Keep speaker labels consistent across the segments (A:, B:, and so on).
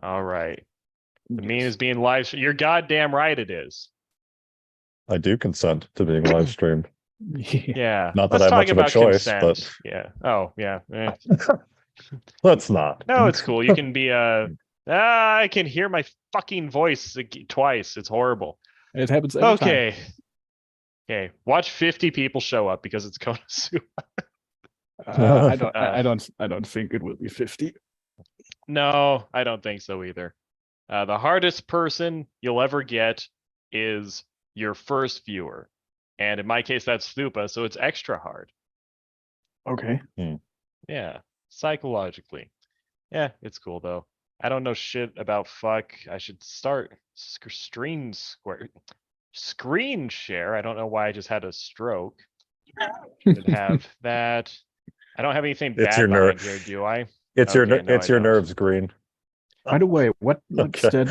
A: All right. The meme is being live. You're goddamn right it is.
B: I do consent to being live streamed.
A: Yeah.
B: Not that
A: Let's
B: I have
A: talk
B: much of a
A: about
B: choice,
A: consent.
B: but
A: Yeah. Oh, yeah.
B: let's not.
A: No, it's cool. You can be I can hear my fucking voice twice. It's horrible.
C: It happens every time.
A: Okay. Okay. Watch 50 people show up because it's Konosuba.
C: I don't think it will be 50.
A: No, I don't think so either. The hardest person you'll ever get is your first viewer. And in my case, that's Thupa, so it's extra hard.
C: Okay.
A: Yeah, psychologically. Yeah, it's cool though. I don't know shit about fuck. I should start screen share. I don't know why I just had a stroke. Should have that. I don't have anything
B: It's
A: bad
B: your
A: behind
B: nerve.
A: here, do I?
B: It's
A: Okay,
B: your
A: no,
B: it's
A: I
B: your
A: don't.
B: nerves, Green.
C: By the way, what's
B: Okay.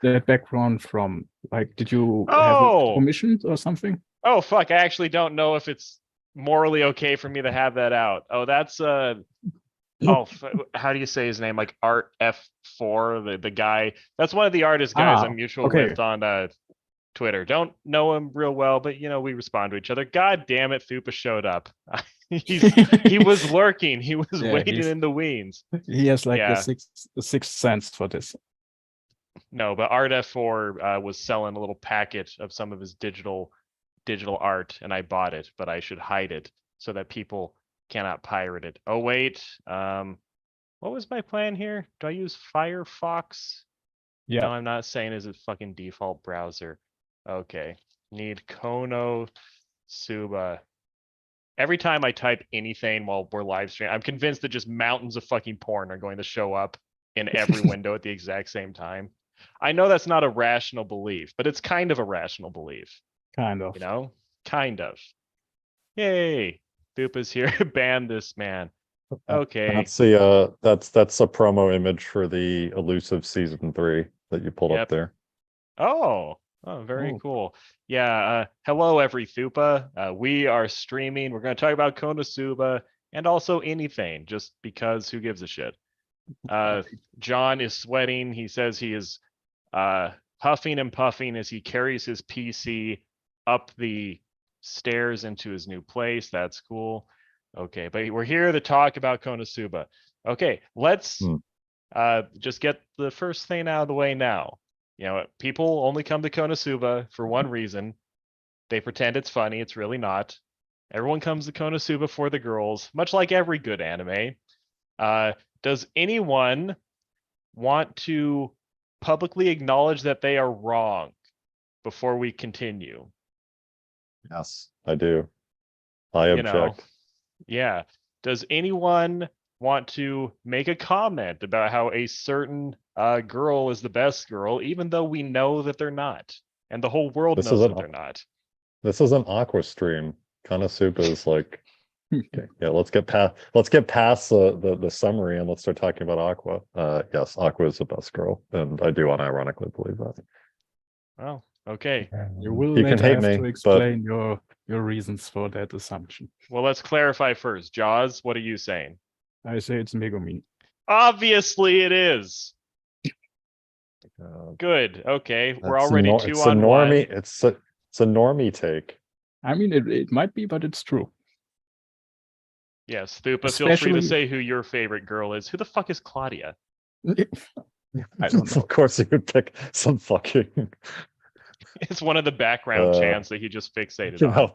C: that background from? Like, did you have
A: Oh!
C: permission or something?
A: Oh fuck! I actually don't know if it's morally okay for me to have that out. Oh, that's how do you say his name? Like Art F4, the guy. That's one of the artist guys I'm mutual
C: okay.
A: with on Twitter. Don't know him real well, but you know we respond to each other. God damn it, Thupa showed up. He was lurking. He was waiting in the wings.
C: He has like
A: Yeah.
C: the sixth sense for this.
A: No, but Art F4 was selling a little packet of some of his digital art, and I bought it, but I should hide it so that people cannot pirate it. Oh wait, what was my plan here? Do I use Firefox?
C: Yeah.
A: No, I'm not saying is it fucking default browser. Okay, need Konosuba. Every time I type anything while we're live streaming, I'm convinced that just mountains of fucking porn are going to show up in every window at the exact same time. I know that's not a rational belief, but it's kind of a rational belief.
C: Kind of.
A: You know? Kind of. Yay. Thupa's here. Ban this man. Okay.
B: That's the that's a promo image for the elusive season 3 that you pulled up there.
A: Oh, very cool. Yeah, hello every Thupa. We are streaming. We're going to talk about Konosuba and also anything, just because who gives a shit. John is sweating. He says he is huffing and puffing as he carries his PC up the stairs into his new place. That's cool. Okay, but we're here to talk about Konosuba. Okay, let's just get the first thing out of the way now. You know, people only come to Konosuba for one reason. They pretend it's funny. It's really not. Everyone comes to Konosuba for the girls, much like every good anime. Does anyone want to publicly acknowledge that they are wrong before we continue?
B: Yes, I do. I object.
A: Yeah. Does anyone want to make a comment about how a certain girl is the best girl, even though we know that they're not, and the whole world knows that they're not?
B: This is an Aqua stream. Konosuba is like, okay, yeah. Let's get past the summary and let's start talking about Aqua. Yes, Aqua is the best girl, and I do unironically believe that.
A: Oh, okay.
C: You
B: can hate me,
C: to explain your reasons for that assumption.
A: Well, let's clarify first. Jaws, what are you saying?
C: I say it's Megumi.
A: Obviously, it is. Good. Okay, we're already 2 on 1.
B: It's a normie take.
C: I mean, it might be, but it's true.
A: Yes, Thupa, feel free to say who your favorite girl is. Who the fuck is Claudia?
C: I don't know.
B: Of course, you would pick some fucking.
A: It's one of the background chants that he just fixated on.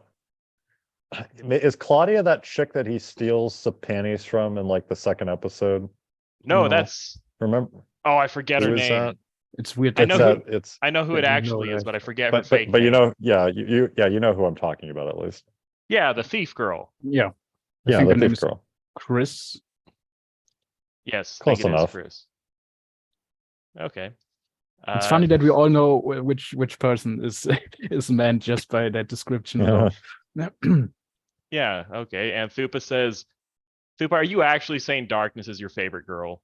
B: Is Claudia that chick that he steals the panties from in like the second episode?
A: No, that's.
B: Remember?
A: Oh, I forget her name.
C: That? It's weird.
A: I know who it actually is, but I forget her fake
B: but
A: name.
B: you know, you know who I'm talking about at least.
A: Yeah, the thief girl.
C: Yeah.
B: I think the thief girl.
C: Chris.
A: Yes,
B: close enough.
A: Chris. Okay.
C: It's funny that we all know which person is meant just by that description.
A: Yeah. Okay. And Thupa says, Thupa, are you actually saying Darkness is your favorite girl?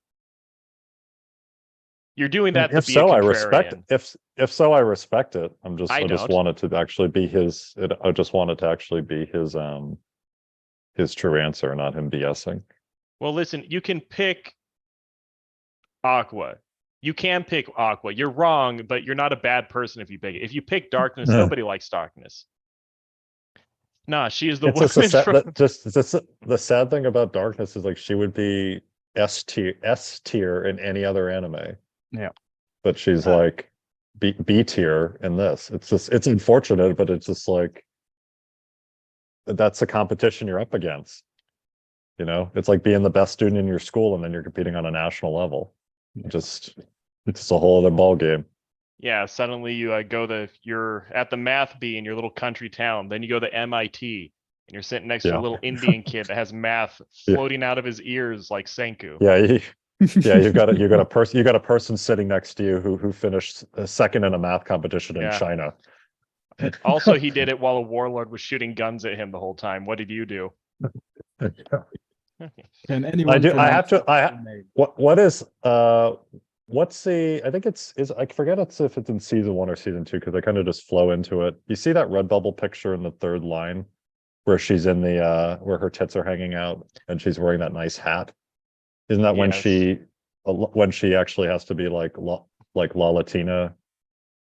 A: You're doing that.
B: If so, I respect it. If so, I respect it. I just want it to actually be his. I just want it to actually be his true answer, not him BSing.
A: Well, listen, you can pick Aqua. You can pick Aqua. You're wrong, but you're not a bad person if you pick it. If you pick Darkness,
B: Yeah.
A: nobody likes Darkness. Nah, she is the
B: It's just
A: woman from.
B: the sad thing about Darkness is like she would be S tier in any other anime.
C: Yeah.
B: But she's like B tier in this. It's unfortunate, but it's just like that's a competition you're up against. You know, it's like being the best student in your school and then you're competing on a national level. It's just a whole other ball game.
A: Yeah, suddenly you you're at the math bee in your little country town. Then you go to MIT and you're sitting next to a
B: Yeah.
A: little Indian kid that has math
B: Yeah.
A: floating out of his ears like Senku.
B: Yeah, yeah, you got a person sitting next to you who finished second in a math competition in
A: Yeah.
B: China.
A: Also, he did it while a warlord was shooting guns at him the whole time. What did you do?
C: Can anyone?
B: What is what's the I think it's I forget if it's in season 1 or season 2 because I kind of just flow into it. You see that red bubble picture in the third line where she's in the where her tits are hanging out and she's wearing that nice hat. Isn't that when she actually has to be like La Latina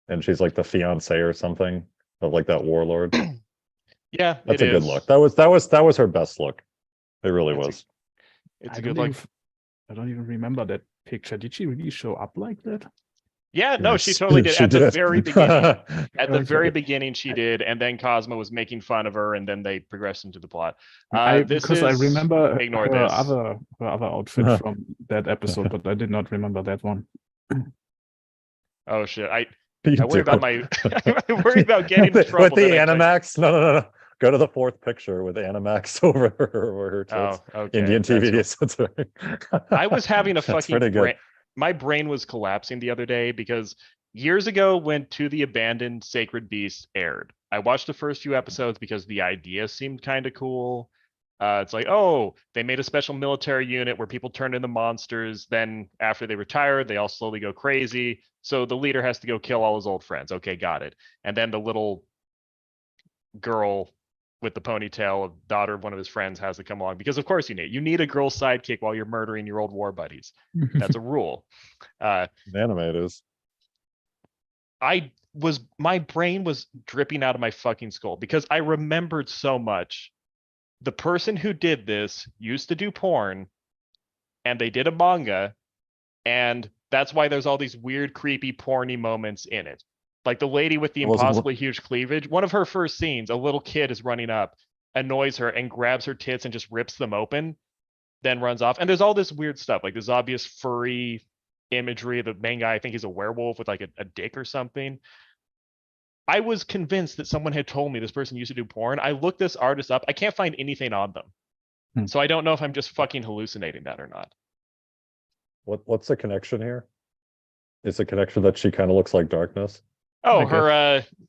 B: and she's like the fiance or something of like that warlord?
A: Yeah,
B: that's a good look. That was her best look. It really was.
A: It's a good look.
C: I don't even remember that picture. Did she really show up like that?
A: Yeah, no, she totally did at the very beginning. At the very beginning, she did, and then Cosmo was making fun of her, and then they progressed into the plot.
C: Because I remember
A: ignore
C: her
A: this.
C: other outfit from that episode, but I did not remember that one.
A: Oh shit! I worry about my. I worry about getting in trouble
B: with the Animax. No. Go to the fourth picture with Animax over her tits.
A: Oh, okay.
B: Indian TV.
A: I was having a fucking
B: brain.
A: My brain was collapsing the other day because years ago when To the Abandoned Sacred Beast aired, I watched the first few episodes because the idea seemed kind of cool. It's like, oh, they made a special military unit where people turn into monsters. Then after they retire, they all slowly go crazy. So the leader has to go kill all his old friends. Okay, got it. And then the little girl with the ponytail, daughter of one of his friends, has to come along because of course you need a girl sidekick while you're murdering your old war buddies. That's a rule.
B: Anime it is.
A: My brain was dripping out of my fucking skull because I remembered so much. The person who did this used to do porn and they did a manga, and that's why there's all these weird, creepy, porny moments in it. Like the lady with the impossibly huge cleavage, one of her first scenes, a little kid is running up, annoys her, and grabs her tits and just rips them open, then runs off. And there's all this weird stuff, like this obvious furry imagery. The main guy, I think he's a werewolf with like a dick or something. I was convinced that someone had told me this person used to do porn. I looked this artist up. I can't find anything on them. So I don't know if I'm just fucking hallucinating that or not.
B: What's the connection here? Is the connection that she kind of looks like Darkness?
A: Oh,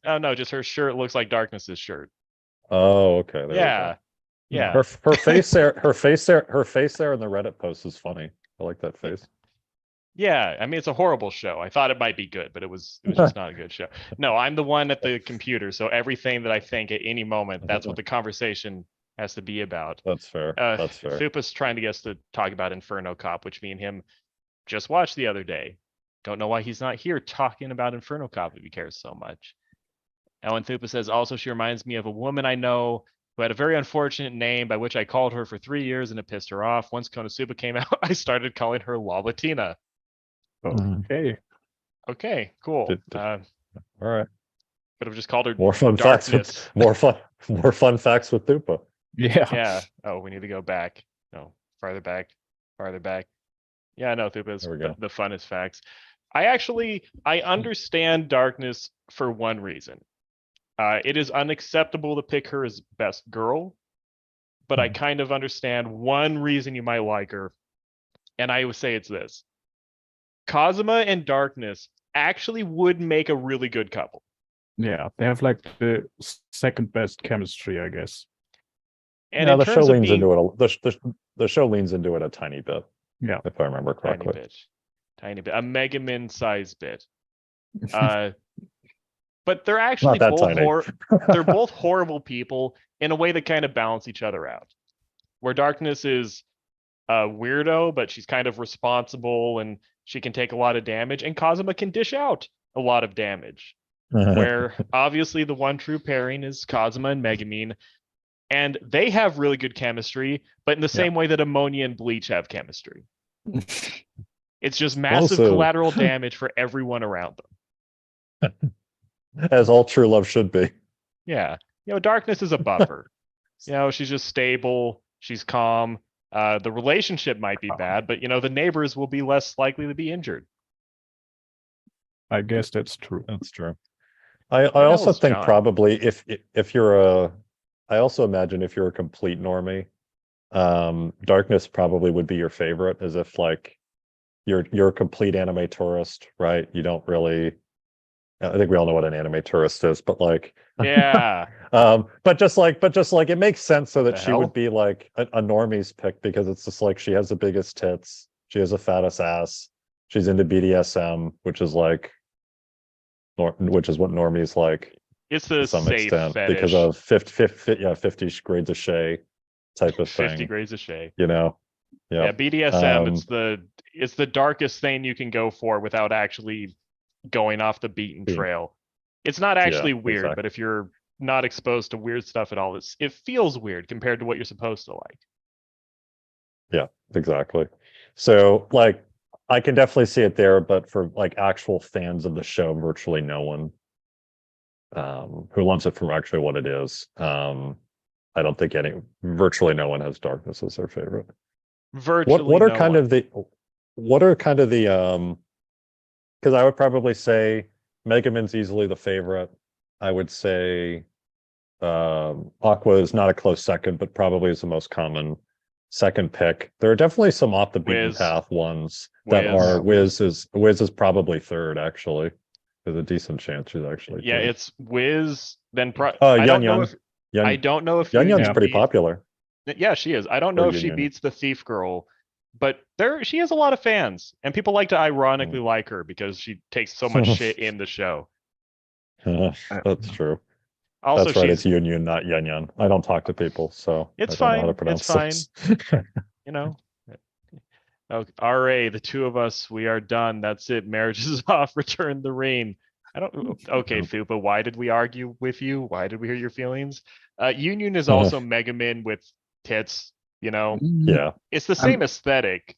A: oh no, just her shirt looks like Darkness's shirt.
B: Oh, okay.
A: Yeah.
B: Her face there in the Reddit post is funny. I like that face.
A: Yeah, I mean it's a horrible show. I thought it might be good, but it was just not a good show. No, I'm the one at the computer, so everything that I think at any moment, that's what the conversation has to be about.
B: That's fair. That's fair.
A: Fupa's trying to get us to talk about Inferno Cop, which me and him just watched the other day. Don't know why he's not here talking about Inferno Cop if he cares so much. Ellen Thupa says, also, she reminds me of a woman I know who had a very unfortunate name by which I called her for 3 years and it pissed her off. Once Konosuba came out, I started calling her La Latina.
C: Okay.
A: Okay, cool.
B: All right.
A: Could have just called her
B: more fun
A: Darkness.
B: facts with more fun facts with Thupa.
A: Yeah. Oh, we need to go back. No, farther back. Yeah, no, Thupa is the funnest facts. I understand Darkness for one reason. It is unacceptable to pick her as best girl, but I kind of understand one reason you might like her, and I would say it's this. Kazuma and Darkness actually would make a really good couple.
C: Yeah, they have like the second best chemistry, I guess.
A: And
B: the show leans into it. The show leans into it a tiny bit.
C: Yeah,
B: if I remember correctly.
A: Tiny bit, a Mega Man size bit. But they're actually they're both horrible people in a way that kind of balance each other out. Where Darkness is a weirdo, but she's kind of responsible and she can take a lot of damage, and Kazuma can dish out a lot of damage. Where obviously the one true pairing is Kazuma and Megumin, and they have really good chemistry, but in the same way that Ammonia and Bleach have chemistry. It's just massive
B: Also-
A: collateral damage for everyone around them.
B: As all true love should be.
A: Yeah. Darkness is a buffer. She's just stable. She's calm. The relationship might be bad, but the neighbors will be less likely to be injured.
C: I guess that's true.
B: That's true. I also
A: else,
B: think
A: John?
B: probably if you're I also imagine if you're a complete normie, Darkness probably would be your favorite, as if like you're a complete anime tourist, right? You don't really. I think we all know what an anime tourist is, but like,
A: Yeah.
B: but just like it makes sense so that
A: The
B: she
A: hell?
B: would be like a normie's pick, because it's just like she has the biggest tits, she has a fattest ass, she's into BDSM, which is like, which is what normies like
A: It's
B: to
A: the
B: some
A: safe
B: extent
A: fetish.
B: because of 50 grades of Shay type of
A: 50
B: thing,
A: grades of shade.
B: Yeah.
A: Yeah, BDSM,
B: Um,
A: it's the darkest thing you can go for without actually going off the beaten
B: Yeah.
A: trail. It's not actually weird,
B: exactly.
A: but if you're not exposed to weird stuff at all, it feels weird compared to what you're supposed to like.
B: Yeah, exactly. So like I can definitely see it there, but for like actual fans of the show, virtually no one who loves it for actually what it is. I don't think virtually no one has Darkness as their favorite.
A: Virtually
B: What are
A: no
B: kind
A: one.
B: of the because I would probably say Megaman's easily the favorite. I would say Aqua is not a close second, but probably is the most common second pick. There are definitely some off the beaten
A: Wiz.
B: path ones that
A: Wiz.
B: are
C: Yeah,
B: Wiz is probably third, actually. There's a decent chance she's actually
A: Yeah,
B: third.
A: it's Wiz. Then I
B: Yun
A: don't know
B: Yun.
A: if I don't know if
B: Yun Yun's
A: Union
B: pretty
A: beat-
B: popular.
A: Yeah, she is. I don't
B: Or
A: know if she
B: Union.
A: beats the Thief Girl, but she has a lot of fans, and people like to ironically like her because she takes so much shit in the show.
B: That's true.
A: Also,
B: That's right.
A: she's
B: It's Yun, not Yun Yun. I don't talk to people, so
A: It's
B: I don't know how to
A: fine.
B: pronounce
A: It's
B: this.
A: Oh, RA, the two of us, we are done. That's it. Marriage is off. Return the ring. Okay, Fupa, why did we argue with you? Why did we hear your feelings? Union is also Megamin with tits,
B: Yeah.
A: It's the same aesthetic.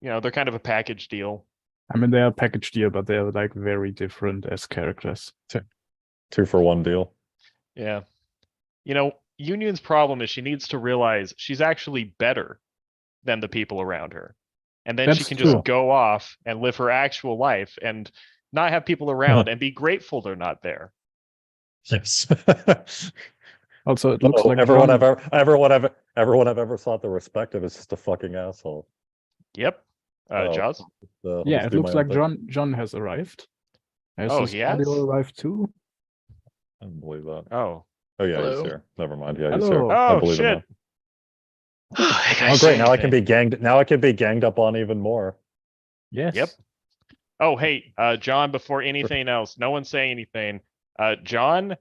A: They're kind of a package deal.
C: I mean, they are package deal, but they are like very different as characters.
B: 2-for-1 deal.
A: Yeah. Union's problem is she needs to realize she's actually better than the people around her. And then she
C: That's
A: can
C: true.
A: just go off and live her actual life and not have people around and be grateful they're not there.
B: Yes.
C: Also, it looks like
B: everyone
C: John,
B: I've ever thought the respective is just a fucking asshole.
A: Yep. Jaws?
B: I'll
C: yeah,
B: just
C: it
B: do
C: looks
B: my
C: like
B: own thing.
C: John has arrived. Has
A: Oh,
C: his
A: he has?
C: audio arrived too?
B: I don't believe that.
A: Oh.
B: Oh yeah,
C: Hello.
B: he's here. Never mind. Yeah, he's here.
C: Hello.
B: I
A: Oh,
B: believe
A: shit.
B: him now. Oh great, now I can be ganged. Now I can be ganged up on even more.
C: Yes.
A: Yep. Oh, hey, John, before anything else, no one say anything. John,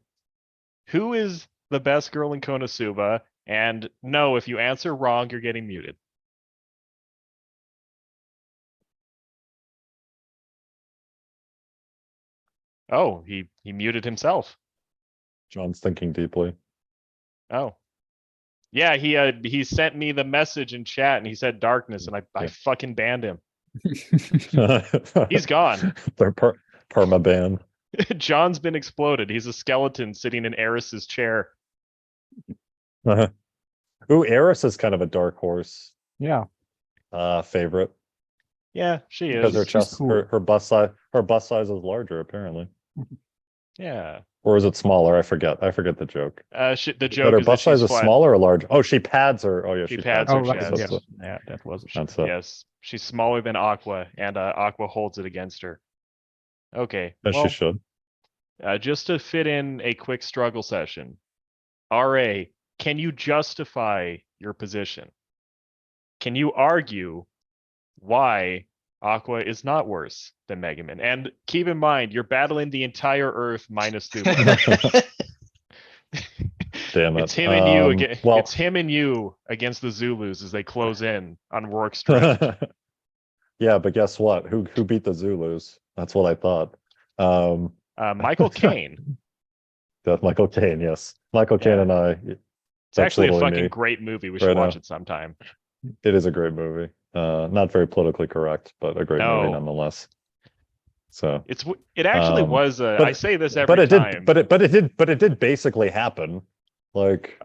A: who is the best girl in Konosuba? And no, if you answer wrong, you're getting muted. Oh, he muted himself.
B: John's thinking deeply.
A: Oh. Yeah, he sent me the message in chat and he said darkness and I fucking banned him. He's gone.
B: They're perma ban.
A: John's been exploded. He's a skeleton sitting in Eris's chair.
B: Ooh, Eris is kind of a dark horse
C: Yeah.
B: favorite.
A: Yeah, she is.
B: Because her
C: She's
B: chest,
C: cool.
B: her bust size is larger, apparently.
A: Yeah.
B: Or is it smaller? I forget the joke.
A: The
B: But
A: joke
B: her
A: is that
B: bust size
A: she's
B: is
A: flat.
B: smaller or larger? Oh, she pads her. Oh yeah,
A: She
B: she
A: pads
B: pads
A: her
C: Oh, right.
A: chest.
C: Yes. Yeah, that was a shit.
B: That's it.
A: Yes, she's smaller than Aqua, and Aqua holds it against her. Okay,
B: As
A: well,
B: she should.
A: just to fit in a quick struggle session, RA, can you justify your position? Can you argue why Aqua is not worse than Megaman? And keep in mind, you're battling the entire Earth minus Thuba.
B: Damn it.
A: It's him and you again.
B: Well,
A: It's him and you against the Zulus as they close in on Rourke's drift.
B: yeah, but guess what? Who beat the Zulus? That's what I thought.
A: Michael Caine.
B: That's Michael Caine. Yes, Michael Caine
A: Yeah.
B: and I.
A: It's actually a fucking
B: me
A: great movie. We should
B: right
A: watch
B: now.
A: it sometime.
B: It is a great movie. Not very politically correct, but a great movie
A: No,
B: nonetheless. So
A: it actually
B: um,
A: was.
B: but
A: I say this every time.
B: but it did basically happen. Like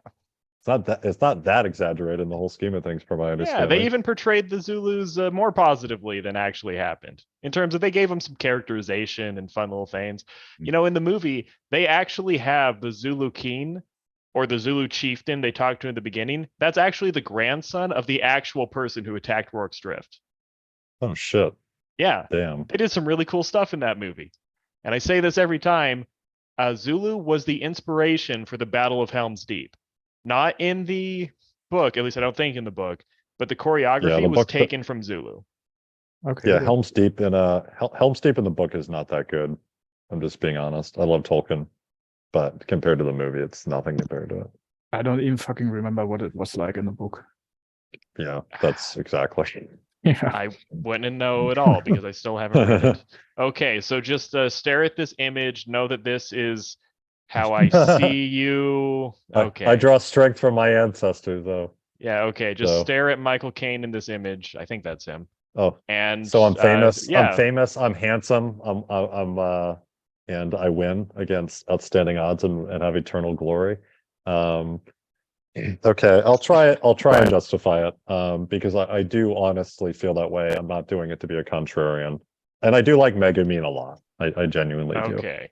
B: it's not that exaggerated in the whole scheme of things, from my
A: Yeah,
B: understanding.
A: they even portrayed the Zulus more positively than actually happened. In terms of they gave them some characterization and fun little things. You know, in the movie, they actually have the Zulu king or the Zulu chieftain they talked to in the beginning. That's actually the grandson of the actual person who attacked Rourke's Drift.
B: Oh shit.
A: Yeah,
B: Damn.
A: they did some really cool stuff in that movie. And I say this every time. Zulu was the inspiration for the Battle of Helm's Deep. Not in the book, at least I don't think in the book, but the choreography was taken from Zulu.
C: Okay.
B: Yeah, Helm's Deep in the book is not that good. I'm just being honest. I love Tolkien, but compared to the movie, it's nothing compared to it.
C: I don't even fucking remember what it was like in the book.
B: Yeah, that's exactly.
C: Yeah.
A: I wouldn't know at all because I still haven't read it. Okay, so just stare at this image. Know that this is how I see you. Okay.
B: I draw strength from my ancestors, though.
A: Yeah, okay. Just stare at Michael Caine in this image. I think that's him.
B: Oh,
A: and
B: so I'm famous.
A: Yeah.
B: I'm famous. I'm handsome. And I win against outstanding odds and have eternal glory. Okay, I'll try it. I'll try and justify it. Because I do honestly feel that way. I'm not doing it to be a contrarian, and I do like Megumin a lot. I genuinely do.
A: Okay.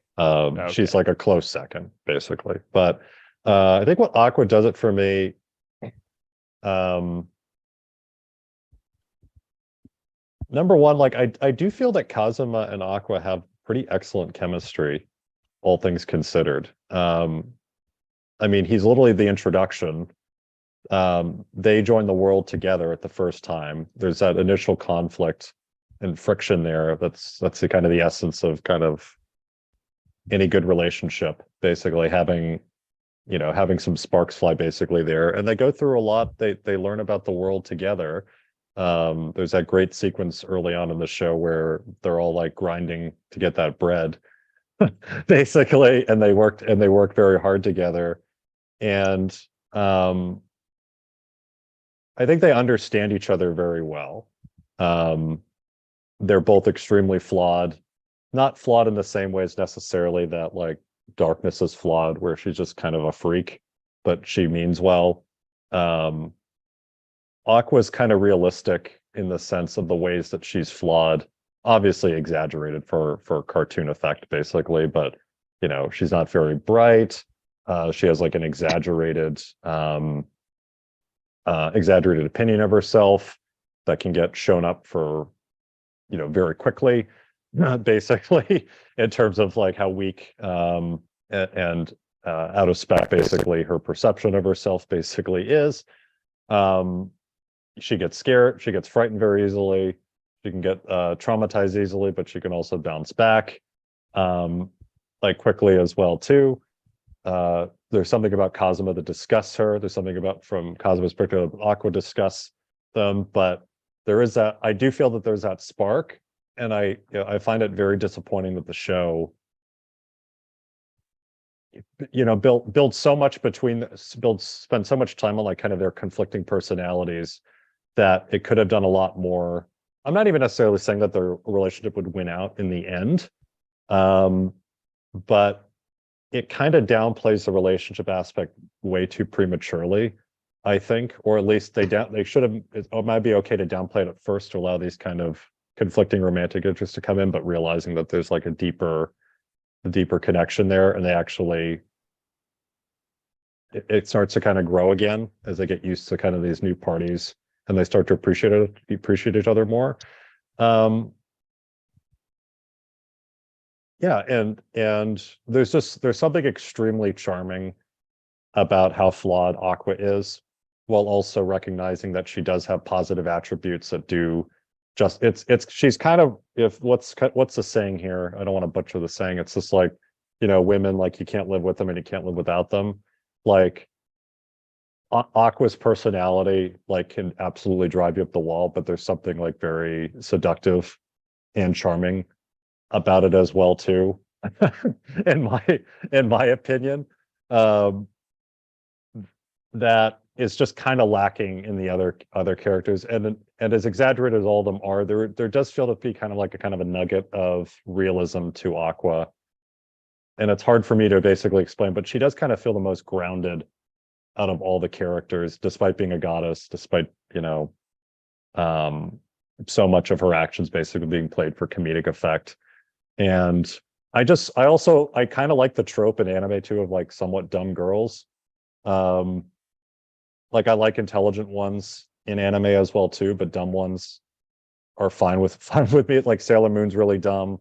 B: She's like a close second, basically. But I think what Aqua does it for me. Number one, like I do feel that Kazuma and Aqua have pretty excellent chemistry, all things considered. I mean, he's literally the introduction. They join the world together at the first time. There's that initial conflict and friction there. That's the kind of the essence of kind of any good relationship, basically having some sparks fly basically there. And they go through a lot. They learn about the world together. There's that great sequence early on in the show where they're all like grinding to get that bread, basically, and they work very hard together. And I think they understand each other very well. They're both extremely flawed, not flawed in the same ways necessarily that like Darkness is flawed, where she's just kind of a freak, but she means well. Aqua's kind of realistic in the sense of the ways that she's flawed, obviously exaggerated for cartoon effect, basically, but she's not very bright. She has like an exaggerated opinion of herself that can get shown up for very quickly, basically, in terms of like how weak and out of spec basically her perception of herself basically is. She gets scared, she gets frightened very easily, she can get traumatized easily, but she can also bounce back like quickly as well too. There's something about Kazuma that disgusts her. There's something about from Kazuma's perspective, Aqua disgusts them, but there is that. I do feel that there's that spark, and I find it very disappointing that the show build so much spend so much time on like kind of their conflicting personalities that it could have done a lot more. I'm not even necessarily saying that their relationship would win out in the end, but it kind of downplays the relationship aspect way too prematurely, I think, or at least they should have. It might be okay to downplay it at first to allow these kind of conflicting romantic interests to come in, but realizing that there's like a deeper connection there, and they actually it starts to kind of grow again as they get used to kind of these new parties and they start to appreciate each other more. Yeah, and there's something extremely charming about how flawed Aqua is, while also recognizing that she does have positive attributes that do just she's kind of, if what's the saying here? I don't want to butcher the saying. It's just like, women, like you can't live with them and you can't live without them. like Aqua's personality like can absolutely drive you up the wall, but there's something like very seductive and charming about it as well too. in my opinion. That is just kind of lacking in the other characters, and as exaggerated as all of them are, there does feel to be kind of like a kind of a nugget of realism to Aqua, and it's hard for me to basically explain, but she does kind of feel the most grounded out of all the characters, despite being a goddess, despite so much of her actions basically being played for comedic effect. And I kind of like the trope in anime too of like somewhat dumb girls. Like I like intelligent ones in anime as well too, but dumb ones are fine with me. Like Sailor Moon's really dumb.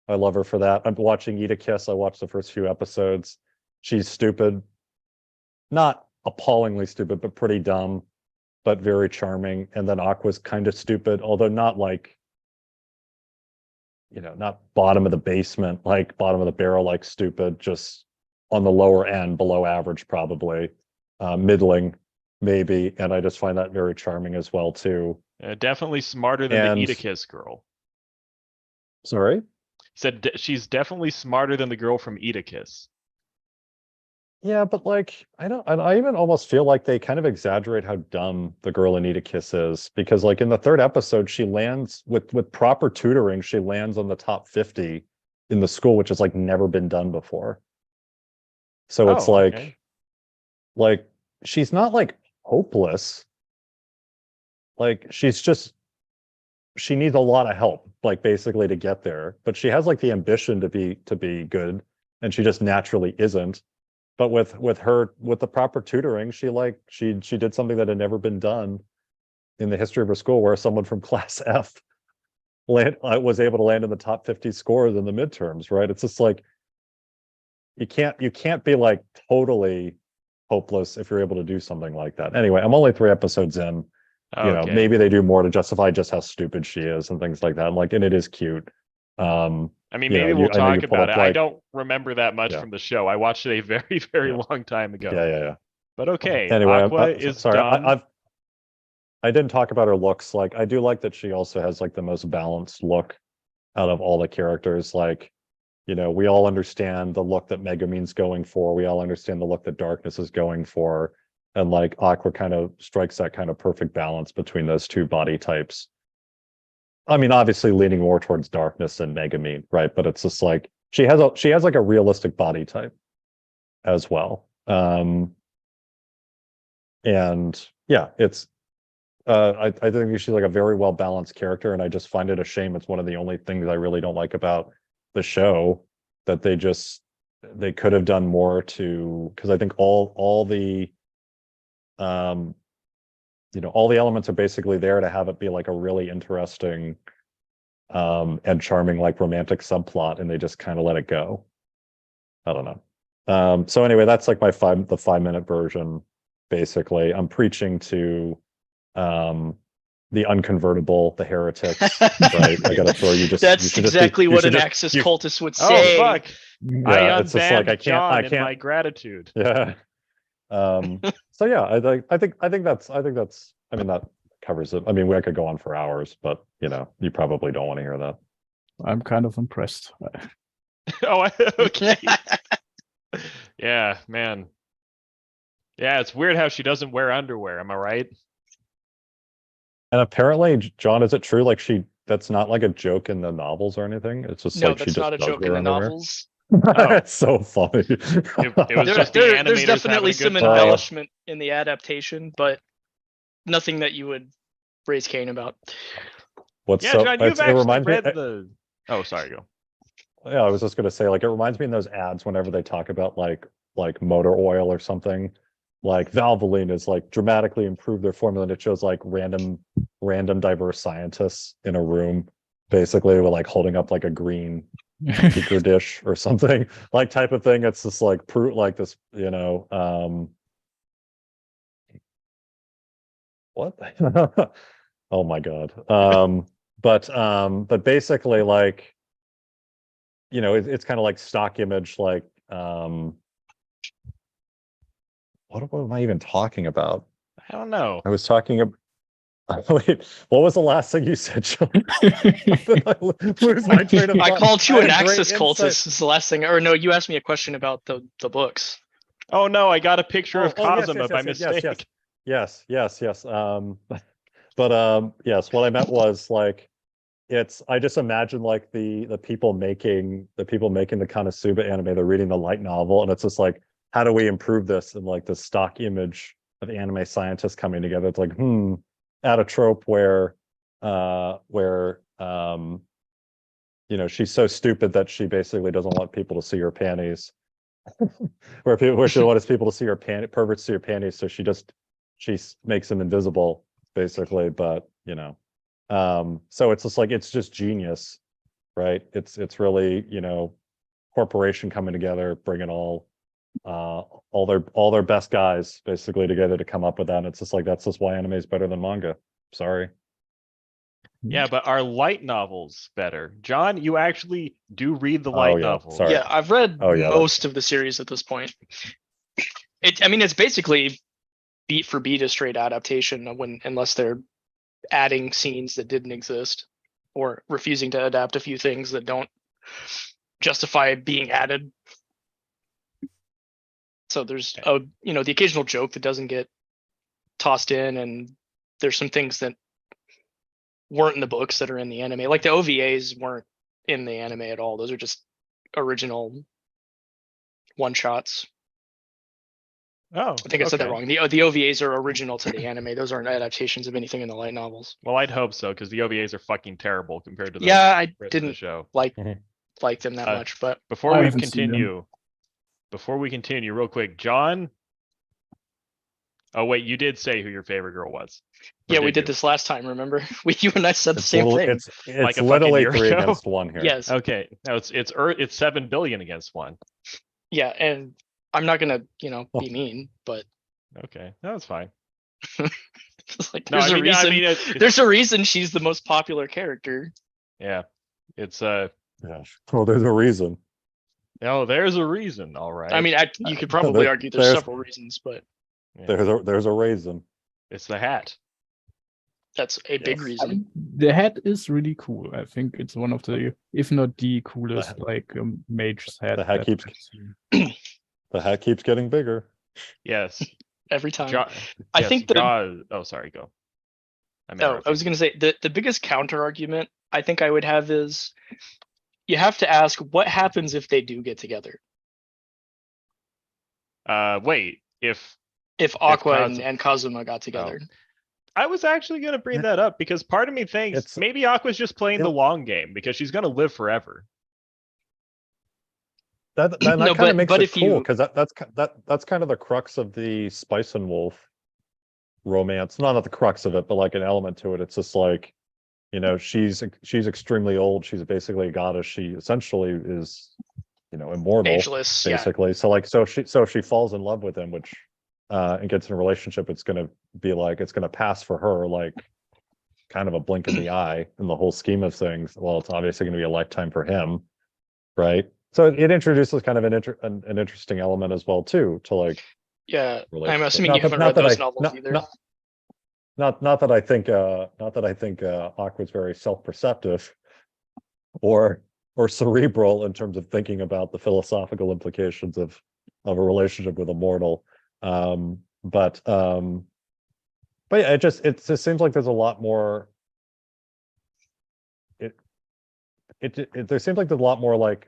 B: I love her for that. I'm watching Eat a Kiss. I watched the first few episodes. She's stupid. Not appallingly stupid, but pretty dumb, but very charming. And then Aqua's kind of stupid, although not like, not bottom of the basement, like bottom of the barrel, like stupid, just on the lower end, below average, probably, middling, maybe. And I just find that very charming as well, too.
A: Definitely smarter than the Eat a Kiss girl.
B: Sorry?
A: Said she's definitely smarter than the girl from Eat a Kiss.
B: Yeah, but like I even almost feel like they kind of exaggerate how dumb the girl in Eat a Kiss is, because like in the third episode, she lands with proper tutoring, she lands on the top 50 in the school, which has like never been done before. So it's
A: okay.
B: like she's not like hopeless. Like she needs a lot of help, like basically to get there. But she has like the ambition to be good, and she just naturally isn't. But with the proper tutoring, she did something that had never been done in the history of her school, where someone from class F was able to land in the top 50 scores in the midterms, right? It's just like you can't be like totally hopeless if you're able to do something like that. Anyway, I'm only 3 episodes in.
A: Okay.
B: Maybe they do more to justify just how stupid she is and things like that. And it is cute.
A: I mean, maybe we'll
B: I know
A: talk about it. I
B: like,
A: don't remember that much from the show. I watched it a very, very long time ago.
B: Yeah.
A: But okay,
B: Anyway,
A: Aqua is
B: sorry.
A: dumb.
B: I didn't talk about her looks. Like, I do like that she also has like the most balanced look out of all the characters. Like, we all understand the look that Megumin's going for. We all understand the look that Darkness is going for. And like Aqua kind of strikes that kind of perfect balance between those two body types. I mean, obviously leaning more towards Darkness than Megumin, right? But it's just like she has like a realistic body type as well. And yeah, it's I think she's like a very well balanced character, and I just find it a shame. It's one of the only things I really don't like about the show, that they could have done more to, because I think all the all the elements are basically there to have it be like a really interesting and charming like romantic subplot, and they just kind of let it go. I don't know. So anyway, that's like the 5-minute version. Basically, I'm preaching to the unconvertible, the heretics, right? I gotta throw you.
D: That's exactly what an Axis cultist would say.
A: Oh fuck!
B: Yeah,
A: I
B: it's just like I
A: John
B: can't.
A: in my gratitude.
B: Yeah. So yeah, I think that's. I mean, that covers it. I mean, we could go on for hours, but you probably don't want to hear that.
C: I'm kind of impressed.
A: Okay. Yeah, man. Yeah, it's weird how she doesn't wear underwear. Am I right?
B: And apparently, John, is it true? Like that's not like a joke in the novels or anything. It's just
D: No,
B: like she
D: that's
B: just
D: not a
B: does
D: joke in
B: wear
D: the
B: underwear.
D: novels.
A: Oh.
B: It's so funny.
A: It was just the
D: There's
A: animators
D: definitely
A: having a
D: some
A: good time.
D: embellishment in the adaptation, but nothing that you would raise Cain about.
A: Yeah, John, you've actually read the. Oh, sorry, go.
B: Yeah, I was just gonna say, like, it reminds me in those ads whenever they talk about like motor oil or something, like Valvoline is like dramatically improved their formula, and it shows like random diverse scientists in a room, basically with like holding up like a green beaker dish or something, like type of thing. It's just like like this, what? Oh my god. But basically, like, it's kind of like stock image, like what am I even talking about?
A: I don't know.
B: I was talking about. Wait, what was the last thing you said, Sean? Where's my train of
D: I
B: thought?
D: called you
B: I
D: an
B: had great
D: Axis
B: insight.
D: cultist is the last thing. Or no, you asked me a question about the books.
A: Oh no, I got a picture of
B: Yes,
A: Kazuma by mistake.
B: yes. Yes, what I meant was like I just imagine like the people making the Konosuba anime, they're reading the light novel, and it's just like, how do we improve this? And like the stock image of anime scientists coming together. It's like, add a trope where she's so stupid that she basically doesn't want people to see her panties. where she wants people to see her perverts see her panties, so she makes them invisible, basically. But so it's just like, it's just genius, right? It's really, corporation coming together, bringing all their best guys basically together to come up with that. And it's just like, that's just why anime is better than manga. Sorry.
A: Yeah, but are light novels better? John, you actually do read the light novels.
B: Sorry.
D: Yeah, I've read
B: Oh, yeah,
D: most of the series at this point. It's basically beat for beat a straight adaptation unless they're adding scenes that didn't exist or refusing to adapt a few things that don't justify being added. So there's the occasional joke that doesn't get tossed in, and there's some things that weren't in the books that are in the anime. Like the OVAs weren't in the anime at all. Those are just original one shots.
A: Oh,
D: I think I said that wrong. The OVAs are original to the anime. Those aren't adaptations of anything in the light novels.
A: Well, I'd hope so, because the OVAs are fucking terrible compared to the
D: I
A: rest of the
D: didn't
A: show.
D: like them that much. But
A: Before
C: I
A: we
C: haven't seen them.
A: continue, real quick, John. Oh wait, you did say who your favorite girl was.
D: yeah, we did this last time. Remember, you and I said the same thing.
B: It's
A: Like a
B: literally
A: fucking
B: 3
A: year ago.
B: against 1 here.
D: Yes.
A: Okay, no, it's 7 billion against 1.
D: Yeah, and I'm not gonna be mean, but
A: Okay, that's fine.
D: it's like
A: No,
D: there's a reason.
A: it's
D: There's a reason she's the most popular character.
A: yeah, it's
B: Yeah. Well, there's a reason.
A: oh, there's a reason. All right.
D: I mean, you could probably argue there's several reasons, but
A: Yeah.
B: There's a reason.
A: It's the hat.
D: that's a big
B: Yes.
D: reason.
C: The hat is really cool. I think it's one of the, if not the coolest, mage's hat.
B: The hat
C: that
B: keeps-
C: I've seen.
B: The hat keeps getting bigger.
A: Yes.
D: Every time.
A: I
D: think
A: oh, sorry, go.
D: I was going to say the biggest counter argument I think I would have is you have to ask what happens if they do get together.
A: Wait, if
D: Aqua and Kazuma got together.
A: I was actually going to bring that up because part of me thinks maybe Aqua's just playing the long game because she's going to live forever.
B: That kind of makes it cool, because that's kind of the crux of the Spice and Wolf romance. Not the crux of it, but like an element to it. It's just like, she's extremely old. She's basically a goddess. She essentially is, immortal,
D: ageless,
B: basically.
D: Yeah.
B: So if she falls in love with him, which and gets in a relationship, it's gonna pass for her like kind of a blink of the eye in the whole scheme of things. Well, it's obviously going to be a lifetime for him, right? So it introduces kind of an interesting element as well too, to like.
D: Yeah, I'm assuming you haven't read those novels either.
B: Not that I think Aqua's very self-perceptive or cerebral in terms of thinking about the philosophical implications of a relationship with a mortal. But yeah, it just seems like there's a lot more. There seems like there's a lot more like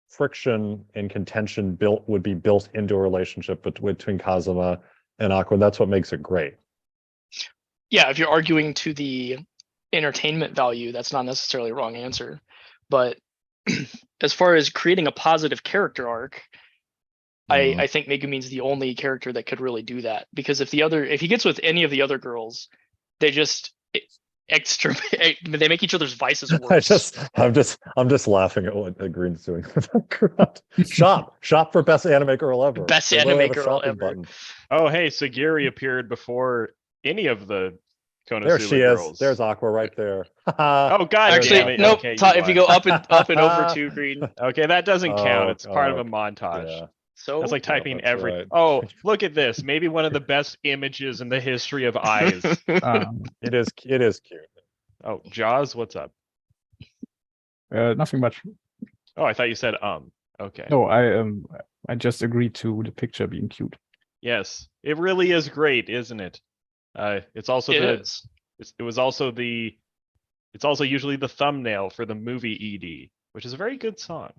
B: friction and contention would be built into a relationship between Kazuma and Aqua. And that's what makes it great.
D: Yeah, if you're arguing to the entertainment value, that's not necessarily a wrong answer. But as far as creating a positive character arc, I think Megumin's the only character that could really do that. Because if he gets with any of the other girls, they just they make each other's vices worse.
B: I'm just laughing at what Green's doing. Shop for best anime girl ever.
D: Best anime girl ever.
B: Button.
A: Oh, hey, Sagiri appeared before any of the Konosuba
B: There she
A: girls.
B: is. There's Aqua right there.
A: Oh God!
D: Actually, nope. Okay, if you go up and over 2, Green.
A: Okay, that doesn't count. It's part of a montage.
B: Yeah.
D: So
A: That's like typing
B: that's
A: every.
B: right.
A: Oh, look at this. Maybe one of the best images in the history of eyes.
B: It is cute.
A: Oh, Jaws, what's up?
C: Nothing much.
A: Oh, I thought you said Okay.
C: No, I just agreed to the picture being cute.
A: Yes, it really is great, isn't it? It's also
D: it is.
A: it was also the it's also usually the thumbnail for the movie ED, which is a very good song.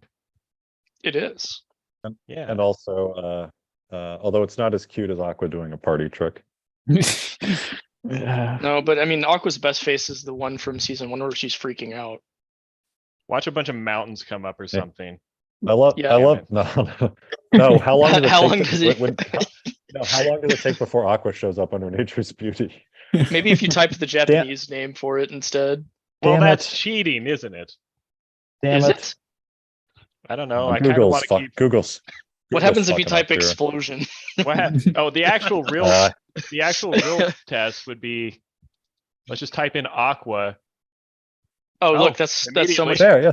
D: It is.
A: Yeah.
B: And also, although it's not as cute as Aqua doing a party trick.
D: No, but I mean, Aqua's best face is the one from season 1 where she's freaking out.
A: Watch a bunch of mountains come up or
B: Yeah.
A: something.
B: I love
D: Yeah.
B: no. How long does it
D: How
B: take?
D: long
B: to-
D: does it-
B: no, how long does it take before Aqua shows up under Nature's Beauty?
D: Maybe if you type the Japanese name for it instead.
A: Well,
B: Damn
A: that's
B: it.
A: cheating, isn't it?
D: Is it?
A: I don't know. I kind of want to keep.
B: Google's.
D: What
B: Google's
D: happens if you
B: fucking up
D: type
B: here.
D: explosion?
A: Oh, the actual real test would be. Let's just type in Aqua.
D: Oh,
A: Oh,
D: look, that's so
A: immediately.
D: much.
B: There, yeah.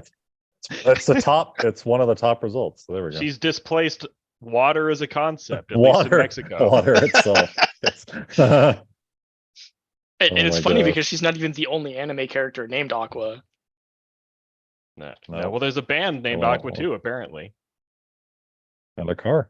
B: It's the top. It's one of the top results. So there we go.
A: She's displaced water as a concept, at least in Mexico.
B: Water itself. Yes.
D: And
B: Oh
D: it's
B: my
D: funny
B: God.
D: because she's not even the only anime character named Aqua.
A: No.
B: No.
A: Well, there's a band named
B: Well,
A: Aqua too, apparently.
B: And a car.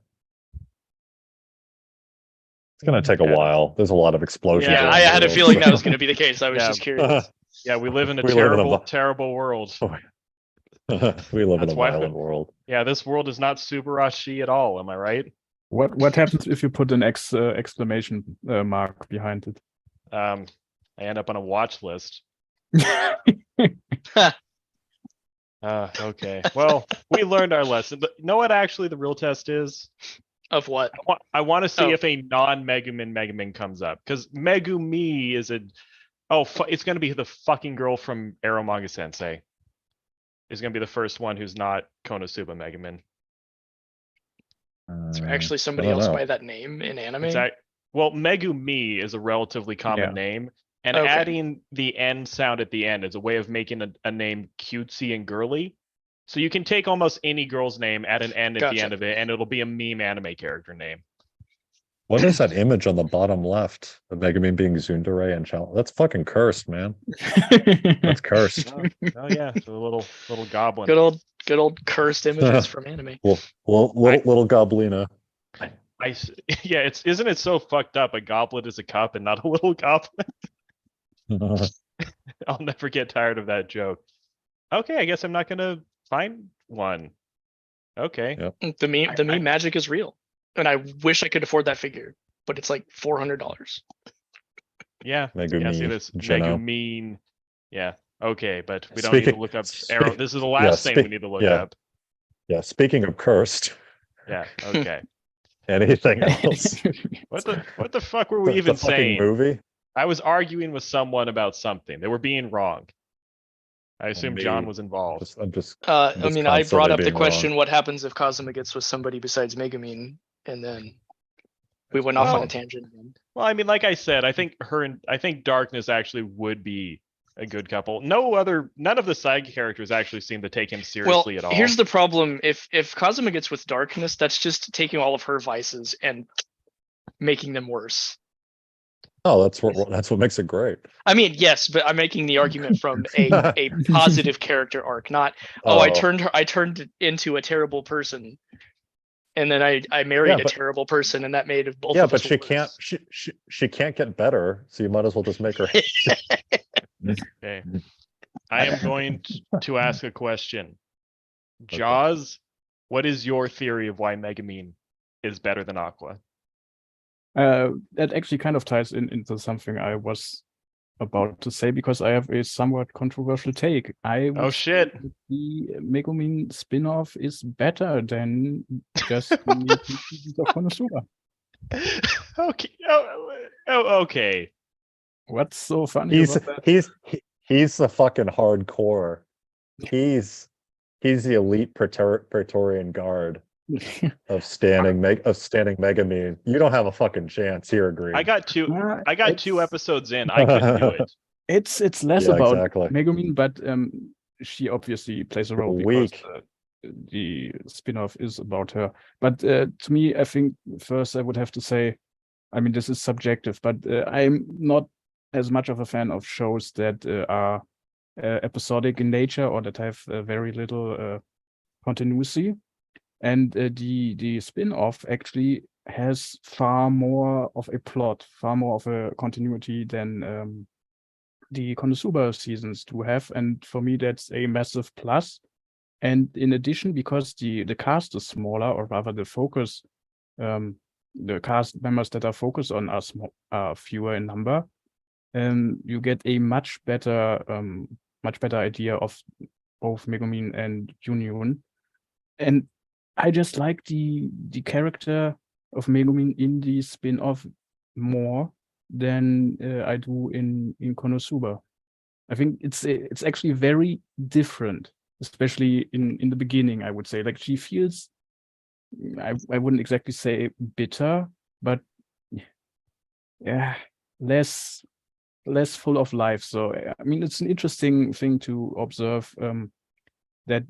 B: It's gonna take a
A: Yeah.
B: while. There's a lot of explosions.
A: Yeah,
D: Yeah,
B: around
D: I
B: the
D: had a
B: world.
D: feeling that was going to be the case. I was
A: Yeah.
D: just curious.
A: Yeah, we live in a
B: We live in a
A: terrible,
B: vi-
A: terrible world.
B: We live in
A: That's
B: a
A: why-
B: violent world.
A: Yeah, this world is not Subarashi at all. Am I right?
C: What happens if you put an exclamation mark behind it?
A: I end up on a watch list. Okay. Well, we learned our lesson. But you know what? Actually, the real test is.
D: Of what?
A: I want to see
D: Oh.
A: if a non-Megumin comes up because Megumi is a. Oh, it's gonna be the fucking girl from Arrow Manga Sensei. Is gonna be the first one who's not Konosuba Megumin.
D: Is there actually somebody
B: I don't
D: else
B: know.
D: by that name in anime?
A: Well, Megumi is a relatively common
C: Yeah.
A: name, and
D: Okay.
A: adding the N sound at the end is a way of making a name cutesy and girly. So you can take almost any girl's name, add an N at the
D: Gotcha.
A: end of it, and it'll be a meme anime character name.
B: What is that image on the bottom left of Megumin being Tsundere and Chal? That's fucking cursed, man. That's cursed.
A: Oh yeah, it's a little goblin.
D: Good old cursed images from anime.
B: Little goblina.
A: Yeah, isn't it so fucked up? A goblet is a cup and not a little goblin. I'll never get tired of that joke. Okay, I guess I'm not gonna find one. Okay.
B: Yep.
D: The meme magic is real, and I wish I could afford that figure, but it's like $400.
A: Yeah.
B: Megumi,
A: Yeah, see this
B: Geno.
A: Megumin. Yeah. Okay, but we don't need to look up Arrow. This is the
B: yeah,
A: last thing we need to look
B: yeah.
A: up.
B: Yeah, speaking of cursed,
A: Yeah. Okay.
B: anything else?
A: What the fuck were we
B: The
A: even
B: fucking
A: saying?
B: movie?
A: I was arguing with someone about something. They were being wrong. I assume John
B: me.
A: was involved.
B: I'm just
D: I
B: That's
D: mean, I brought
B: constantly
D: up the
B: being
D: question: what happens if Kazuma gets with somebody besides Megumin? And then we went off on
A: Well-
D: a tangent. again.
A: Well, I mean, like I said, I think Darkness actually would be a good couple. None of the side characters actually seem to take him
D: Well,
A: seriously at all.
D: here's the problem: if Kazuma gets with Darkness, that's just taking all of her vices and making them worse.
B: Oh, that's what makes it great.
D: I mean, yes, but I'm making the argument from a positive character arc, not I turned into a terrible person, and then I married
B: Yeah,
D: a
B: but-
D: terrible person, and that made both
B: Yeah,
D: of
B: but
D: us
B: she
D: worse.
B: can't she can't get better, so you might as well just make her
A: Okay. I am going to ask a question. Jaws, what is your theory of why Megumin is better than Aqua?
C: That actually kind of ties into something I was about to say because I have a somewhat controversial take. I
A: Oh
C: would
A: shit.
C: say that the Megumin spin-off is better than just the seasons of Konosuba.
A: Okay. Okay.
C: What's so funny about that?
B: he's the fucking hardcore. He's the elite Praetorian Guard of standing Megumin. You don't have a fucking chance here, Green.
A: I got two
C: It's-
A: episodes in. I couldn't do it.
C: It's less
B: Yeah,
C: about
B: exactly.
C: Megumin, but she obviously plays a role because
B: Weak.
C: the spin-off is about her. But to me, I think first I would have to say, I mean, this is subjective, but I'm not as much of a fan of shows that are episodic in nature or that have very little continuity. And the spin-off actually has far more of a plot, far more of a continuity than the Konosuba seasons do have. And for me, that's a massive plus. And in addition, because the cast is smaller, or rather the focus, the cast members that are focused on are fewer in number, you get a much better idea of both Megumin and Junyun. And I just like the character of Megumin in the spin-off more than I do in Konosuba. I think it's actually very different, especially in the beginning, I would say. Like, she feels, I wouldn't exactly say bitter, but yeah, less full of life. So I mean, it's an interesting thing to observe, that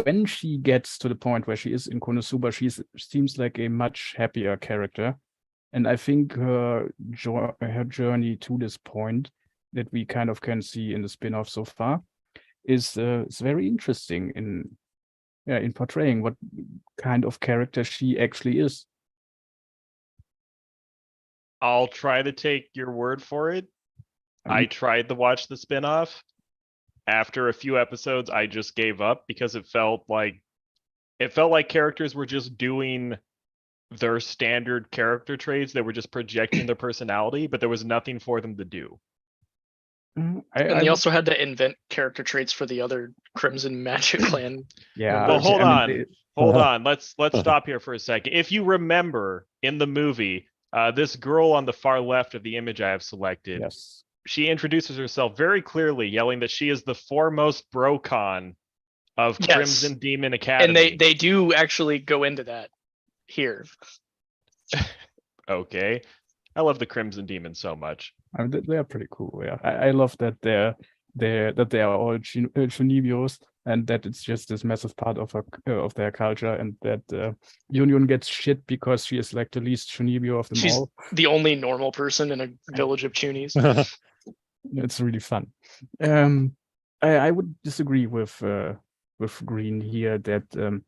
C: when she gets to the point where she is in Konosuba, she seems like a much happier character. And I think her journey to this point that we kind of can see in the spin-off so far is very interesting in portraying what kind of character she actually is.
A: I'll try to take your word for it. I tried to watch the spin-off. After a few episodes, I just gave up because it felt like characters were just doing their standard character traits. They were just projecting their personality, but there was nothing for them to do.
D: And they also had to invent character traits for the other Crimson Magic Clan.
C: Yeah.
A: Well, hold on. Let's stop here for a second. If you remember in the movie, this girl on the far left of the image I have selected,
C: yes,
A: she introduces herself very clearly, yelling that she is the foremost brocon of Crimson Demon Academy.
D: And they do actually go into that here.
A: Okay. I love the Crimson Demon so much.
C: I mean, they are pretty cool. Yeah, I love that they are all Shunibios, and that it's just this massive part of their culture, and that Yunyun gets shit because she is like the least Shunibio of them
D: She's
C: all.
D: The only normal person in a village of Chunies.
C: It's really fun. I would disagree with Green here that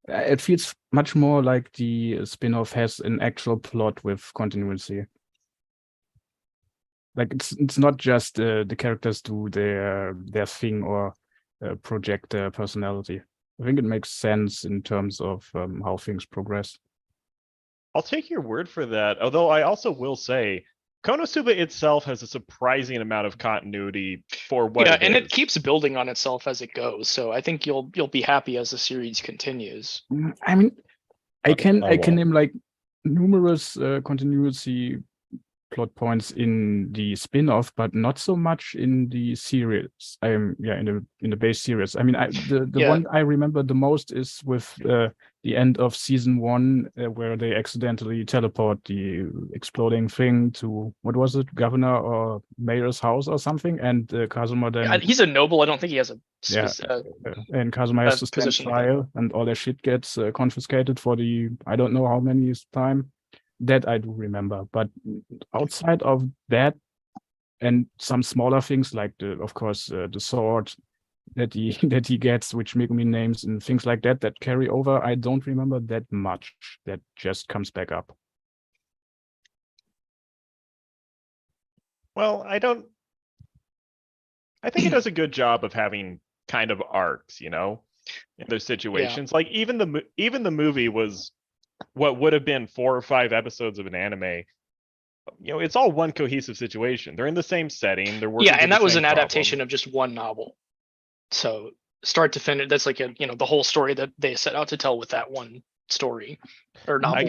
C: it feels much more like the spin-off has an actual plot with continuity. Like, it's not just the characters do their thing or project their personality. I think it makes sense in terms of how things progress.
A: I'll take your word for that. Although I also will say, Konosuba itself has a surprising amount of continuity for what it is.
D: And it keeps building on itself as it goes. So I think you'll be happy as the series continues.
C: I mean, I can name like numerous continuity plot points in the spin-off, but not so much in the series. In the base series. I mean, the one I remember the most is with the end of season 1, where they accidentally teleport the exploding thing to, what was it, governor or mayor's house or something, and Kazuma then
D: he's a noble. I don't think he has a
C: and Kazuma has to stand trial, and all their shit gets confiscated for the I don't know how many time. That I do remember, but outside of that, and some smaller things like of course, the sword that he gets, which Megumi names, and things like that carry over, I don't remember that much. That just comes back up.
A: Well, I think it does a good job of having kind of arcs, in those situations. Like even the movie was what would have been 4 or 5 episodes of an anime. It's all one cohesive situation. They're in the same setting. They're working.
D: And that was an adaptation of just one novel. So start to finish, that's like the whole story that they set out to tell with that one story or novel.
A: I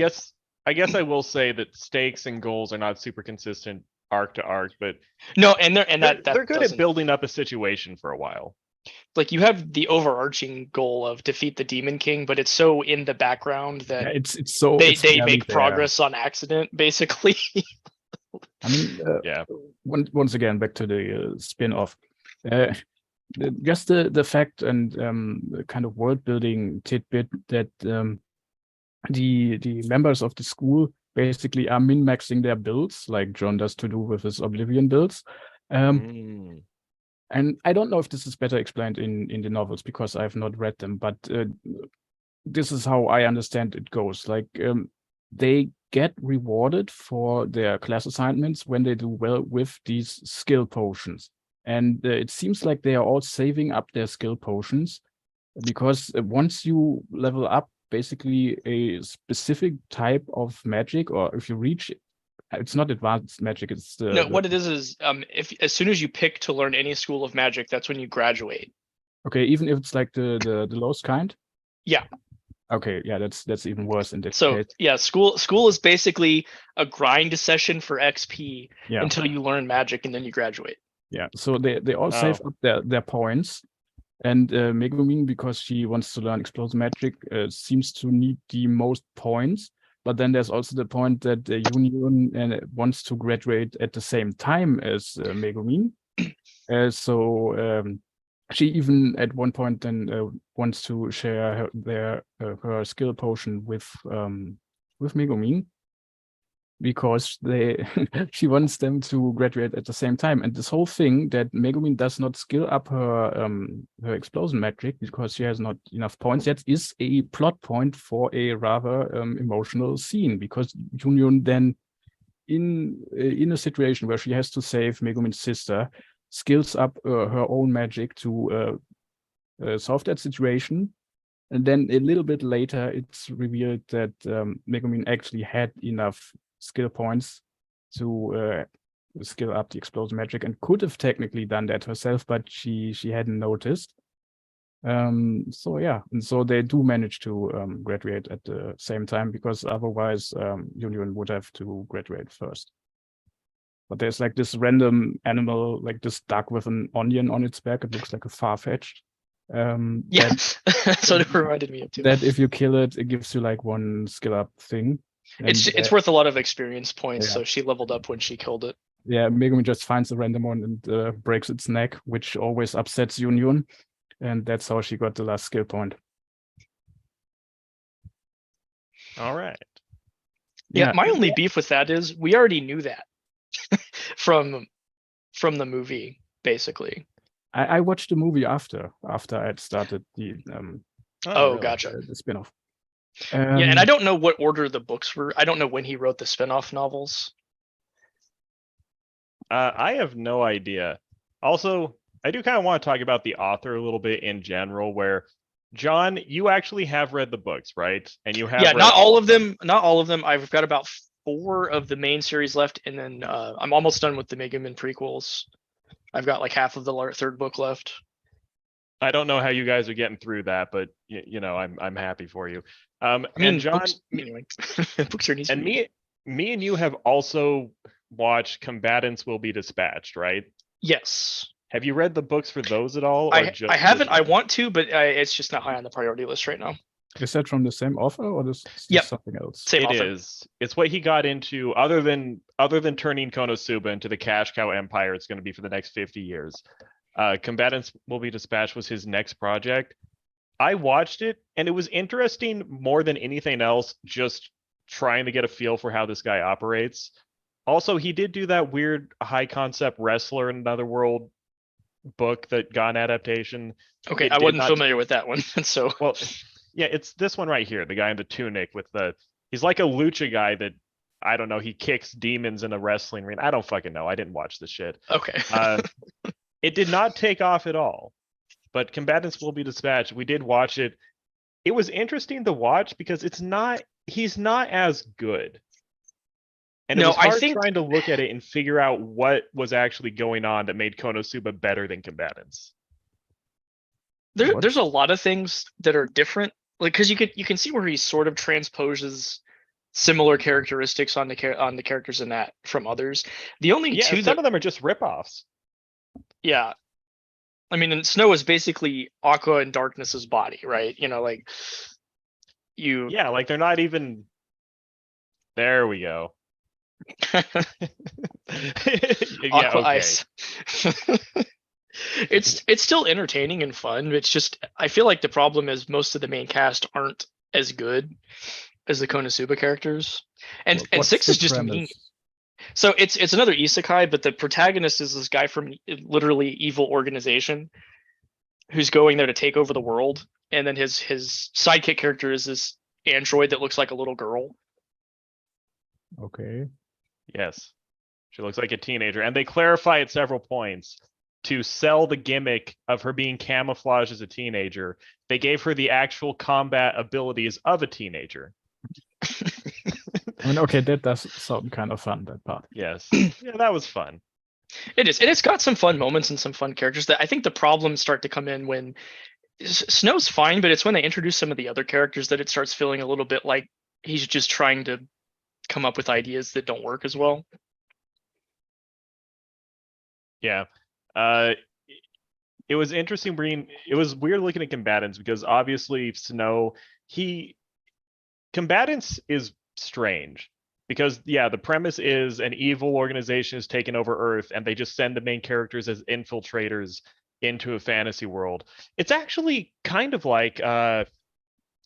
A: guess I will say that stakes and goals are not super consistent arc to arc, but
D: no, they're
A: good at building up a situation for a while.
D: Like, you have the overarching goal of defeat the Demon King, but it's so in the background that
C: it's so
D: they make progress on accident, basically.
C: I mean, once again, back to the spin-off. just the fact and the kind of world building tidbit that the members of the school basically are min-maxing their builds, like John does to do with his Oblivion builds.
A: Mm.
C: And I don't know if this is better explained in the novels because I've not read them, but this is how I understand it goes. Like they get rewarded for their class assignments when they do well with these skill potions. And it seems like they are all saving up their skill potions because once you level up basically a specific type of magic, or if you reach, it's not advanced magic, it's
D: No, what it is if as soon as you pick to learn any school of magic, that's when you graduate.
C: Okay, even if it's like the lowest kind?
D: Yeah.
C: Okay, yeah, that's even worse in this
D: So
C: case.
D: yeah, school is basically a grind session for XP
C: Yeah.
D: until you learn magic and then you graduate.
C: Yeah, so they all save up their points. And Megumin, because she wants to learn explosive magic, seems to need the most points. But then there's also the point that Union wants to graduate at the same time as Megumin. So she even at one point then wants to share her skill potion with Megumin, because she wants them to graduate at the same time. And this whole thing that Megumin does not skill up her explosion magic because she has not enough points yet is a plot point for a rather emotional scene, because Union then in a situation where she has to save Megumin's sister skills up her own magic to solve that situation. And then a little bit later, it's revealed that Megumin actually had enough skill points to skill up the explosive magic and could have technically done that herself, but she hadn't noticed. So yeah, and so they do manage to graduate at the same time, because otherwise Union would have to graduate first. But there's like this random animal, like this duck with an onion on its back. It looks like a Farfetch'd.
D: Yeah, that's what it reminded me of too.
C: That if you kill it, it gives you like one skill up thing.
D: It's worth a lot of experience points,
C: yeah.
D: so she leveled up when she killed it.
C: Yeah, Megumin just finds a random one and breaks its neck, which always upsets Union. And that's how she got the last skill point.
A: All right.
D: Yeah, my only beef with that is we already knew that from the movie, basically.
C: I watched the movie after I had started the
D: really? Gotcha.
C: The spin-off.
D: Yeah, and I don't know what order the books were. I don't know when he wrote the spin-off novels.
A: I have no idea. Also, I do kind of want to talk about the author a little bit in general, where John, you actually have read the books, right? And you have
D: not all of them. Not all of them. I've got about 4 of the main series left, and then I'm almost done with the Megumin prequels. I've got like half of the 3rd book left.
A: I don't know how you guys are getting through that, but you know, I'm happy for you. I mean, and John,
D: books, anyway, books are easy.
A: And me and you have also watched Combatants Will Be Dispatched, right?
D: Yes.
A: Have you read the books for those at all?
D: I haven't. I want to, but it's just not high on the priority list right now.
C: Is that from the same author, or is something else?
A: Same author. Is. It's what he got into. Other than turning Konosuba into the cash cow empire, it's going to be for the next 50 years. Combatants Will Be Dispatched was his next project. I watched it, and it was interesting more than anything else, just trying to get a feel for how this guy operates. Also, he did do that weird high concept Wrestler in Another World book that got an adaptation.
D: Okay, I wasn't familiar with that one. So
A: well, yeah, it's this one right here. The guy in the tunic with he's like a lucha guy that, I don't know, he kicks demons in a wrestling ring. I don't fucking know. I didn't watch the shit.
D: Okay.
A: It did not take off at all. But Combatants Will Be Dispatched, we did watch it. It was interesting to watch because he's not as good. And it was hard trying to look at it and figure out what was actually going on that made Konosuba better than Combatants.
D: There's a lot of things that are different, like because you can see where he sort of transposes similar characteristics on the characters in that from others. The only two
A: some of them are just ripoffs.
D: Yeah, I mean, and Snow is basically Aqua and Darkness's body, right? You know, like you.
A: Yeah, like they're not even. There we go.
D: Aqua Ice. It's still entertaining and fun. It's just I feel like the problem is most of the main cast aren't as good as the Konosuba characters, and
C: What's
D: six
C: the
D: is just mean.
C: premise?
D: So it's another isekai, but the protagonist is this guy from literally evil organization who's going there to take over the world, and then his sidekick character is this android that looks like a little girl.
C: Okay.
A: Yes. She looks like a teenager. And they clarify at several points to sell the gimmick of her being camouflaged as a teenager. They gave her the actual combat abilities of a teenager.
C: I mean, okay, that does sound kind of fun, that part.
A: Yes. Yeah, that was fun.
D: It is, and it's got some fun moments and some fun characters. That I think the problems start to come in when Snow's fine, but it's when they introduce some of the other characters that it starts feeling a little bit like he's just trying to come up with ideas that don't work as well.
A: Yeah. It was interesting it was weird looking at combatants because obviously Snow, combatants is strange because the premise is an evil organization has taken over Earth and they just send the main characters as infiltrators into a fantasy world. It's actually kind of like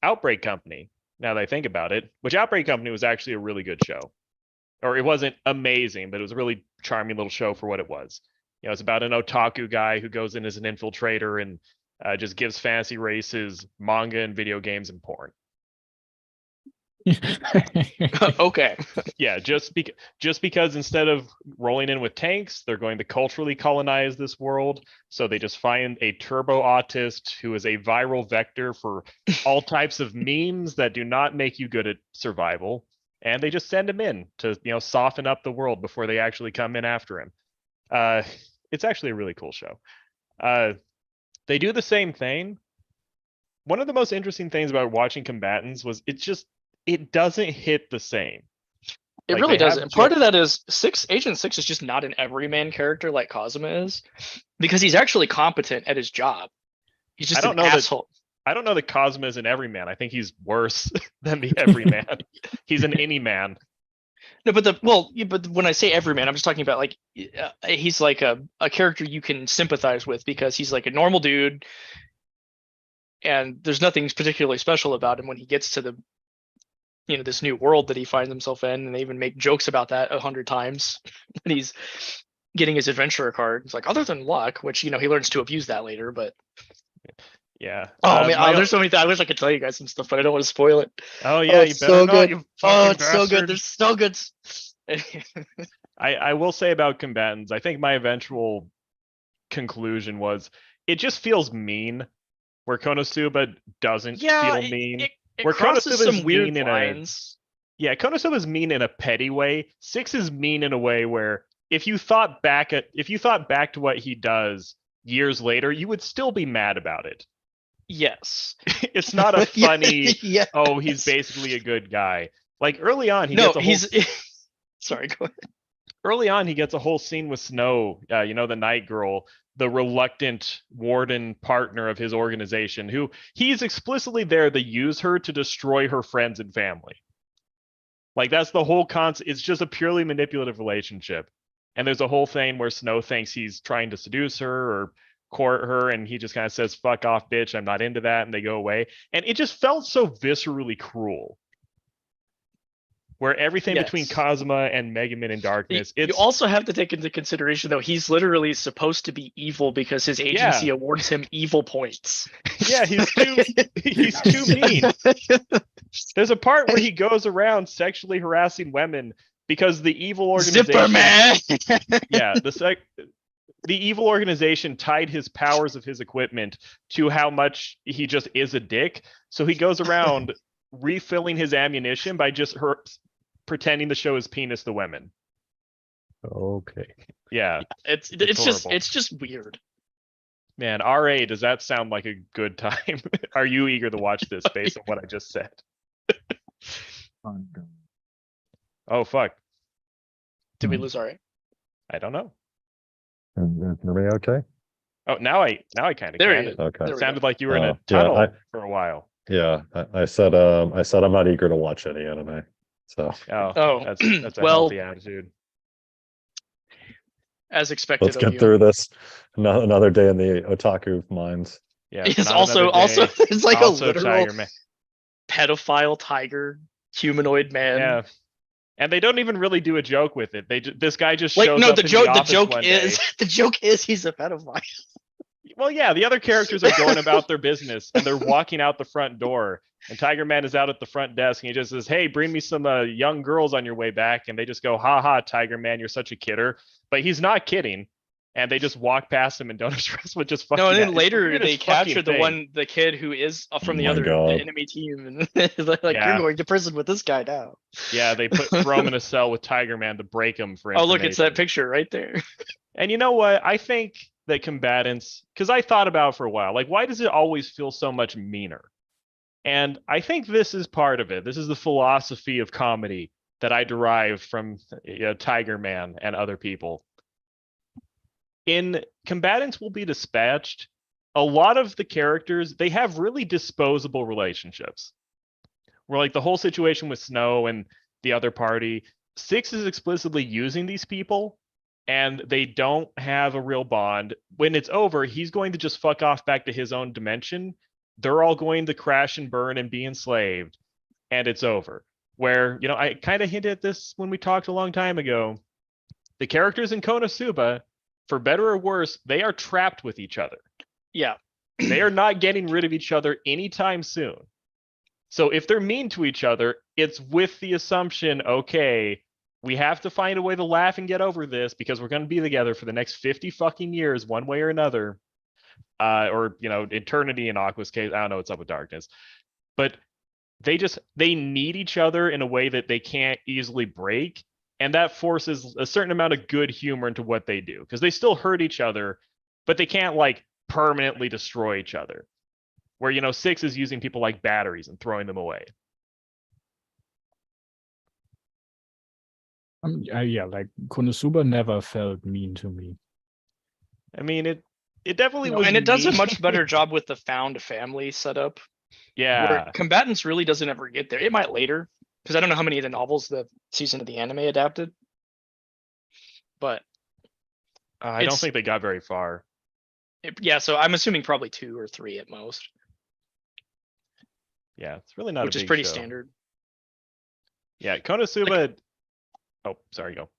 A: Outbreak Company, now that I think about it, which Outbreak Company was actually a really good show. Or it wasn't amazing, but it was a really charming little show for what it was. It's about an otaku guy who goes in as an infiltrator and just gives fantasy races, manga and video games and porn.
D: Okay.
A: Yeah, just because instead of rolling in with tanks, they're going to culturally colonize this world. So they just find a turbo autist who is a viral vector for all types of memes that do not make you good at survival. And they just send him in to, soften up the world before they actually come in after him. It's actually a really cool show. They do the same thing. One of the most interesting things about watching combatants was it doesn't hit the same.
D: It really doesn't. Part of that is Agent 6 is just not an everyman character like Kazuma is, because he's actually competent at his job. He's just an asshole.
A: I don't know that Kazuma is an everyman. I think he's worse than the everyman. He's an any man.
D: No, but when I say everyman, I'm just talking about like he's like a character you can sympathize with because he's like a normal dude, and there's nothing particularly special about him when he gets to the this new world that he finds himself in, and they even make jokes about that 100 times when he's getting his adventurer card. It's like, other than luck, which he learns to abuse that later, but
A: yeah.
D: Oh man, there's so many things. I wish I could tell you guys some stuff, but I don't want to spoil it.
A: Oh yeah, you better
D: so
A: not,
D: good.
A: you
D: It's
A: bastard.
D: so good. There's so good.
A: I will say about combatants, I think my eventual conclusion was it just feels mean, where Konosuba doesn't feel mean.
D: Where crosses some weird lines.
A: Konosuba's mean in a petty way. 6 is mean in a way where if you thought back to what he does years later, you would still be mad about it.
D: Yes.
A: It's not a funny,
D: yes.
A: Oh, he's basically a good guy. Like early on, Sorry, go ahead. Early on, he gets a whole scene with Snow, the night girl, the reluctant warden partner of his organization, who he's explicitly there to use her to destroy her friends and family. Like, that's the whole concept. It's just a purely manipulative relationship. And there's a whole thing where Snow thinks he's trying to seduce her or court her, and he just kind of says, fuck off, bitch, I'm not into that, and they go away. And it just felt so viscerally cruel. Where everything between Kazuma and Megumin in Darkness,
D: you also have to take into consideration, though, he's literally supposed to be evil because his agency awards him evil points.
A: Yeah, he's too mean. There's a part where he goes around sexually harassing women because the evil organization.
D: Zipper man.
A: The evil organization tied his powers of his equipment to how much he just is a dick. So he goes around refilling his ammunition by just pretending to show his penis to women.
B: Okay.
A: Yeah.
D: It's just weird.
A: Man, RA, does that sound like a good time? Are you eager to watch this based on what I just said? Oh, fuck.
D: Did we lose RA?
A: I don't know.
B: And for me, okay.
A: Oh, now I kind of
D: There
A: it.
B: Okay.
A: It sounded like you were in a tunnel for a while.
B: Yeah, I said I'm not eager to watch any anime. So
A: that's a
D: well,
A: healthy attitude.
D: as expected
B: Let's
D: of
B: get
D: you.
B: through this. Another day in the otaku minds.
A: Yeah.
D: It's
A: not
D: also
A: another day.
D: it's like
A: Also
D: a literal
A: Tiger Man.
D: pedophile tiger humanoid man.
A: Yeah. And they don't even really do a joke with it. This guy just
D: Like
A: shows
D: no,
A: up
D: the
A: in
D: joke
A: the
D: the
A: office
D: joke
A: one
D: is
A: day.
D: the joke is he's a pedophile.
A: Well, yeah, the other characters are going about their business and they're walking out the front door. And Tiger Man is out at the front desk and he just says, "Hey, bring me some young girls on your way back." And they just go, "Ha ha, Tiger Man, you're such a kidder." But he's not kidding. And they just walk past him and don't address what just fucking.
D: No, and then
A: it's the
D: later
A: weirdest
D: they
A: fucking
D: capture
A: thing.
D: the kid who is from
B: Oh
D: the
B: my
D: other
B: God.
D: the enemy team, and like
A: Yeah.
D: you're going to prison with this guy now.
A: Yeah, they throw him in a cell with Tiger Man to break him for
D: Oh,
A: information.
D: look, it's that picture right there.
A: And you know what? I think that combatants, because I thought about it for a while, like, why does it always feel so much meaner? And I think this is part of it. This is the philosophy of comedy that I derive from Tiger Man and other people. In Combatants Will Be Dispatched, a lot of the characters, they have really disposable relationships. Where like the whole situation with Snow and the other party, Six is explicitly using these people and they don't have a real bond. When it's over, he's going to just fuck off back to his own dimension. They're all going to crash and burn and be enslaved, and it's over. Where, I kind of hinted at this when we talked a long time ago. The characters in Konosuba, for better or worse, they are trapped with each other.
D: Yeah.
A: They are not getting rid of each other anytime soon. So if they're mean to each other, it's with the assumption, okay, we have to find a way to laugh and get over this because we're going to be together for the next 50 fucking years, one way or another. Or, eternity in Aqua's case. I don't know what's up with darkness. But they need each other in a way that they can't easily break. And that forces a certain amount of good humor into what they do. Because they still hurt each other, but they can't, like, permanently destroy each other. Where, Six is using people like batteries and throwing them away.
C: Yeah, like Konosuba never felt mean to me.
A: I mean, it definitely
D: No,
A: was.
D: and it does a
A: mean.
D: much better job with the found family setup.
A: Yeah.
D: Where Combatants really doesn't ever get there. It might later, because I don't know how many of the novels the season of the anime adapted. But
A: I don't think they got very far.
D: Yeah, so I'm assuming probably 2 or 3 at most.
A: Yeah, it's really not
D: which
A: a
D: is
A: big
D: pretty
A: show.
D: standard.
A: Yeah, Konosuba. Oh, sorry, go.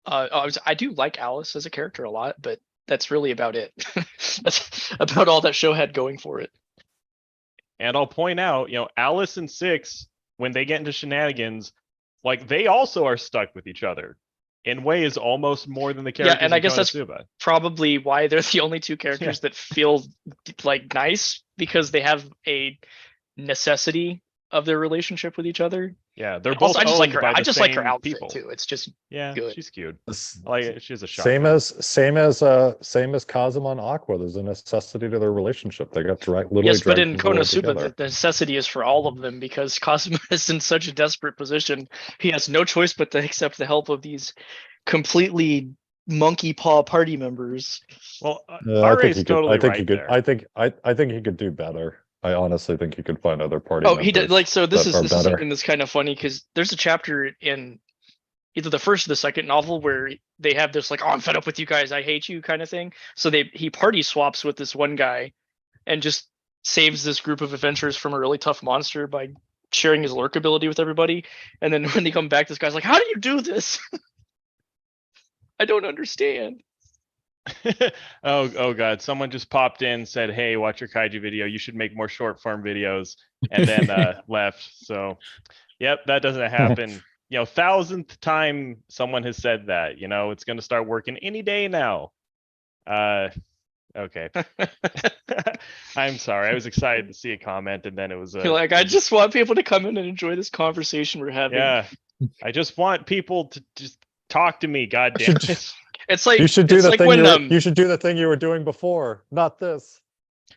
D: I do like Alice as a character a lot, but that's really about it. That's about all that show had going for it.
A: And I'll point out, Alice and Six, when they get into shenanigans, like they also are stuck with each other in ways almost more than the characters.
D: Yeah, and I guess
A: Konosuba.
D: that's probably why they're the only two characters that feel like nice, because they have a necessity of their relationship with each other.
A: Yeah, they're
D: Also,
A: both
D: I just like
A: owned
D: her.
A: by
D: I
A: the
D: just like her
A: same
D: outfit
A: people.
D: too. It's just
A: Yeah,
D: good.
A: she's cute.
B: This-
A: Like she's a shot.
B: Same as Kazuma and Aqua. There's a necessity to their relationship. They got literally
D: Yes, but
B: dragged
D: in
B: from the world
D: Konosuba,
B: together.
D: the necessity is for all of them, because Kazuma is in such a desperate position. He has no choice but to accept the help of these completely monkey paw party members.
A: Well,
B: I think he could.
A: totally
B: I think
A: right
B: he could.
A: there.
B: I think he could do better. I honestly think he could find other party.
D: Oh, he did. Like, so this is
B: are
D: this
B: better.
D: is something that's kind of funny, because there's a chapter in either the first or the second novel where they have this like, "Oh, I'm fed up with you guys. I hate you" kind of thing. So he party swaps with this one guy, and just saves this group of adventurers from a really tough monster by sharing his lurk ability with everybody. And then when they come back, this guy's like, "How do you do this? I don't understand."
A: oh god, someone just popped in and said, "Hey, watch your kaiju video. You should make more short form videos," and then left. So, yep, that doesn't happen. 1000th time someone has said that. It's going to start working any day now. Okay. I'm sorry. I was excited to see a comment, and then it was
D: You're like, I just want people to come in and enjoy this conversation we're having.
A: Yeah, I just want people to just talk to me. God damn it.
D: It's like
B: You should do
D: it's
B: the
D: like
B: thing.
D: when
B: You should do the thing you were doing before, not this.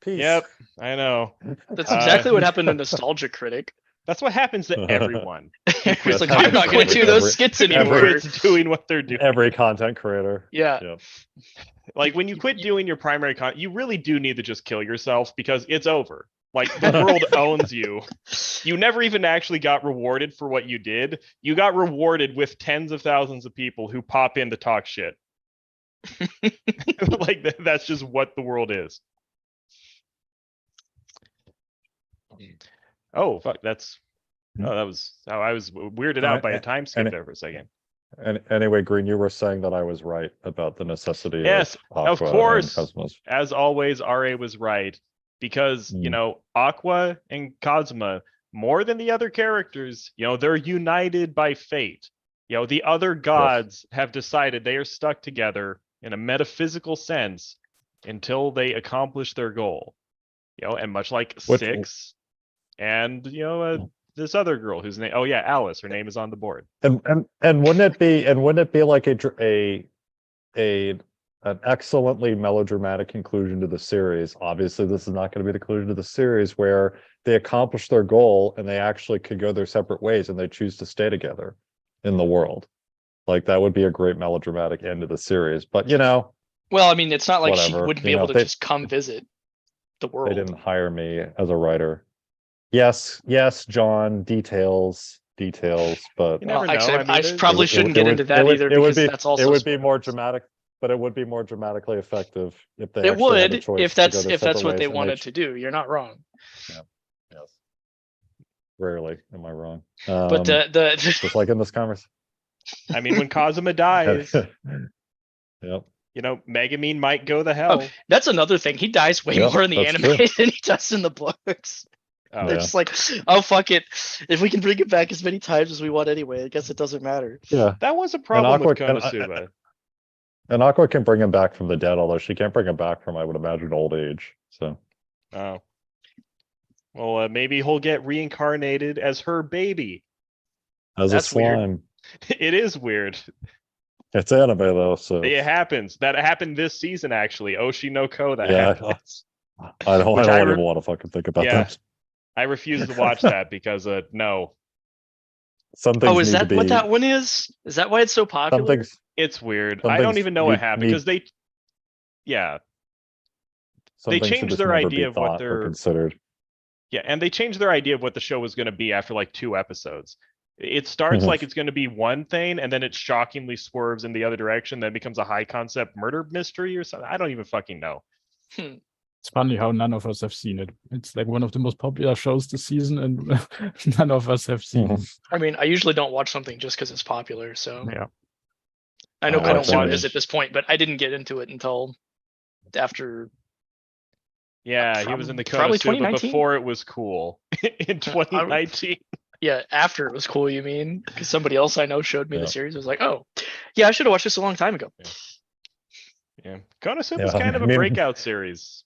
B: Peace.
A: Yep, I know.
D: that's exactly what happened to Nostalgia Critic.
A: That's what happens to everyone.
D: He's like,
B: That's
D: I'm not going to do
B: every-
D: those skits anymore.
A: It's doing what they're doing.
B: Every content creator.
D: Yeah.
B: Yep.
A: Like when you quit doing your primary content, you really do need to just kill yourself because it's over. Like the world owns you. You never even actually got rewarded for what you did. You got rewarded with tens of thousands of people who pop in to talk shit. Like that's just what the world is. Oh fuck, that's that was how I was weirded out by a time skip there for a second.
B: And anyway, Green, you were saying that I was right about the necessity
A: Yes,
B: of
A: of
B: Aqua
A: course.
B: and Cosmos.
A: As always, RA was right because you know Aqua and Cosma, more than the other characters, you know, they're united by fate. You know, the other gods have decided they are stuck together in a metaphysical sense until they accomplish their goal. You know, and much like Six and you know this other girl whose name, oh yeah, Alice, her name is on the board.
B: And wouldn't it be like an excellently melodramatic conclusion to the series? Obviously, this is not going to be the conclusion to the series where they accomplish their goal and they actually could go their separate ways and they choose to stay together in the world. Like that would be a great melodramatic end to the series. But you know,
D: well, I mean, it's not like she
B: whatever.
D: wouldn't be
B: You know,
D: able to just come visit the world.
B: They didn't hire me as a writer. Yes, John, details, but
A: You never know.
D: Actually,
A: I mean,
D: I probably shouldn't get into that either because that's also
B: it would be more dramatic, but it would be more dramatically effective if they
D: it
B: actually had a
D: would
B: choice
D: if
B: to go
D: that's
B: their
D: if that's
B: separate
D: what they
B: ways, and
D: wanted to do. You're not wrong.
B: Yes. Rarely am I wrong.
D: But the
B: just like in this conversation.
A: I mean, when Kazuma dies,
B: Yep.
A: you know, Megumin might go to hell.
D: that's another thing. He dies way
B: Yep,
D: more in the
B: that's
D: anime
B: true.
D: than he does in the books.
A: Oh,
D: They're
B: Yeah.
D: just like, oh fuck it. If we can bring it back as many times as we want anyway, I guess it doesn't matter.
B: Yeah.
A: that was a problem with
B: Aqua- and-
A: Konosuba.
B: And Aqua can bring him back from the dead, although she can't bring him back from, I would imagine, old age. So
A: Oh. Well, maybe he'll get reincarnated as her baby.
B: as
A: That's
B: a
A: weird.
B: slime.
A: It is weird.
B: It's anime though, so
A: It happens. That happened this season, actually. Oshi no Ko, that
B: Yeah.
A: happens.
B: I don't
A: Which I
B: even want to fucking think about
A: Yeah.
B: that.
A: I refuse to watch that because, no.
B: Some things
D: Oh, is
B: need to
D: that
B: be,
D: what that one is? Is that why it's so
B: some
D: popular?
B: things
A: It's weird.
B: Some
A: I don't
B: things
A: even know what
B: need-
A: happened
B: need-
A: because yeah,
B: some
A: they
B: things should
A: changed
B: just
A: their
B: never
A: idea
B: be
A: of what
B: thought or
A: they're-
B: considered.
A: yeah, and they changed their idea of what the show was going to be after like 2 episodes. It starts
B: Mhm.
A: like it's going to be one thing, and then it shockingly swerves in the other direction. Then becomes a high concept murder mystery or something. I don't even fucking know.
C: It's funny how none of us have seen it. It's like one of the most popular shows this season, and none of us have seen it.
D: I mean, I usually don't watch something just because it's popular. So
C: Yeah.
D: I know
B: I don't
D: Konosuba
B: watch
D: is at this point, but I didn't get into it until after.
A: Yeah, he was in the
D: Probably
A: Konosuba
D: 2019?
A: before it was cool in 2019.
D: Yeah, after it was cool. You mean? Because somebody else I know showed me
B: Yeah.
D: the series. I was like, oh, yeah, I should have watched this a long time ago.
A: Yeah, Konosuba's
B: Yeah,
A: kind of
B: I
A: a
B: mean-
A: breakout series.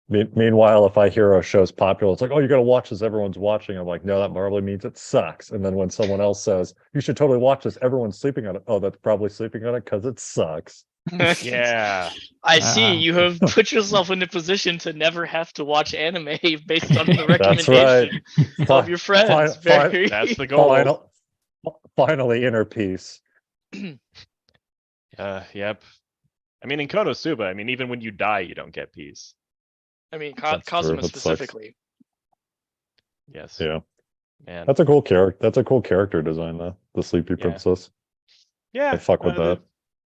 B: Meanwhile, if I hear a show's popular, it's like, oh, you got to watch this. Everyone's watching. I'm like, no, that probably means it sucks. And then when someone else says, you should totally watch this, everyone's sleeping on it. Oh, that's probably sleeping on it because it sucks.
A: Yeah,
D: I see
C: Ah.
D: you have put yourself in a position to never have to watch anime based on the
B: That's right.
D: recommendation of your friends.
B: Fi-
D: Very.
A: that's the goal.
B: Finally, inner peace.
A: Yep. I mean, in Konosuba, I mean, even when you die, you don't get peace.
D: I mean,
B: That's true,
D: Kazuma
B: that sucks.
D: specifically.
A: Yes.
B: Yeah,
A: Man.
B: that's a cool character. That's a cool character design, though. The Sleepy
A: Yeah.
B: Princess.
A: Yeah.
B: I fuck with that.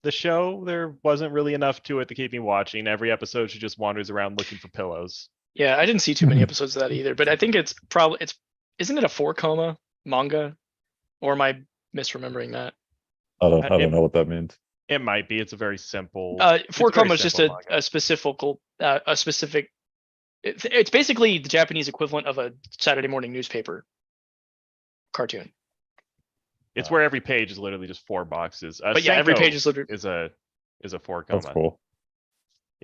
A: The show, there wasn't really enough to it to keep me watching. Every episode, she just wanders around looking for pillows.
D: Yeah, I didn't see too many episodes of that either, but I think it's probably isn't it a 4-coma manga? Or am I misremembering that?
B: I don't
A: it-
B: know what that means.
A: It might be. It's a very simple.
D: 4-coma is
A: very
D: just
A: simple
D: a specific. It's basically the Japanese equivalent of a Saturday morning newspaper cartoon.
A: It's where every page is literally just 4 boxes.
D: But yeah, every
A: Senko
D: page is literally.
A: is a 4
B: That's
A: coma.
B: cool.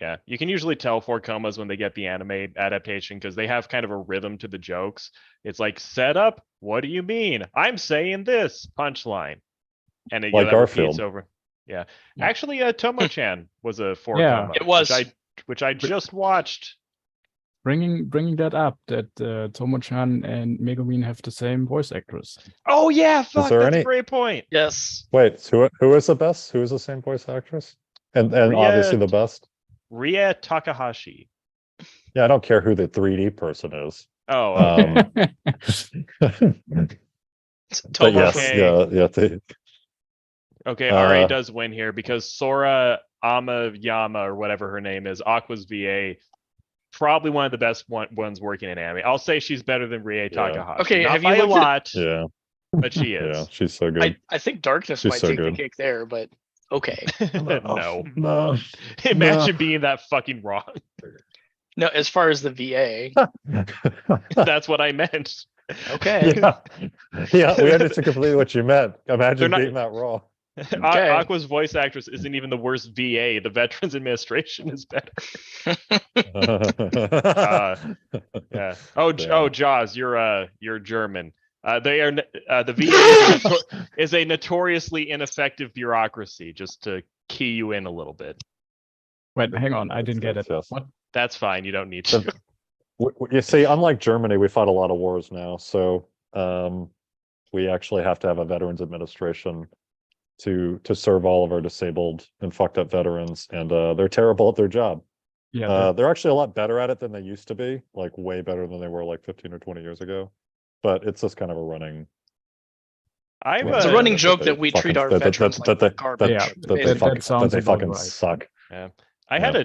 A: Yeah, you can usually tell 4 comas when they get the anime adaptation because they have kind of a rhythm to the jokes. It's like set up. What do you mean? I'm saying this punchline, and it
B: Like
A: that repeats
B: Garfield.
A: over. Yeah,
C: Yeah.
A: actually, Tomo-chan was a 4
C: Yeah.
A: coma.
D: It was.
A: which I just watched.
C: Bringing that up, that Tomo-chan and Megumin have the same voice actress.
A: Oh yeah, fuck,
B: there
A: that's a
B: any-
A: great point.
D: Yes.
B: Wait, who is the best? Who is the same voice actress? And obviously the best.
A: Rie Takahashi.
B: Yeah, I don't care who the 3D person is.
A: Oh,
B: Um, but yes,
A: Okay.
B: yeah.
A: Okay, RA
B: Uh,
A: does win here because Sora Amayama or whatever her name is, Aqua's VA, probably one of the best ones working in anime. I'll say she's better than Rie Takahashi.
D: Okay,
A: Not
D: have you
A: by a
D: looked at-
A: lot,
B: yeah,
A: but she
B: yeah,
A: is.
B: she's so good.
D: I think Darkness
B: She's
D: might
B: so
D: take the
B: good.
D: cake there, but okay.
A: No.
B: no.
A: Imagine being that fucking wrong.
D: No, as far as the VA,
A: That's what I meant.
D: okay.
B: Yeah, we understood completely what you meant. Imagine
A: They're not-
B: being that raw.
D: Okay.
A: Aqua's voice actress isn't even the worst VA. The Veterans Administration is better. Yeah. Oh, Jaws, you're German. They are the VA is a notoriously ineffective bureaucracy. Just to key you in a little bit.
C: Wait, hang on. I didn't get it.
B: Yes.
C: What?
A: That's fine. You don't need to.
B: You see, unlike Germany, we fought a lot of wars now, so we actually have to have a Veterans Administration to serve all of our disabled and fucked up veterans, and they're terrible at their job.
C: Yeah,
B: They're actually a lot better at it than they used to be, like way better than they were like 15 or 20 years ago. But it's just kind of a running.
D: It's a running joke that we treat our veterans like garbage.
C: Yeah,
B: that
C: sounds
B: they
C: about
B: fucking
C: right.
B: suck.
A: Yeah. I had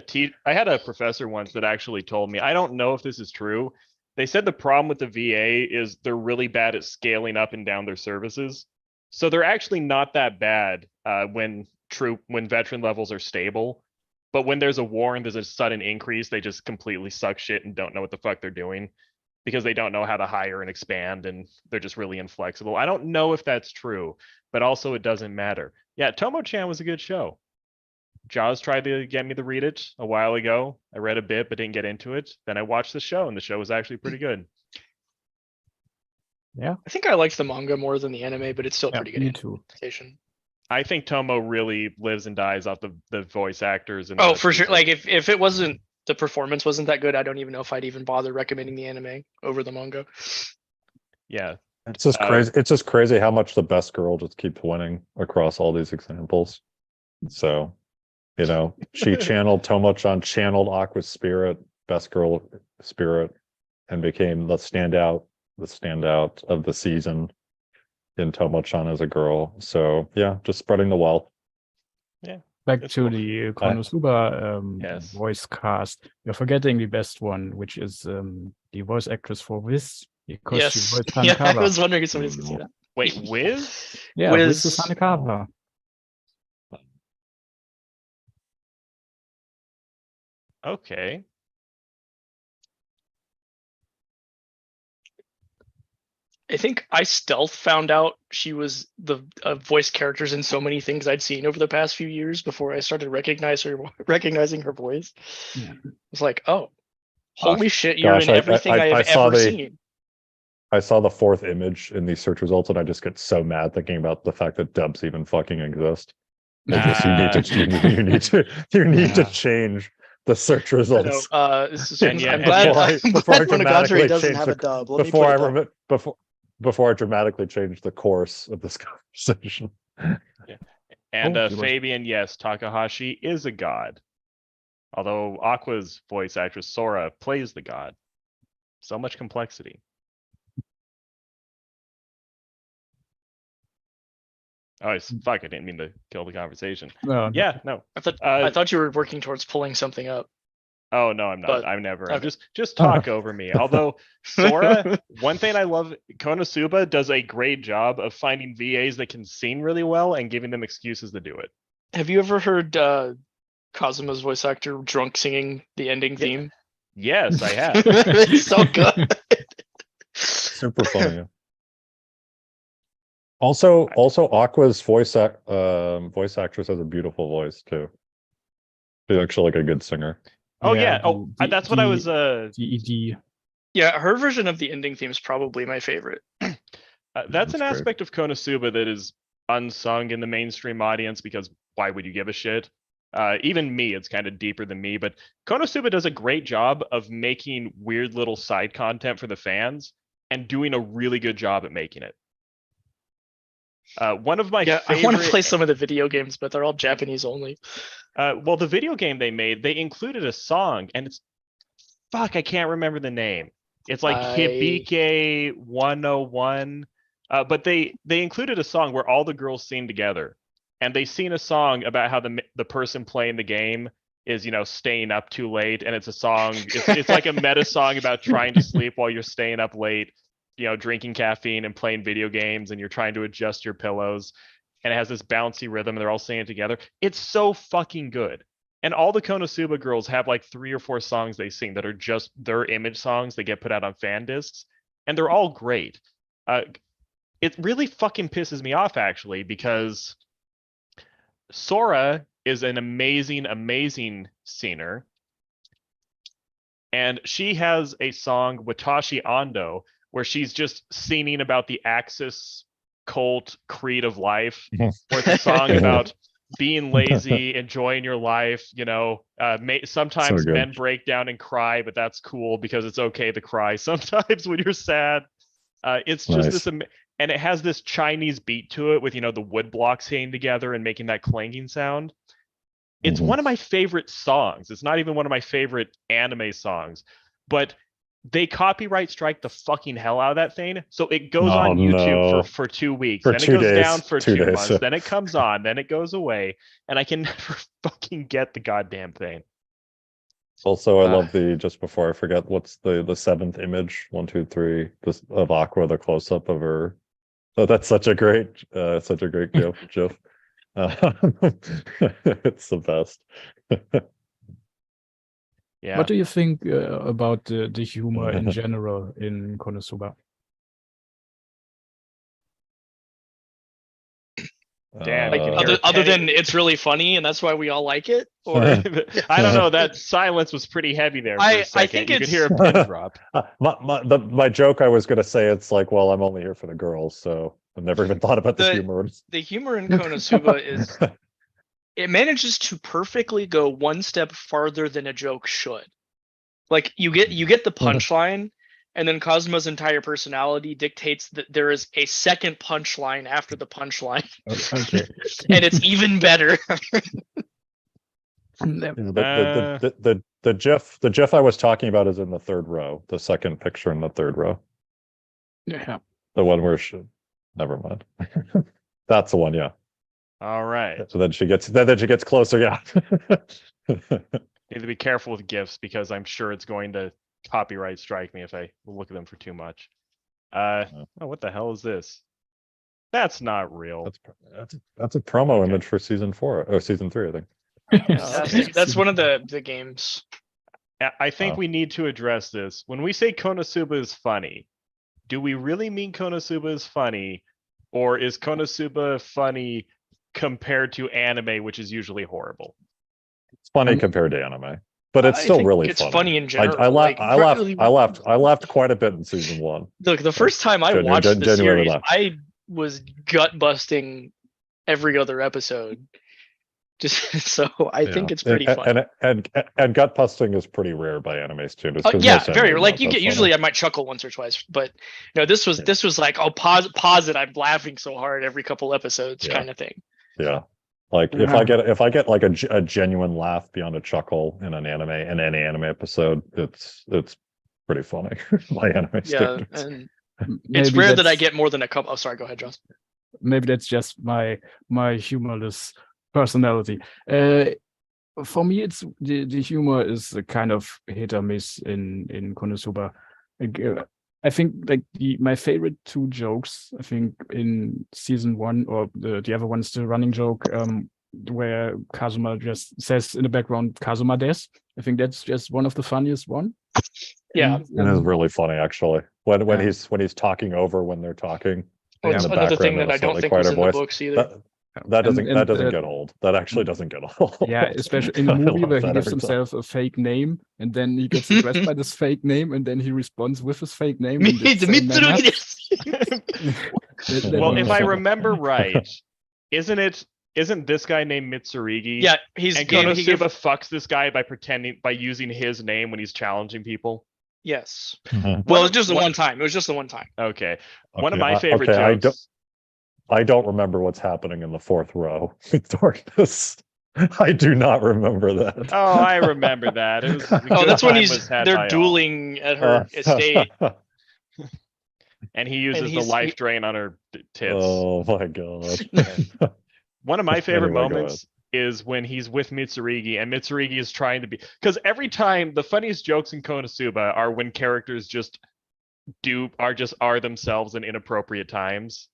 A: a professor once that actually told me, I don't know if this is true. They said the problem with the VA is they're really bad at scaling up and down their services. So they're actually not that bad when veteran levels are stable. But when there's a war and there's a sudden increase, they just completely suck shit and don't know what the fuck they're doing because they don't know how to hire and expand, and they're just really inflexible. I don't know if that's true, but also it doesn't matter. Yeah, Tomo-chan was a good show. Jaws tried to get me to read it a while ago. I read a bit but didn't get into it. Then I watched the show, and the show was actually pretty good.
C: Yeah,
D: I think I liked the manga more than the anime, but it's still
C: yeah,
D: pretty good
C: me too.
D: adaptation.
A: I think Tomo really lives and dies off the voice actors. And
D: Oh, for sure. Like if it wasn't, the performance wasn't that good, I don't even know if I'd even bother recommending the anime over the manga.
A: Yeah.
B: It's just crazy. It's just crazy how much the best girl just keeps winning across all these examples. So, you know, she channeled Tomo-chan, channeled Aqua's spirit, best girl spirit, and became the standout of the season in Tomo-chan as a girl. So yeah, just spreading the wealth.
A: Yeah.
C: Back
A: That's
C: to
A: cool.
C: the Konosuba
A: Yes.
C: voice cast. You're forgetting the best one, which is the voice actress for Wiz, because she
D: Yes.
C: voiced
D: Yeah, I
C: Hanekawa.
D: was wondering if somebody's gonna say that.
A: Wait, Wiz?
C: Yeah, Wiz is
D: Wiz.
C: Hanekawa.
A: Okay.
D: I think I stealth found out she was the voice characters in so many things I'd seen over the past few years before I started recognizing her voice.
C: Yeah.
D: It's like, oh, holy shit, you're
B: gosh,
D: in everything I have
B: saw
D: ever seen.
B: I saw the fourth image in these search results, and I just get so mad thinking about the fact that dubs even fucking exist. You need to change the search results.
D: This is,
A: And yeah,
D: I'm glad,
B: before I
D: Monogatari doesn't
B: change
D: have
B: the-
D: a dub. Let me put it down.
B: before I dramatically change the course of this conversation.
A: And
C: Oh, he was-
A: Fabian, yes, Takahashi is a god. Although Aqua's voice actress Sora plays the god. So much complexity. Oh, fuck, I didn't mean to kill the conversation.
C: No,
A: Yeah, no.
D: I thought you were working towards pulling something up.
A: Oh no, I'm not.
D: But-
A: I'm never.
D: okay.
A: Just talk over me. Although Sora, one thing I love, Konosuba does a great job of finding VAs that can sing really well and giving them excuses to do it.
D: Have you ever heard Kazuma's voice actor drunk singing the ending theme?
A: Yes, I have.
D: It's so good.
B: Super funny. Also, Aqua's voice actress has a beautiful voice too. She's actually like a good singer.
A: Oh
C: Yeah,
A: yeah. Oh, that's what I was.
C: DED.
D: Yeah, her version of the ending theme is probably my favorite.
A: That's
B: That's
A: an
B: great.
A: aspect of Konosuba that is unsung in the mainstream audience because why would you give a shit? Even me, it's kind of deeper than me, but Konosuba does a great job of making weird little side content for the fans and doing a really good job at making it. One of my
D: Yeah,
A: favorite.
D: I want to play some of the video games, but they're all Japanese only.
A: Well, the video game they made, they included a song, and it's fuck, I can't remember the name. It's like Hibike 101. But they included a song where all the girls sing together, and they sing a song about how the person playing the game is, you know, staying up too late, and it's a song. It's like a meta song about trying to sleep while you're staying up late, you know, drinking caffeine and playing video games, and you're trying to adjust your pillows. And it has this bouncy rhythm, and they're all singing it together. It's so fucking good. And all the Konosuba girls have like 3 or 4 songs they sing that are just their image songs that get put out on fan discs, and they're all great. It really fucking pisses me off actually, because Sora is an amazing, amazing singer, and she has a song Watashi Ando where she's just singing about the Axis cult creed of life, where it's a song about being lazy, enjoying your life, you know. Sometimes
B: So
A: men break down and cry, but that's cool because it's okay to cry sometimes when you're sad. It's just
B: Nice.
A: and it has this Chinese beat to it with, you know, the wood blocks hitting together and making that clanging sound. It's one of my favorite songs. It's not even one of my favorite anime songs, but they copyright strike the fucking hell out of that thing. So it goes on YouTube for 2 weeks,
B: For
A: then
B: 2
A: it goes
B: days,
A: down for
B: 2
A: 2
B: days,
A: months,
B: yeah.
A: then it comes on, then it goes away, and I can never fucking get the goddamn thing.
B: Also, I love the, just before I forget, what's the 7th image? 1, 2, 3, this of Aqua, the close up of her. Oh, that's such a great GIF. It's the best.
A: Yeah.
C: What do you think about the humor in general in Konosuba?
A: Dan,
D: Like,
A: I can hear
D: other
A: Kenny-
D: than it's really funny and that's why we all like it, or
A: I don't know. That silence was pretty heavy there for a
D: I
A: second.
D: think
A: You could
D: it's-
A: hear a pin drop.
B: My joke, I was gonna say, it's like, well, I'm only here for the girls, so I've never even thought about the humor.
D: the humor in Konosuba is it manages to perfectly go one step farther than a joke should. Like you get the punchline, and then Kazuma's entire personality dictates that there is a second punchline after the punchline.
C: Okay.
D: And it's even better.
B: The GIF I was talking about is in the 3rd row, the second picture in the 3rd row.
C: Yeah.
B: The one where never mind. That's the one, yeah.
A: All right.
B: So then she gets closer, yeah.
A: Need to be careful with GIFs because I'm sure it's going to copyright strike me if I look at them for too much. Oh, what the hell is this? That's not real.
B: That's a promo
A: Okay.
B: image for season 4 or season 3, I think.
D: That's one of the games.
A: I think we need to address this. When we say Konosuba is funny, do we really mean Konosuba is funny, or is Konosuba funny compared to anime, which is usually horrible?
B: It's funny compared to anime, but it's
D: I
B: still
D: think
B: really
D: it's
B: funny.
D: funny in general.
B: I laughed quite a bit in season 1.
D: Look, the first time I watched the
B: genuinely
D: series,
B: laughed.
D: I was gut busting every other episode. Just so I think it's pretty fun.
B: And gut busting is pretty rare by animes too. Just 'cause
D: Yeah,
B: most
D: very
B: animes
D: like
B: aren't
D: you
B: that
D: get.
B: funny.
D: Usually I might chuckle once or twice, but no, this was like, oh, pause it. I'm laughing so hard every couple episodes,
B: Yeah.
D: kind of thing.
B: Yeah. Like if I get like a genuine laugh beyond a chuckle in an anime, in any anime episode, it's pretty funny by anime
D: Yeah,
B: standards.
D: and
C: Maybe
D: it's rare that I
C: that's-
D: get more than a couple. Oh, sorry, go ahead, Joss.
C: Maybe that's just my humorless personality. For me, it's the humor is a kind of hit or miss in Konosuba. Like, I think like my favorite 2 jokes, I think in season 1, or the other one's the running joke, where Kazuma just says in the background Kazuma des. I think that's just one of the funniest one.
D: Yeah,
B: And it's really funny actually. When
C: Yeah.
B: he's talking over when they're talking.
D: well,
B: in
D: it's
B: the
D: another thing
B: background in
D: that
B: a
D: I don't
B: slightly
D: think was
B: quieter
D: in the
B: voice.
D: books either.
B: That doesn't
C: And,
B: get old. That actually doesn't get old.
C: Yeah, especially in the
B: I
C: movie
B: love
C: where he
B: that
C: gives
B: every time.
C: himself a fake name, and then he gets addressed by this fake name, and then he responds with his fake name. in the same manner. That
A: Well,
C: one
A: if
C: was
A: I
C: funny.
A: remember right, isn't this guy named Mitsurugi?
D: Yeah, he's
A: And
D: he
A: Konosuba
D: gave,
A: fucks this guy by using his name when he's challenging people.
D: yes.
B: Mhm.
D: Well,
A: What-
D: it's just the
A: what-
D: one time. It was just the one time.
A: Okay. One of
B: Okay,
A: my favorite
B: okay,
A: jokes.
B: I don't remember what's happening in the fourth row with darkness. I do not remember that.
A: Oh, I remember that. It was a
D: Oh,
A: good
D: that's when
A: time was had by
D: they're
A: all.
D: dueling at her estate,
A: And he
D: and
A: uses the life drain on her tits.
B: Oh my god.
A: One of my favorite
B: Anyway, go
A: moments is when he's with Mitsurugi and Mitsurugi is trying to be, because every time the funniest jokes in Konosuba are when characters just are themselves in inappropriate times.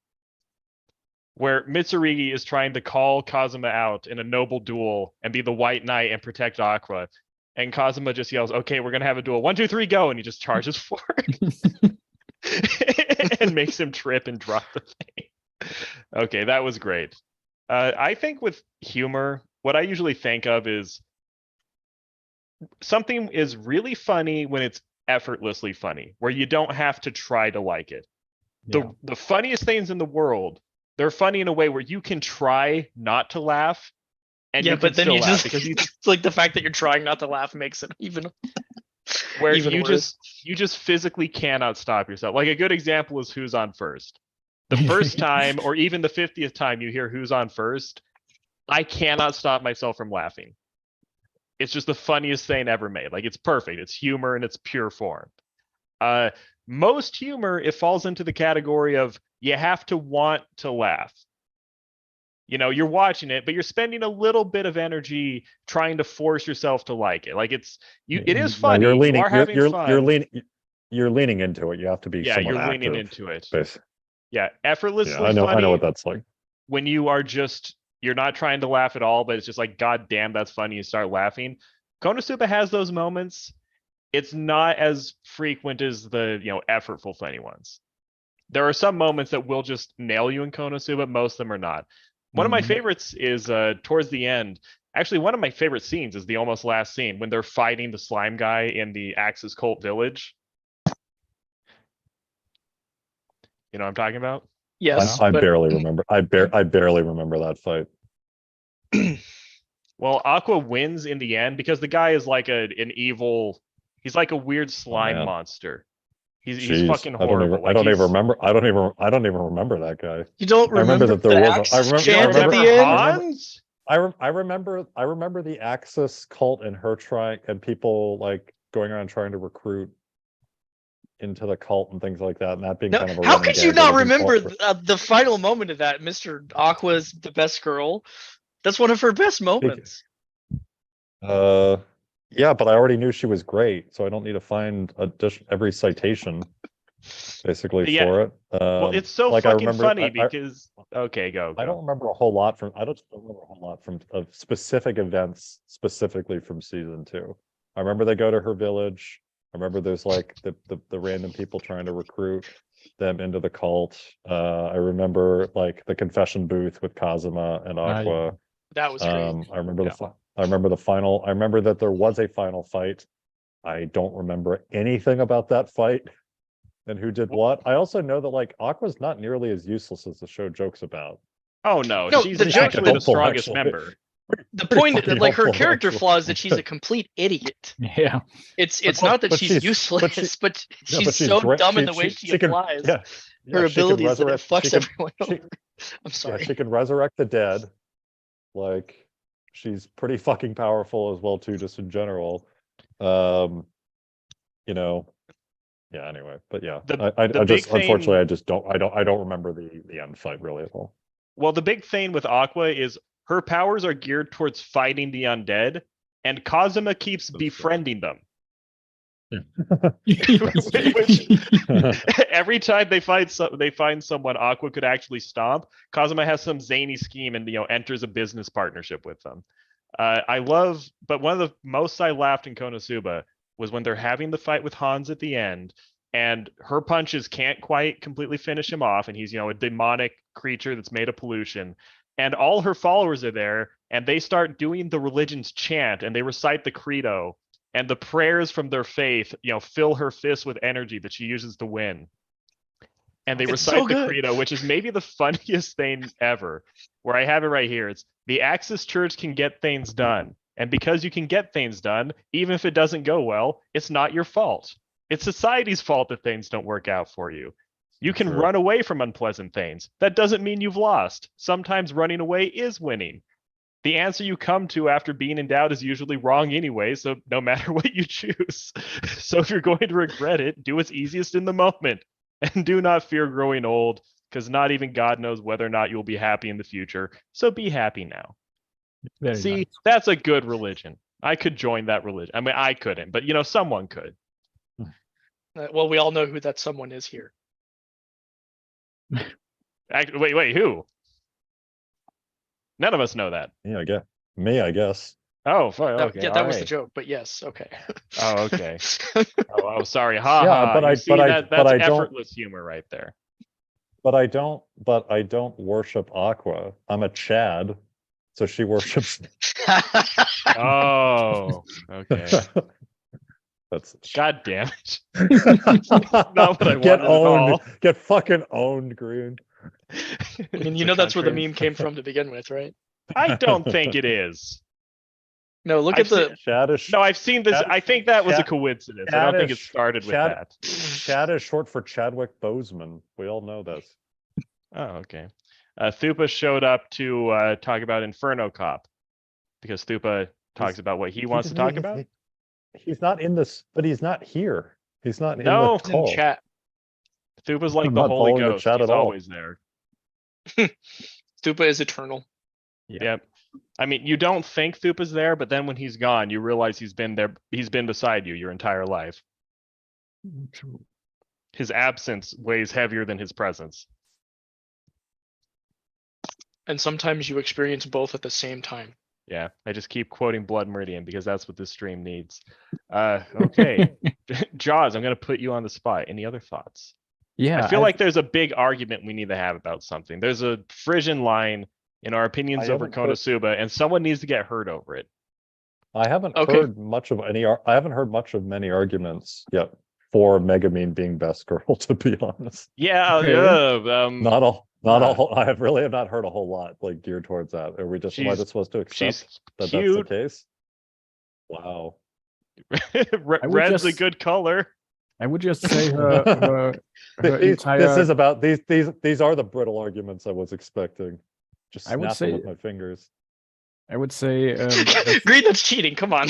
A: Where Mitsurugi is trying to call Kazuma out in a noble duel and be the White Knight and protect Aqua. And Kazuma just yells, "Okay, we're gonna have a duel. 1, 2, 3, go!" And he just charges forward and makes him trip and drop the thing. Okay, that was great. I think with humor, what I usually think of is something is really funny when it's effortlessly funny, where you don't have to try to like it. The funniest things in the world, they're funny in a way where you can try not to laugh, and
D: yeah,
A: you can
D: but then
A: still
D: you
A: laugh
D: just
A: because you
D: it's like the fact that you're trying not to laugh makes it even
A: where
D: even
A: you
D: worse.
A: just physically cannot stop yourself. Like a good example is Who's on First. The first time, or even the 50th time you hear Who's on First, I cannot stop myself from laughing. It's just the funniest thing ever made. Like it's perfect. It's humor in its pure form. Most humor, it falls into the category of you have to want to laugh. You know, you're watching it, but you're spending a little bit of energy trying to force yourself to like it. Like it is funny.
B: You're leaning,
A: you are having fun.
B: you're leaning into it. You have to be
A: Yeah,
B: somewhat
A: you're
B: active,
A: leaning into it.
B: basically.
A: Yeah, effortlessly
B: Yeah, I
A: funny
B: know what that's like.
A: when you're not trying to laugh at all, but it's just like, God damn, that's funny. You start laughing. Konosuba has those moments. It's not as frequent as the, effortful funny ones. There are some moments that will just nail you in Konosuba. Most of them are not. One of my favorites is towards the end. Actually, one of my favorite scenes is the almost last scene when they're fighting the slime guy in the Axis Cult village. You know what I'm talking about?
D: Yes,
B: I
D: but
B: barely remember. I barely remember that fight.
A: Well, Aqua wins in the end because the guy is like an evil. He's like a weird slime
B: man.
A: monster. He's
B: Jeez,
A: fucking horrible.
B: I don't even remember that guy.
D: you don't
B: I remember
D: remember
B: that there
D: the
B: was.
D: Axis
A: You don't
D: chant at
A: remember
D: the end?
A: Hans?
B: I remember the Axis cult and her trying and people like going around trying to recruit into the cult and things like that, and that being
D: No,
B: kind of a
D: how
B: running
D: could you
B: gag
D: not
B: within
D: remember
B: cult.
D: the final moment of that? Mr. Aqua's the best girl. That's one of her best moments.
B: Yeah, but I already knew she was great, so I don't need to find every citation basically
A: Yeah.
B: for it.
A: Well, it's so
B: like I
A: fucking
B: remember,
A: funny because okay, go.
B: I don't remember a whole lot from. I don't remember a whole lot from of specific events, specifically from season 2. I remember they go to her village. I remember there's like the random people trying to recruit them into the cult. I remember like the confession booth with Kazuma and Aqua.
D: That was great.
B: I remember I remember the final. I remember that there was a final fight. I don't remember anything about that fight and who did what. I also know that like Aqua's not nearly as useless as the show jokes about.
A: Oh no,
D: No,
A: she's
D: the joke-
A: actually the
B: helpful,
A: strongest
B: actually.
A: member.
D: The point,
B: fucking
D: like her
B: helpful,
D: character
B: actually.
D: flaw is that she's a complete idiot.
C: Yeah.
D: It's
B: well,
D: not that
B: but
D: she's
B: she's-
D: useless, but
B: No,
D: she's
B: but
D: so
B: great.
D: dumb in the way she
B: can-
D: applies
B: yeah,
D: her
B: she can
D: abilities that it
B: resurrect-
D: fucks
B: she can-
D: everyone
B: she-
D: over. I'm sorry.
B: Yeah, she can resurrect the dead. Like she's pretty fucking powerful as well too, just in general. Yeah, anyway, but yeah, I
A: the
B: just
A: big thing-
B: unfortunately I don't remember the end fight really at all.
A: Well, the big thing with Aqua is her powers are geared towards fighting the undead, and Kazuma keeps befriending them. Which, every time they find someone Aqua could actually stomp, Kazuma has some zany scheme and enters a business partnership with them. But one of the most I laughed in Konosuba was when they're having the fight with Hans at the end, and her punches can't quite completely finish him off, and he's a demonic creature that's made of pollution, and all her followers are there, and they start doing the religion's chant, and they recite the credo, and the prayers from their faith, fill her fist with energy that she uses to win. And they recite the credo, which is maybe the funniest thing ever. Where I have it right here. It's the Axis Church can get things done. And because you can get things done, even if it doesn't go well, it's not your fault. It's society's fault that things don't work out for you. You can
B: Sure.
A: run away from unpleasant things. That doesn't mean you've lost. Sometimes running away is winning. The answer you come to after being in doubt is usually wrong anyway, so no matter what you choose. So if you're going to regret it, do what's easiest in the moment. And do not fear growing old, because not even God knows whether or not you'll be happy in the future. So be happy now.
C: Very
A: See,
C: nice.
A: that's a good religion. I could join that religion. I mean, I couldn't, but someone could.
D: Well, we all know who that someone is here.
A: Wait, who? None of us know that.
B: Yeah, I guess. Me, I guess.
A: Oh, fine.
D: That-
A: Okay.
D: yeah,
A: all
D: that was the
A: right.
D: joke, but yes, okay.
A: Oh, okay. Oh, sorry. Ha
B: Yeah,
A: ha.
B: but
A: You
B: I-
A: see,
B: but I-
A: that's
B: but I don't-
A: effortless humor right there.
B: But I don't worship Aqua. I'm a Chad, so she worships.
A: Oh, okay.
B: That's
A: God damn it. Not what I
B: Get
A: wanted at
B: owned.
A: all.
B: Get fucking owned, Green.
D: I mean,
A: It's
D: you
A: a
D: know that's where the
A: country.
D: meme came from to begin with, right?
A: I don't think it is.
D: No, look
A: I've
D: at the
B: Chadish.
A: No, I've seen this.
B: Chad-
A: I think that was a
B: Chad-
A: coincidence. I don't think it
B: Chadish-
A: started with
B: Chad-
A: that.
B: Chad is short for Chadwick Boseman. We all know this.
A: Oh, okay. Thupa showed up to talk about Inferno Cop because Thupa talks about what he wants to talk about.
B: He's not in this, but he's not here. He's not in
A: No.
B: the
D: it's in
B: call.
D: chat.
A: Thupa's like
B: I'm
A: the
B: not
A: Holy
B: following the
A: Ghost.
B: chat
A: He's
B: at all.
A: always there.
D: Stupa is eternal.
A: Yep. I mean, you don't think Thupa's there, but then when he's gone, you realize he's been there. He's been beside you your entire life.
C: True.
A: His absence weighs heavier than his presence.
D: And sometimes you experience both at the same time.
A: Yeah, I just keep quoting Blood Meridian because that's what this stream needs. Okay. Jaws, I'm going to put you on the spot. Any other thoughts?
C: Yeah,
A: I feel like there's a big argument we need to have about something. There's a Frisian line in our opinions
B: I
A: over
B: haven't heard-
A: Konosuba, and someone needs to get hurt over it.
B: I haven't
D: Okay.
B: heard much of any. I haven't heard much of many arguments yet for Megamine being best girl. To be honest,
A: Yeah,
C: Okay.
B: not all. Not
A: Nah.
B: a whole. I have really have not heard a whole lot like geared towards that. Are we just am I
A: She's-
B: just supposed to
A: she's
B: accept that
A: cute.
B: that's the case? Wow.
A: Red's a
C: just-
A: good color.
C: I would just say her
B: This
C: entire.
B: is about these are the brittle arguments I was expecting. Just
C: I would
B: snap them
C: say-
B: with my fingers.
C: I would say.
D: Green, that's cheating. Come on.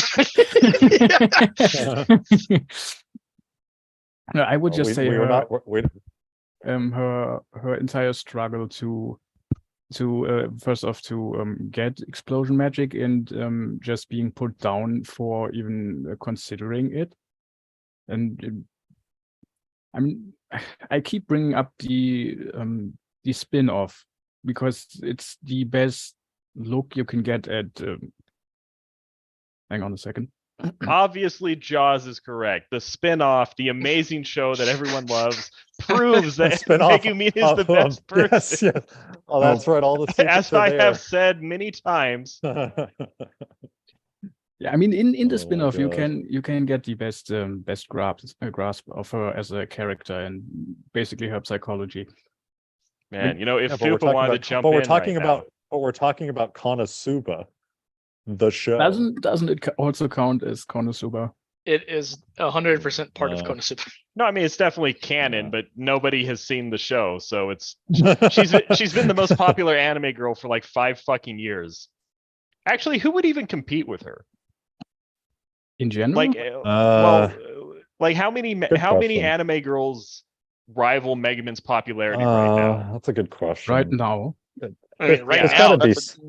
C: No, I would just say
B: we were
C: her,
B: not. We,
C: her entire struggle to first off to get explosion magic and just being put down for even considering it, and I mean I keep bringing up the spin-off because it's the best look you can get at. Hang on a second.
A: Obviously, Jaws is correct. The spin-off, the amazing show that everyone loves, proves that
B: spin-off
A: Megumin is the
B: of,
A: best person.
B: Yes, yes. Oh, that's right. All the secrets
A: As I
B: are
A: have said many times.
B: there.
C: Yeah, I mean, in
B: Oh
C: the
B: my
C: spin-off, you
B: God.
C: can get the best grasp of her as a character and basically her psychology.
A: Man, if
B: Yeah, but we're
A: Thupa
B: talking
A: wanted
B: about-
A: to jump
B: but we're
A: in
B: talking
A: right
B: about but we're talking about Konosuba, the show.
C: Doesn't it also count as Konosuba?
D: It is 100% part of
B: No.
D: Konosuba.
A: now, no, I mean it's definitely canon,
B: Yeah.
A: but nobody has seen the show, so it's she's been the most popular anime girl for like 5 fucking years. Actually, who would even compete with her?
C: In general?
A: Like, like how many
B: Good question.
A: anime girls rival Megumin's popularity right now,
B: That's a good question.
C: right now.
D: I mean, right
B: There's
D: now,
B: gotta be
D: that's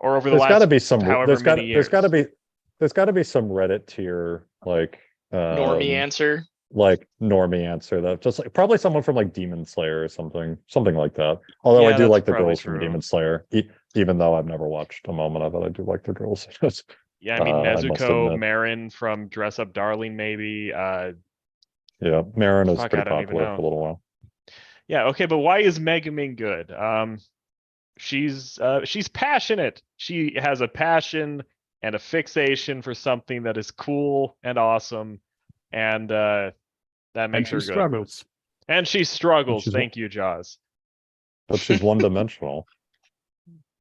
A: or over the
B: there's got to
A: last
B: be some
A: however
B: there's got
A: many
B: there's got to
A: years?
B: be there's got to be some Reddit tier like
D: normie answer.
B: like normie answer that just like probably someone from like Demon Slayer or something like that. Although
A: Yeah,
B: I do
A: that's
B: like the
A: probably
B: girls from
A: true.
B: Demon Slayer, even though I've never watched a moment of it, I do like the girls.
A: Yeah, I mean
B: I must
A: Nezuko,
B: admit.
A: Marin from Dress Up Darling, maybe.
B: Yeah, Marin is
A: Fuck,
B: pretty
A: I don't even
B: popular
A: know.
B: for a little while.
A: Yeah, okay, but why is Megumin good? She's passionate. She has a passion and a fixation for something that is cool and awesome, and that
C: And
A: makes
C: she
A: her good.
C: struggles.
A: And she struggles.
B: she's-
A: Thank you, Jaws.
B: But she's one dimensional.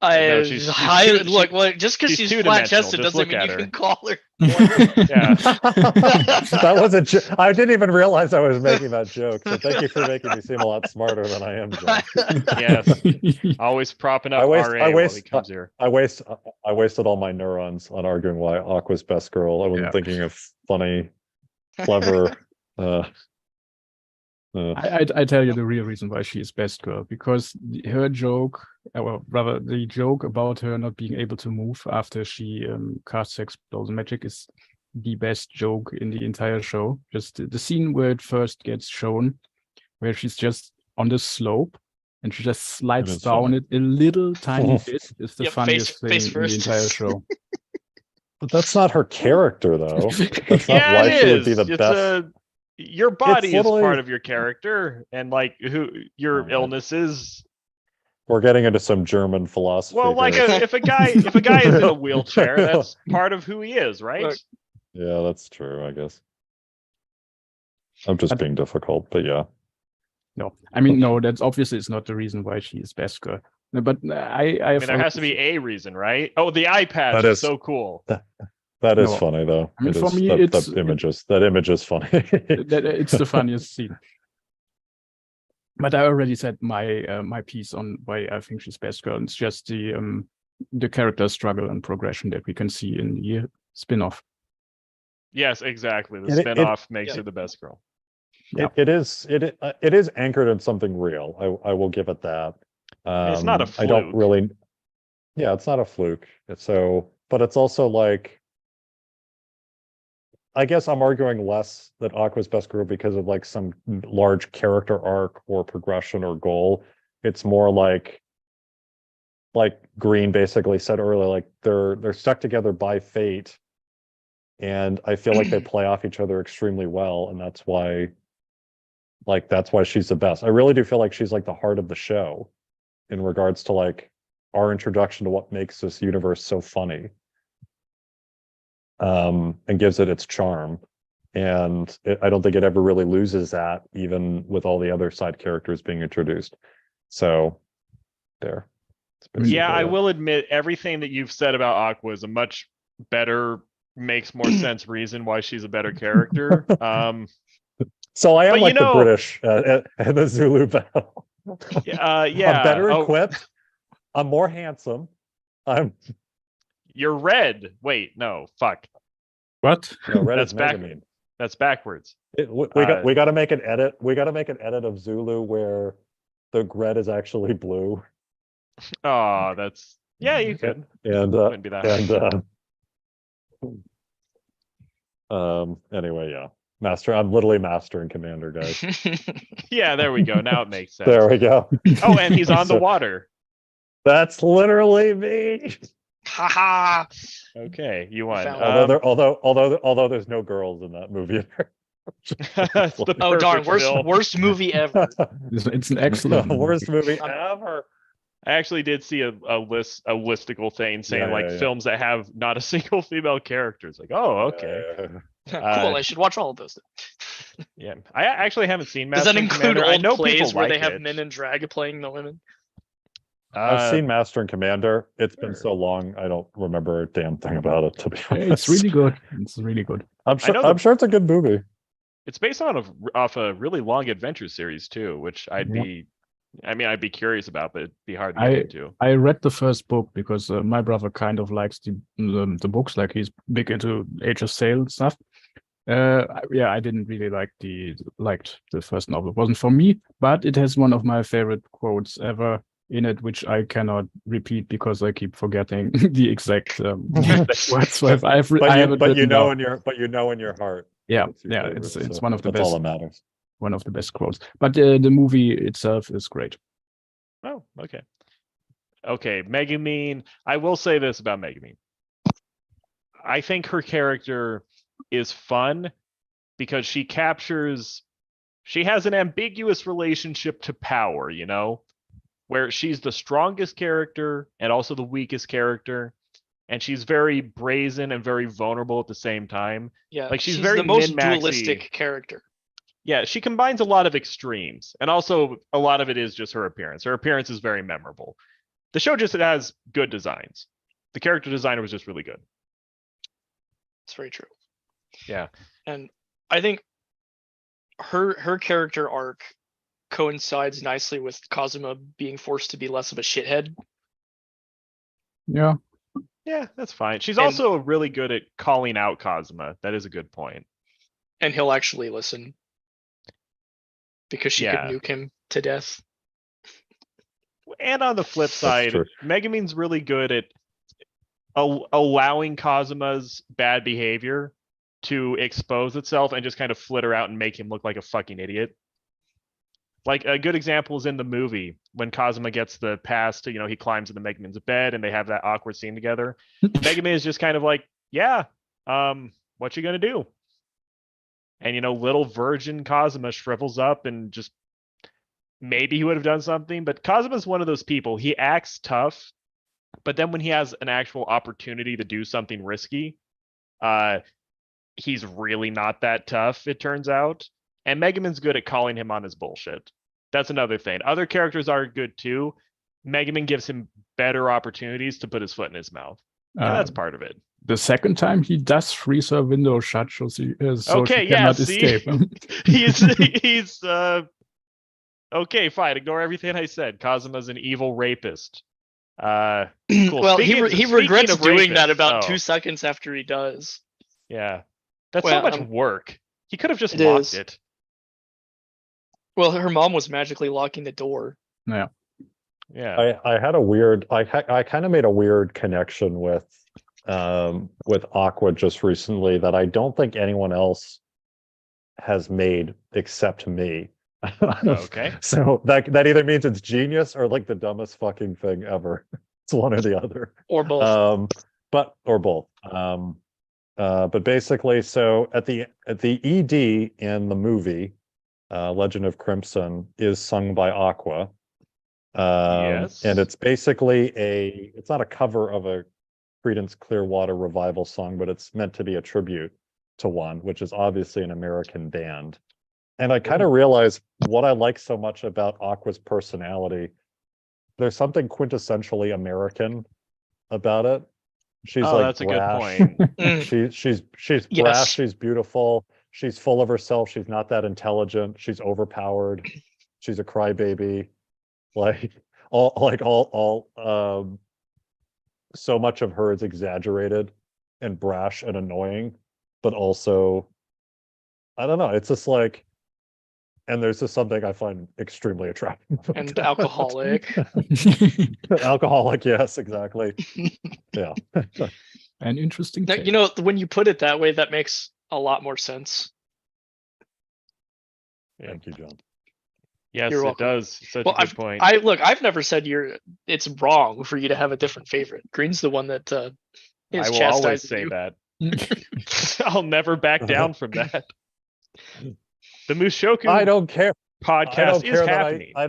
A: No, she's too-
D: look. Well, just because
A: she's
D: she's
A: two-dimensional,
D: flat chested
A: just
D: doesn't
A: look
D: mean
A: at
D: you
A: her.
D: can call her.
A: Yeah.
B: That was I didn't even realize I was making that joke. So thank you for making me seem a lot smarter than I am, John.
A: Yes. Always propping up
B: I waste-
A: RA
B: I
A: while he
B: waste-
A: comes here.
B: I wasted all my neurons on arguing why Aqua's best girl. I wasn't
C: Yeah.
B: thinking of funny, clever.
C: I tell you the real reason why she is best girl, because her joke, or rather the joke about her not being able to move after she casts explosion magic is the best joke in the entire show. Just the scene where it first gets shown, where she's just on the slope and she just slides
B: is
C: down
B: funny.
C: it a little tiny bit is the
D: Yep,
C: funniest
D: face
C: thing in the
D: first.
C: entire show.
B: But that's not her character, though. That's not
A: Yeah,
B: why
A: it
B: she would be
A: is.
B: the
A: It's
B: best.
A: your body is
B: literally-
A: part of your character, and like who your
B: Alright.
A: illnesses.
B: We're getting into some German philosophy.
A: Well, like
B: here.
A: if a guy is in a wheelchair, that's part of who he is, right?
D: Look.
B: Yeah, that's true, I guess. I'm just
C: But-
B: being difficult, but yeah.
C: No, I mean, no, that's obviously it's not the reason why she is best girl. No, but I
A: I mean, there has to be a reason, right? Oh, the eye patch
B: That
A: is
B: is-
A: so cool.
B: That is
C: No.
B: funny though.
C: I mean,
B: It
C: for
B: is-
C: me,
B: that,
C: it's-
B: that image is funny.
C: it's the funniest scene. But I already said my my piece on why I think she's best girl. It's just the character struggle and progression that we can see in the spin-off.
A: Yes, exactly. The
B: It- it-
A: spin-off makes
D: yeah.
A: her the best girl.
B: It is anchored in something real. I will give it that.
A: It's not a
B: I don't
A: fluke.
B: really. Yeah, it's not a fluke. But it's also like. I guess I'm arguing less that Aqua's best girl because of like some large character arc or progression or goal. It's more like Green basically said earlier, like they're stuck together by fate. And I feel like they play off each other extremely well, and that's why she's the best. I really do feel like she's like the heart of the show in regards to like our introduction to what makes this universe so funny. And gives it its charm. And I don't think it ever really loses that, even with all the other side characters being introduced. So there. It's
A: Yeah, I
B: basically it.
A: will admit everything that you've said about Aqua is a much better, makes more sense reason why she's a better character.
B: So I am
A: but you
B: like the
A: know-
B: British at the Zulu battle.
A: yeah.
B: I'm better
A: Oh,
B: equipped. I'm more handsome. I'm
A: you're red. Wait, no, fuck.
C: What?
B: no, red
A: That's
B: is
A: back-
B: Megamine.
A: That's backwards.
B: We got to make an edit. We got to make an edit of Zulu where the red is actually blue.
A: Oh, that's yeah, you could.
B: And
A: Wouldn't be that hard.
B: anyway, yeah. I'm literally master and commander, guys.
A: Yeah, there we go. Now it makes sense.
B: There we go.
A: Oh, and he's on the
B: So-
A: water.
B: That's literally me.
D: Haha.
A: Okay, you won.
D: found-
B: Although there's no girls in that movie.
A: It's the
D: Oh darn!
A: perfect film.
D: Worst movie ever.
C: It's an excellent
B: worst movie
D: I'm-
B: ever.
A: I actually did see a listicle thing saying
B: Yeah,
A: like
B: yeah.
A: films that have not a single female character. It's like, oh, okay.
D: Cool.
A: Uh,
D: I should watch all of those.
A: Yeah, I actually haven't seen.
D: Does
A: Master
D: that
A: and
D: include
A: Commander. I
D: old
A: know
D: plays
A: people
D: where
A: like
D: they have
A: it.
D: men in drag playing the women?
B: I've seen Master and Commander. It's been
A: Sure.
B: so long, I don't remember a damn thing about it. To be honest,
C: It's really good. It's really good.
B: I'm
A: I know
B: sure. I'm sure it's a good movie.
A: It's based off a really long adventure series too, which I'd
C: Yeah.
A: be. I mean, I'd be curious about, but it'd be hard to
C: I-
A: get into.
C: I read the first book because my brother kind of likes the books, like he's big into Age of Sail and stuff. I didn't really liked the first novel. It wasn't for me, but it has one of my favorite quotes ever in it, which I cannot repeat because I keep forgetting the exact words. So I have it
B: But you
C: written
B: know
C: down.
B: in your heart.
C: Yeah,
B: It's your
C: yeah,
B: favorite,
C: it's
B: so
C: one of the
B: that's all
C: best,
B: that matters.
C: one of the best quotes. But the movie itself is great.
A: Oh, okay. Okay, Megamine. I will say this about Megamine. I think her character is fun because she has an ambiguous relationship to power, you know, where she's the strongest character and also the weakest character. And she's very brazen and very vulnerable at the same time.
D: Yeah,
A: Like, she's very
D: the most
A: min-maxy.
D: dualistic character.
A: Yeah, she combines a lot of extremes, and also a lot of it is just her appearance. Her appearance is very memorable. The show just has good designs. The character designer was just really good.
D: It's very true.
A: Yeah.
D: And I think her character arc coincides nicely with Kazuma being forced to be less of a shithead.
C: Yeah.
A: Yeah, that's fine. She's
D: And-
A: also really good at calling out Kazuma. That is a good point.
D: And he'll actually listen. Because she
A: Yeah.
D: could nuke him to death.
A: And on the flip
B: That's
A: side,
B: true.
A: Megumin's really good at allowing Kazuma's bad behavior to expose itself and just kind of flitter out and make him look like a fucking idiot. Like a good example is in the movie when Kazuma gets the pass to, he climbs into Megumin's bed and they have that awkward scene together. Megumin is just kind of like, yeah, what you gonna do? And little virgin Kazuma shrivels up and just maybe he would have done something, but Kazuma's one of those people. He acts tough, but then when he has an actual opportunity to do something risky, he's really not that tough, it turns out. And Megumin's good at calling him on his bullshit. That's another thing. Other characters are good too. Megumin gives him better opportunities to put his foot in his mouth. And that's part of it.
C: The second time he does freeze her window shut, so she
A: Okay,
C: she
A: yeah,
C: cannot
A: see?
C: escape.
A: he's okay, fine. Ignore everything I said. Kazuma's an evil rapist. Cool.
D: Well, he
A: Speaking
D: regrets
A: of
D: doing that
A: rapists,
D: about
A: oh,
D: 2 seconds after he does.
A: Yeah. That's
D: Well,
A: so much work. He could have just
D: it
A: locked
D: is.
A: it.
D: Well, her mom was magically locking the door.
C: Yeah.
A: Yeah.
B: I had a weird. I kind of made a weird connection with Aqua just recently that I don't think anyone else has made except me.
A: Okay.
B: So that either means it's genius or like the dumbest fucking thing ever. It's one or the other.
D: Or both.
B: Or both. But basically, so at the ED in the movie, Legend of Crimson is sung by Aqua.
A: Yes.
B: And it's basically it's not a cover of a Creedence Clearwater Revival song, but it's meant to be a tribute to one, which is obviously an American band. And I kind of realized what I like so much about Aqua's personality. There's something quintessentially American about it. She's like
A: that's
B: brash.
A: a good point.
D: Mm,
B: She's
D: Yes.
B: brash, she's beautiful, she's full of herself, she's not that intelligent, she's overpowered, she's a crybaby. So much of her is exaggerated and brash and annoying, but also I don't know, it's just like, and there's just something I find extremely attractive.
D: and
B: about
D: alcoholic.
B: it. Alcoholic, yes, exactly. Yeah.
C: An interesting
D: Now,
C: take.
D: when you put it that way, that makes a lot more sense.
A: Yeah.
B: Thank you, John.
A: Yes,
D: You're
A: it
D: welcome.
A: does. Such
D: Well,
A: a good point.
D: I've never said it's wrong for you to have a different favorite. Green's the one that
A: I
D: is
A: will always
D: chastising
A: say
D: you.
A: that. I'll never back down from that. The Mushoku
B: I don't care. I
A: podcast
B: don't
A: is
B: care that
A: happening.
B: I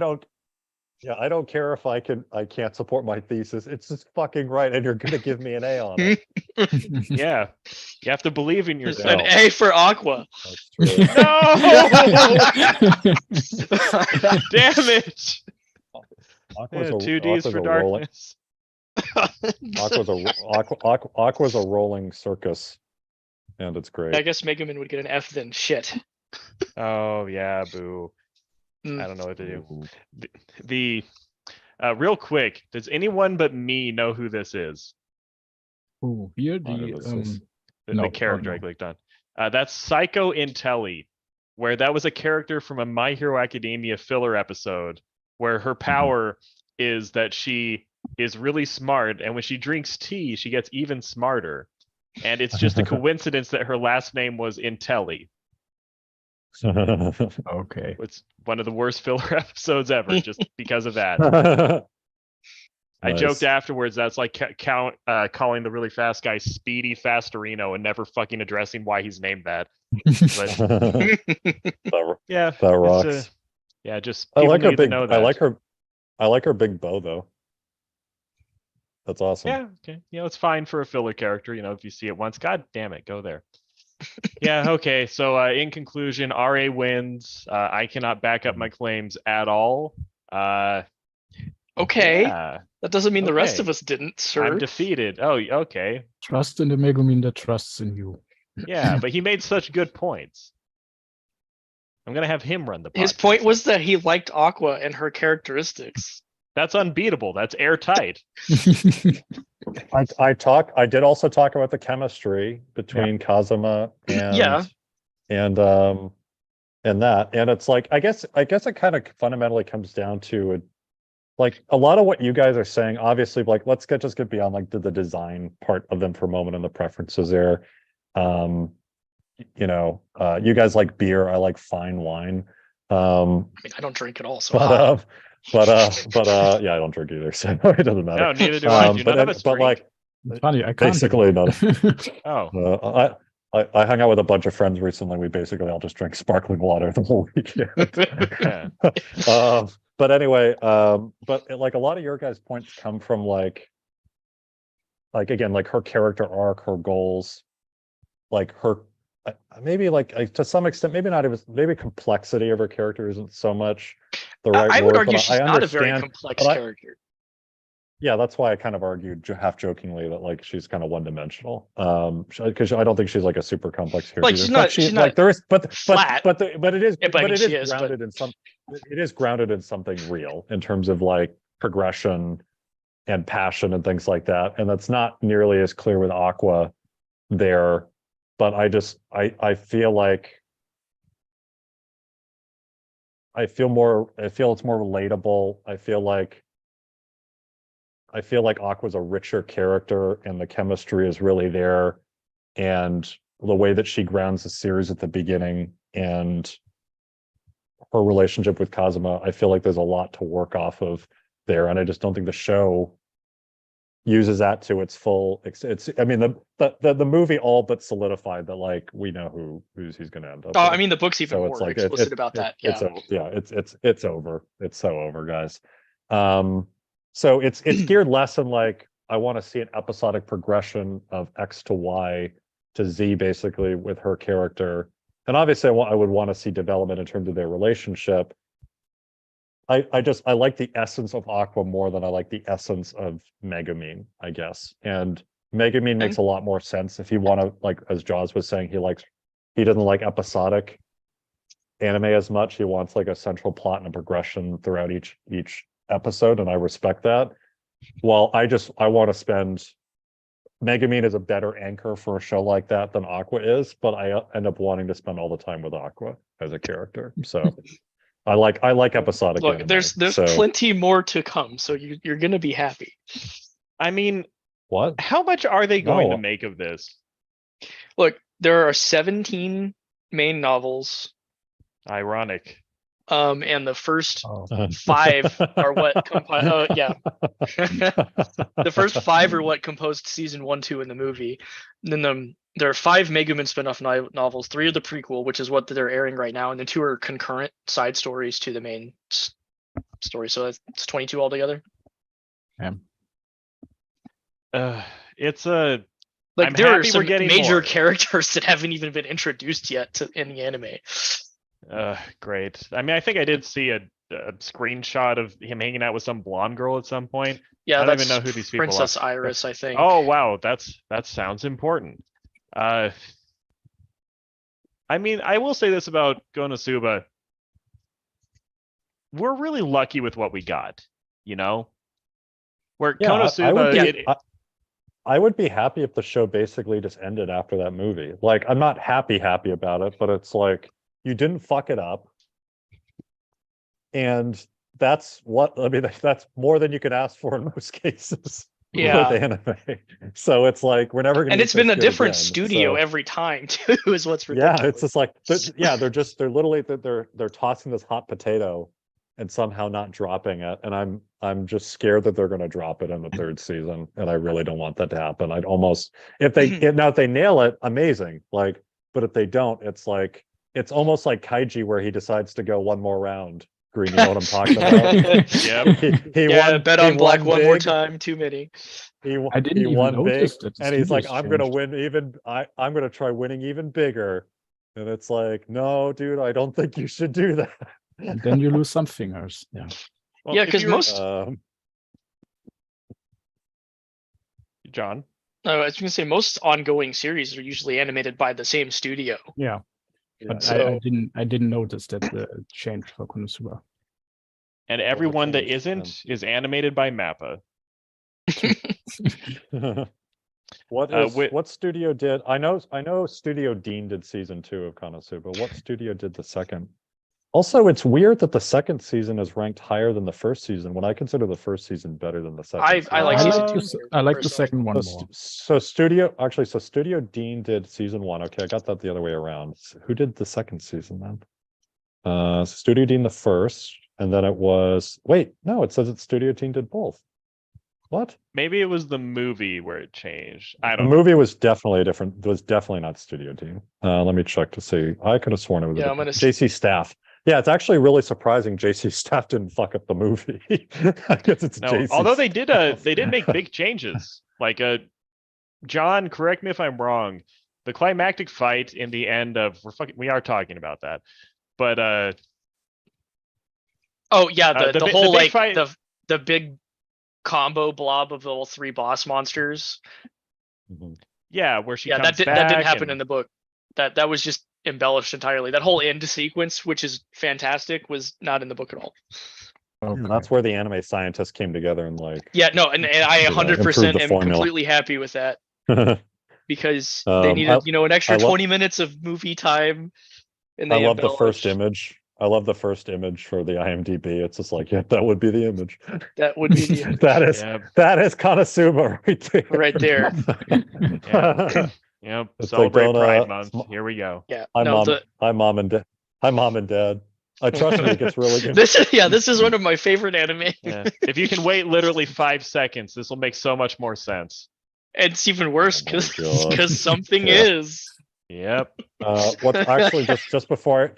B: don't care if I can't support my thesis. It's just fucking right, and you're gonna give me an A on it.
A: Yeah. You have to believe in
D: An
A: yourself.
D: A for Aqua.
B: That's true.
A: No! Damn it!
B: Aqua's
A: Yeah,
B: a,
A: 2 Ds
B: Aqua's
A: for
B: a rolling,
A: darkness.
B: Aqua's a rolling circus, and it's great.
D: I guess Megumin would get an F then. Shit.
A: Oh yeah, boo.
D: Mm.
A: I don't know what to do.
B: Ooh.
A: The real quick, does anyone but me know who this is?
C: Ooh, here
B: I know this is-
A: The
C: No,
A: character
C: no.
A: I clicked on. That's Psycho Intelli, where that was a character from a My Hero Academia filler episode, where her power is that she is really smart, and when she drinks tea, she gets even smarter. And it's just a coincidence that her last name was Intelli.
C: Okay.
A: It's one of the worst filler episodes ever, just because of that. I
B: Nice.
A: joked afterwards that's like calling the really fast guy Speedy Fastorino and never fucking addressing why he's named that. But yeah,
B: That
A: it's,
B: rocks.
A: yeah, just
B: I
A: people
B: like her
A: need to
B: big.
A: know that.
B: I like her big bow though. That's awesome.
A: Yeah, okay. It's fine for a filler character. If you see it once, god damn it, go there. Yeah, okay. So in conclusion, RA wins. I cannot back up my claims at all.
D: Okay,
A: Yeah,
D: that doesn't mean the rest
A: Okay.
D: of us didn't, sir.
A: I'm defeated. Oh, okay.
C: Trust in the Megumin that trusts in you.
A: Yeah, but he made such good points. I'm gonna have him run the podcast.
D: His point was that he liked Aqua and her characteristics.
A: That's unbeatable. That's airtight.
B: I did also talk about the chemistry between Kazuma and
D: Yeah.
B: and that. And it's like I guess it kind of fundamentally comes down to like a lot of what you guys are saying, obviously, like just get beyond like the design part of them for a moment and the preferences there. You guys like beer, I like fine wine.
D: I mean, I don't drink at all, so
B: yeah, I don't drink either, so it doesn't matter.
A: No, neither do I. Do none of us
B: but
A: drink?
B: like
C: It's funny, I can't.
B: basically not.
A: Oh,
B: I hung out with a bunch of friends recently. We basically all just drank sparkling water the whole weekend.
A: yeah.
B: But anyway, but like a lot of your guys' points come from like again, like her character arc, her goals, like her maybe like to some extent, maybe not even maybe complexity of her character isn't so much the right
D: I
B: word.
D: would argue
B: but
D: she's
B: I
D: not a very
B: understand,
D: complex
B: but
D: character.
B: yeah, that's why I kind of argued half jokingly that like she's kind of one-dimensional. Because I don't think she's like a super complex character.
D: Like,
B: either.
D: she's
B: But
D: not-
B: she
D: she's
B: like
D: not
B: there is but
D: flat.
B: but it is
D: Yeah, but I mean,
B: it
D: she
B: is
D: is, but-
B: grounded in some it is grounded in something real in terms of like progression and passion and things like that. And that's not nearly as clear with Aqua there. But I feel like I feel it's more relatable. I feel like Aqua's a richer character and the chemistry is really there. And the way that she grounds the series at the beginning and her relationship with Kazuma, I feel like there's a lot to work off of there. And I just don't think the show uses that to its full. I mean, the movie all but solidified that like we know who's he's going to end up.
D: Oh,
B: with.
D: I mean, the book's even
B: So
D: more
B: it's like
D: explicit about that.
B: It's
D: Yeah.
B: it's over. It's so over, guys. So it's geared less in like I want to see an episodic progression of X to Y to Z basically with her character, and obviously I would want to see development in terms of their relationship. I like the essence of Aqua more than I like the essence of Megumin, I guess. And Megumin makes a lot more sense if you want to, like as Jaws was saying, he doesn't like episodic anime as much. He wants like a central plot and a progression throughout each episode, and I respect that. Well, I want to spend Megumin is a better anchor for a show like that than Aqua is, but I end up wanting to spend all the time with Aqua as a character. So I like episodic.
D: Look,
B: anime,
D: there's plenty more to come, so you're gonna be happy.
A: I mean,
B: what?
A: how much are they going
B: No.
A: to make of this?
D: Look, there are 17 main novels,
A: Ironic.
D: and the first
C: Oh.
D: 5 are what the first 5 are what composed season 1, 2 in the movie. And then there are 5 Megumin spin-off novels. 3 are the prequel, which is what they're airing right now, and then 2 are concurrent side stories to the main story. So it's 22 altogether.
A: It's a
D: Like
A: I'm
D: there are
A: happy we're
D: some
A: getting
D: major
A: more.
D: characters that haven't even been introduced yet in the anime.
A: Great. I mean, I think I did see a screenshot of him hanging out with some blonde girl at some point.
D: Yeah,
A: I don't
D: that's
A: even know who these people
D: Princess
A: are.
D: Iris, I think.
A: Oh wow, that sounds important. I mean, I will say this about Konosuba. We're really lucky with what we got, you know? Where
B: Yeah,
A: Konosuba,
B: I would be happy if the show basically just ended after that movie. Like, I'm not happy about it, but it's like you didn't fuck it up. And that's more than you could ask for in most cases.
D: Yeah.
B: With anime. So it's like we're never gonna
D: And
B: get
D: it's been
B: this
D: a
B: good
D: different
B: again.
D: studio
B: So,
D: every time too, is what's ridiculous.
B: yeah, it's just like they're literally they're tossing this hot potato and somehow not dropping it. And I'm just scared that they're gonna drop it in the 3rd season. And I really don't want that to happen. I'd almost if they nail it, amazing. Like, but if they don't, it's almost like Kaiji where he decides to go one more round. Green, you know what I'm talking about?
A: Yep.
B: He
D: Yeah,
B: won,
D: bet
B: he
D: on black
B: won
D: one more
B: big.
D: time, too many.
C: I didn't
B: He
C: even
B: won big,
C: notice that the
B: and he's like,
C: studio's
B: I'm gonna
C: changed.
B: win even. I'm gonna try winning even bigger. And it's like, no, dude, I don't think you should do that.
C: And then you lose some fingers. Yeah.
A: Well,
D: Yeah,
A: if
D: because
A: you were-
D: most
B: Um,
A: John.
D: I was going to say most ongoing series are usually animated by the same studio.
C: Yeah, but I
D: So-
C: didn't notice that the change for Konosuba.
A: And everyone that
B: change,
A: isn't is animated by Mappa.
B: What studio did I know Studio Dean did season 2 of Konosuba. What studio did the second? Also, it's weird that the second season is ranked higher than the first season when I consider the first season better than the second.
D: I like
A: season
D: season 2.
C: I like the
D: personally.
C: second one
B: So,
C: more.
B: so Studio Dean did season 1. Okay, I got that the other way around. Who did the second season then? Studio Dean the first, and then it was it says it's Studio Dean did both. What?
A: Maybe it was the movie where it changed. I
B: The
A: don't know.
B: movie was definitely different. Was definitely not Studio Dean. Let me check to see. I could have sworn it was
D: Yeah, I'm gonna
B: JC Staff. Yeah, it's actually really surprising JC Staff didn't fuck up the movie. I guess it's
A: No,
B: JC
A: although
B: Staff.
A: they did make big changes. Like John, correct me if I'm wrong. The climactic fight in the end of we are talking about that. But
D: Oh yeah, the
A: the
D: whole
A: big
D: like
A: fight-
D: the big combo blob of the all 3 boss monsters.
B: Mhm.
A: yeah, where she
D: Yeah,
A: comes
D: that
A: back
D: didn't happen
A: and-
D: in the book. That was just embellished entirely. That whole end sequence, which is fantastic, was not in the book at all.
C: Okay.
B: That's where the anime scientists came together and like.
D: Yeah, no, and I
B: You know,
D: 100%
B: improve the
D: am
B: formula.
D: completely happy with that because they
B: Um,
D: needed, an extra
B: I love-
D: 20 minutes of movie time. And
B: I
D: they
B: love the first
D: embellished.
B: image. I love the first image for the IMDb. It's just like, yeah, that would be the image.
D: That would be the image.
A: Yeah,
B: that is Konosuba right there.
D: Right there.
A: yeah, yeah.
B: It's
A: Celebrate
B: like,
A: Pride Month. Here we go.
D: Yeah.
B: Hi,
D: no,
B: mom. Hi, mom and dad. Hi, mom and dad. I trust me. It gets really good.
D: this is one of my favorite anime.
A: Yeah. If you can wait literally 5 seconds, this will make so much more sense.
D: It's even worse
B: Oh my
D: because
B: God.
D: something
B: Yeah.
D: is.
A: Yep.
B: What's actually just before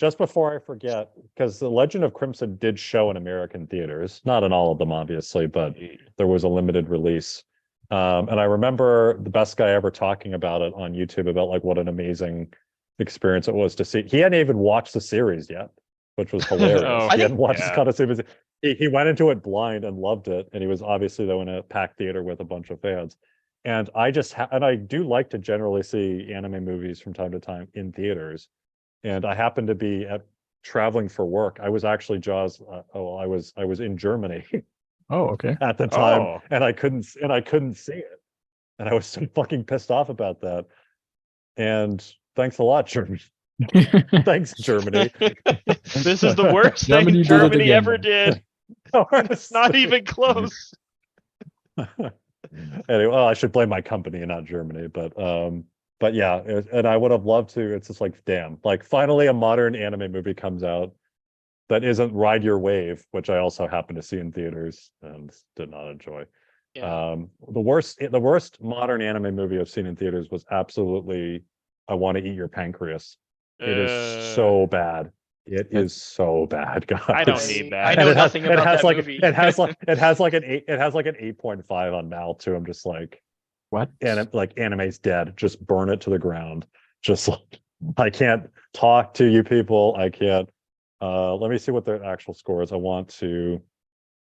B: I forget, because the Legend of Crimson did show in American theaters, not in all of them, obviously, but there was a limited release. And I remember the best guy ever talking about it on YouTube about like what an amazing experience it was to see. He hadn't even watched the series yet, which was hilarious.
A: Oh,
B: He hadn't watched
A: yeah.
B: Konosuba. He went into it blind and loved it, and he was obviously though in a packed theater with a bunch of fans. And I just and I do like to generally see anime movies from time to time in theaters. And I happened to be traveling for work. I was actually I was in Germany
C: Oh, okay.
B: at the time,
A: Oh.
B: and I couldn't see it, and I was so fucking pissed off about that. And thanks a lot, Germany. Thanks, Germany.
A: This is the worst
C: Germany
A: thing
C: did it
A: Germany
C: again.
A: ever did. It's not even close.
B: Anyway, well, I should blame my company and not Germany, but yeah, and I would have loved to. It's just like, damn, like finally a modern anime movie comes out that isn't Ride Your Wave, which I also happened to see in theaters and did not enjoy.
D: Yeah.
B: The worst modern anime movie I've seen in theaters was absolutely I Want to Eat Your Pancreas. It is so bad. It is so bad, guys.
A: I don't need that.
D: I
B: And
D: know
B: it has-
D: nothing
B: it
D: about
B: has
D: that
B: like
D: movie.
B: it has like an 8.5 on Mal too. I'm just like,
C: What?
B: and like anime's dead. Just burn it to the ground. Just like I can't talk to you people. I can't. Let me see what the actual score is. I want to.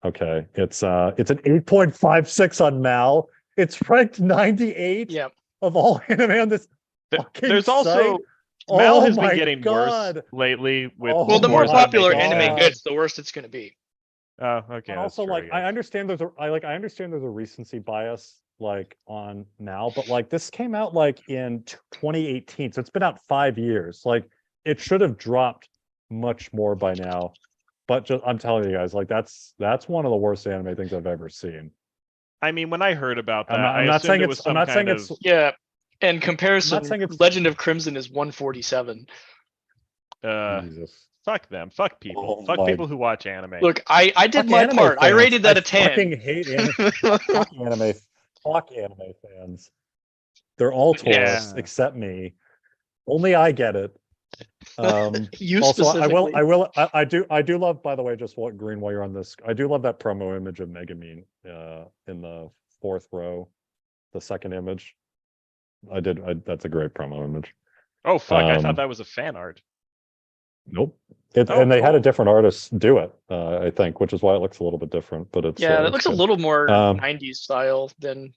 B: Okay, it's an 8.56 on Mal. It's ranked 98
D: Yeah.
B: of all anime on this. fucking
A: There's also
B: site.
A: Mal
B: Oh
A: has
B: my
A: been getting
B: God.
A: worse lately with
B: Oh
D: Well, the more
A: scores that
D: popular
A: make
D: anime
A: sense.
B: God.
D: gets, the worse it's going to be.
A: Oh, okay.
B: And
A: that's
B: also,
A: true,
B: like, I
A: guess.
B: understand I understand there's a recency bias like on Mal, but like this came out like in 2018, so it's been out 5 years. Like it should have dropped much more by now. But just I'm telling you guys, like that's one of the worst anime things I've ever seen.
A: I mean, when I heard about that,
B: I'm
A: I
B: not
A: assumed
B: saying
A: it was
B: I'm
A: some
B: not saying
A: kind
B: it's
A: of
D: Yeah. In comparison,
B: saying it's-
D: Legend of Crimson is 147.
B: Jesus.
A: fuck them. Fuck people.
B: Oh
A: Fuck
B: my-
A: people who watch anime.
D: Look, I did
B: Fuck
D: my
B: anime
D: part. I
B: fans.
D: rated that
B: I
D: a 10.
B: fucking hate anime. Fuck anime. Fuck anime fans. They're all tourists
A: Yeah.
B: except me. Only I get it.
D: You
B: Also,
D: specifically.
B: I do love, by the way, just what Green, while you're on this, I do love that promo image of Megumin in the 4th row, the second image. That's a great promo image.
A: Oh fuck! I thought
B: Um,
A: that was a fan art.
B: Nope.
A: Oh,
B: And they had a
A: cool.
B: different artist do it, I think, which is why it looks a little bit different. But it's
D: Yeah,
B: it's
D: it looks a
B: good.
D: little more
B: Um,
D: 90s style than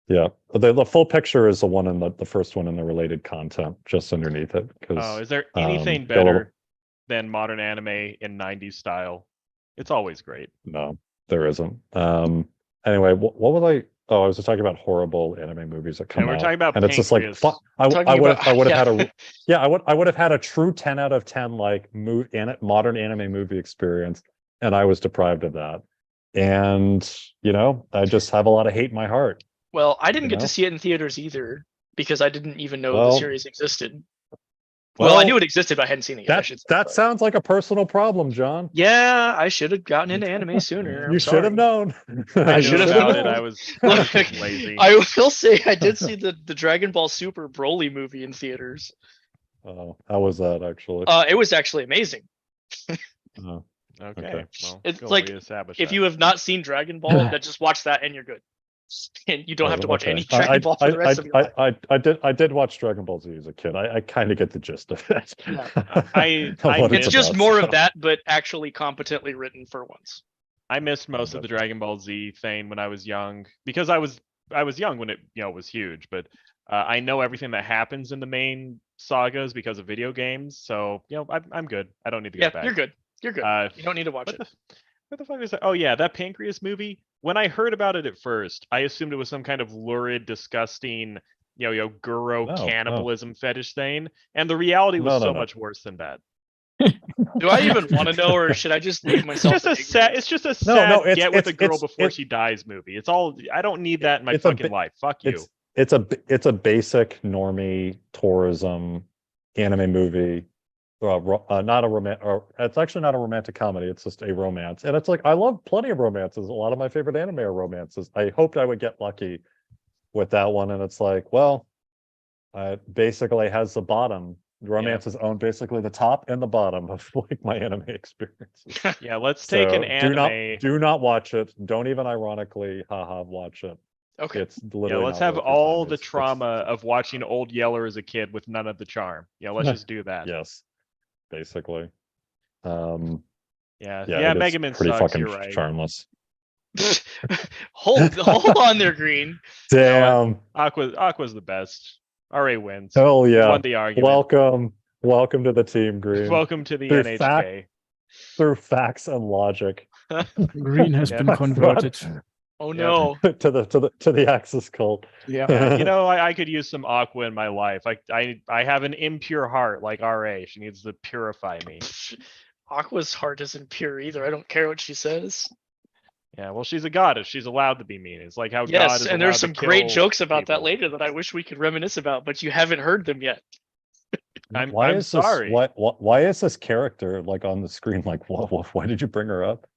B: Yeah, the full picture is the one in the first one in the related content just underneath it. Because
A: Oh, is there anything
B: got a little-
A: better than modern anime in 90s style? It's always great.
B: No, there isn't. Anyway, what was I? Oh, I was just talking about horrible anime movies that come
A: And we're
B: out,
A: talking about
B: and it's just like
A: Pancreas.
B: I
D: Talking
B: would
D: about-
B: I would have
D: yeah.
B: had a yeah I would have had a true 10 out of 10 like modern anime movie experience, and I was deprived of that. And I just have a lot of hate in my heart.
D: Well, I didn't
B: You
D: get
B: know?
D: to see it in theaters either because I didn't even know the
B: Well-
D: series existed. Well, I
B: Well,
D: knew it existed, but I hadn't seen it yet. I should say,
B: That
D: but-
B: sounds like a personal problem, John.
D: Yeah, I should have gotten into anime sooner.
B: You should have known.
A: I
B: You
A: knew
D: should've
A: about
D: known.
A: it. I was just lazy.
D: I will say I did see the Dragon Ball Super Broly movie in theaters.
B: Oh, how was that actually?
D: It was actually amazing.
B: Oh,
A: Okay.
B: Okay.
A: Well,
D: It's
A: go
D: like,
A: reestablish
D: If
A: that.
D: you have not seen Dragon Ball, then just watch that and you're good. And you don't have to watch
B: Okay.
D: any Dragon Ball for the rest of your life.
B: I did watch Dragon Ball Z as a kid. I kind of get the gist of it.
D: Yeah.
A: I
B: What
D: It's just
B: about,
D: more
B: so.
D: of that, but actually competently written for once.
A: I missed most of the Dragon Ball Z thing when I was young because I was young when it was huge, but I know everything that happens in the main sagas because of video games. So I'm good. I don't need to go
D: Yeah,
A: back.
D: you're good. You're good. You don't need to watch
A: What
D: it.
A: what the fuck is that? Oh yeah, that Pancreas movie. When I heard about it at first, I assumed it was some kind of lurid, disgusting, Guro
B: No, no.
A: cannibalism fetish thing, and the reality was
B: No,
A: so
B: no.
A: much worse than that.
D: Do I even want to know, or should I just leave
A: It's
D: myself?
A: just a
D: in
A: sad.
D: ignorance?
A: It's just a
B: No,
A: sad
B: no, it's-
A: get with a
B: it's-
A: girl
B: it's-
A: before
B: it's-
A: she dies movie. It's all. I don't need that in my
B: It's a
A: fucking
B: bi-
A: life. Fuck you.
B: It's a basic normie tourism anime movie. Not a romantic, or it's actually not a romantic comedy. It's just a romance, and it's like I love plenty of romances. A lot of my favorite anime are romances. I hoped I would get lucky with that one, and it's like, well, it basically has the bottom. Romances own basically the top and the bottom of like my anime experiences.
A: Yeah, let's take
B: So
A: an anime.
B: do not watch it. Don't even ironically, haha, watch it.
D: Okay.
B: It's
A: Yeah,
B: literally.
A: let's
B: not
A: have
B: worth your
A: all
B: time.
A: the
B: It's-
A: trauma of watching Old Yeller as a kid with none of the charm. Yeah, let's just do that.
B: Yes, basically.
A: Yeah,
B: Yeah,
A: yeah.
B: it is
A: Mega Man
B: pretty
A: sucks.
B: fucking
A: You're right.
B: charmless.
D: hold on there, Green.
B: Damn.
A: Aqua's the best. RA wins.
B: Hell yeah.
A: Won the argument.
B: Welcome to the team, Green.
A: Welcome to the
B: Through
A: NHK.
B: Through facts and logic.
C: Green has
A: Yeah.
C: been converted.
D: Oh
A: Yeah.
D: no.
B: to the Axis cult.
C: Yeah.
A: Yeah, I could use some Aqua in my life. I have an impure heart like RA. She needs to purify me.
D: Aqua's heart isn't pure either. I don't care what she says.
A: Yeah, well, she's a goddess. She's allowed to be mean. It's like how God
D: Yes,
A: is
D: and
A: allowed
D: there's
A: to
D: some great
A: kill
D: jokes about that
A: people.
D: later that I wish we could reminisce about, but you haven't heard them yet.
A: I'm
B: is
A: sorry.
B: This, why is this character like on the screen? Like, why did you bring her up?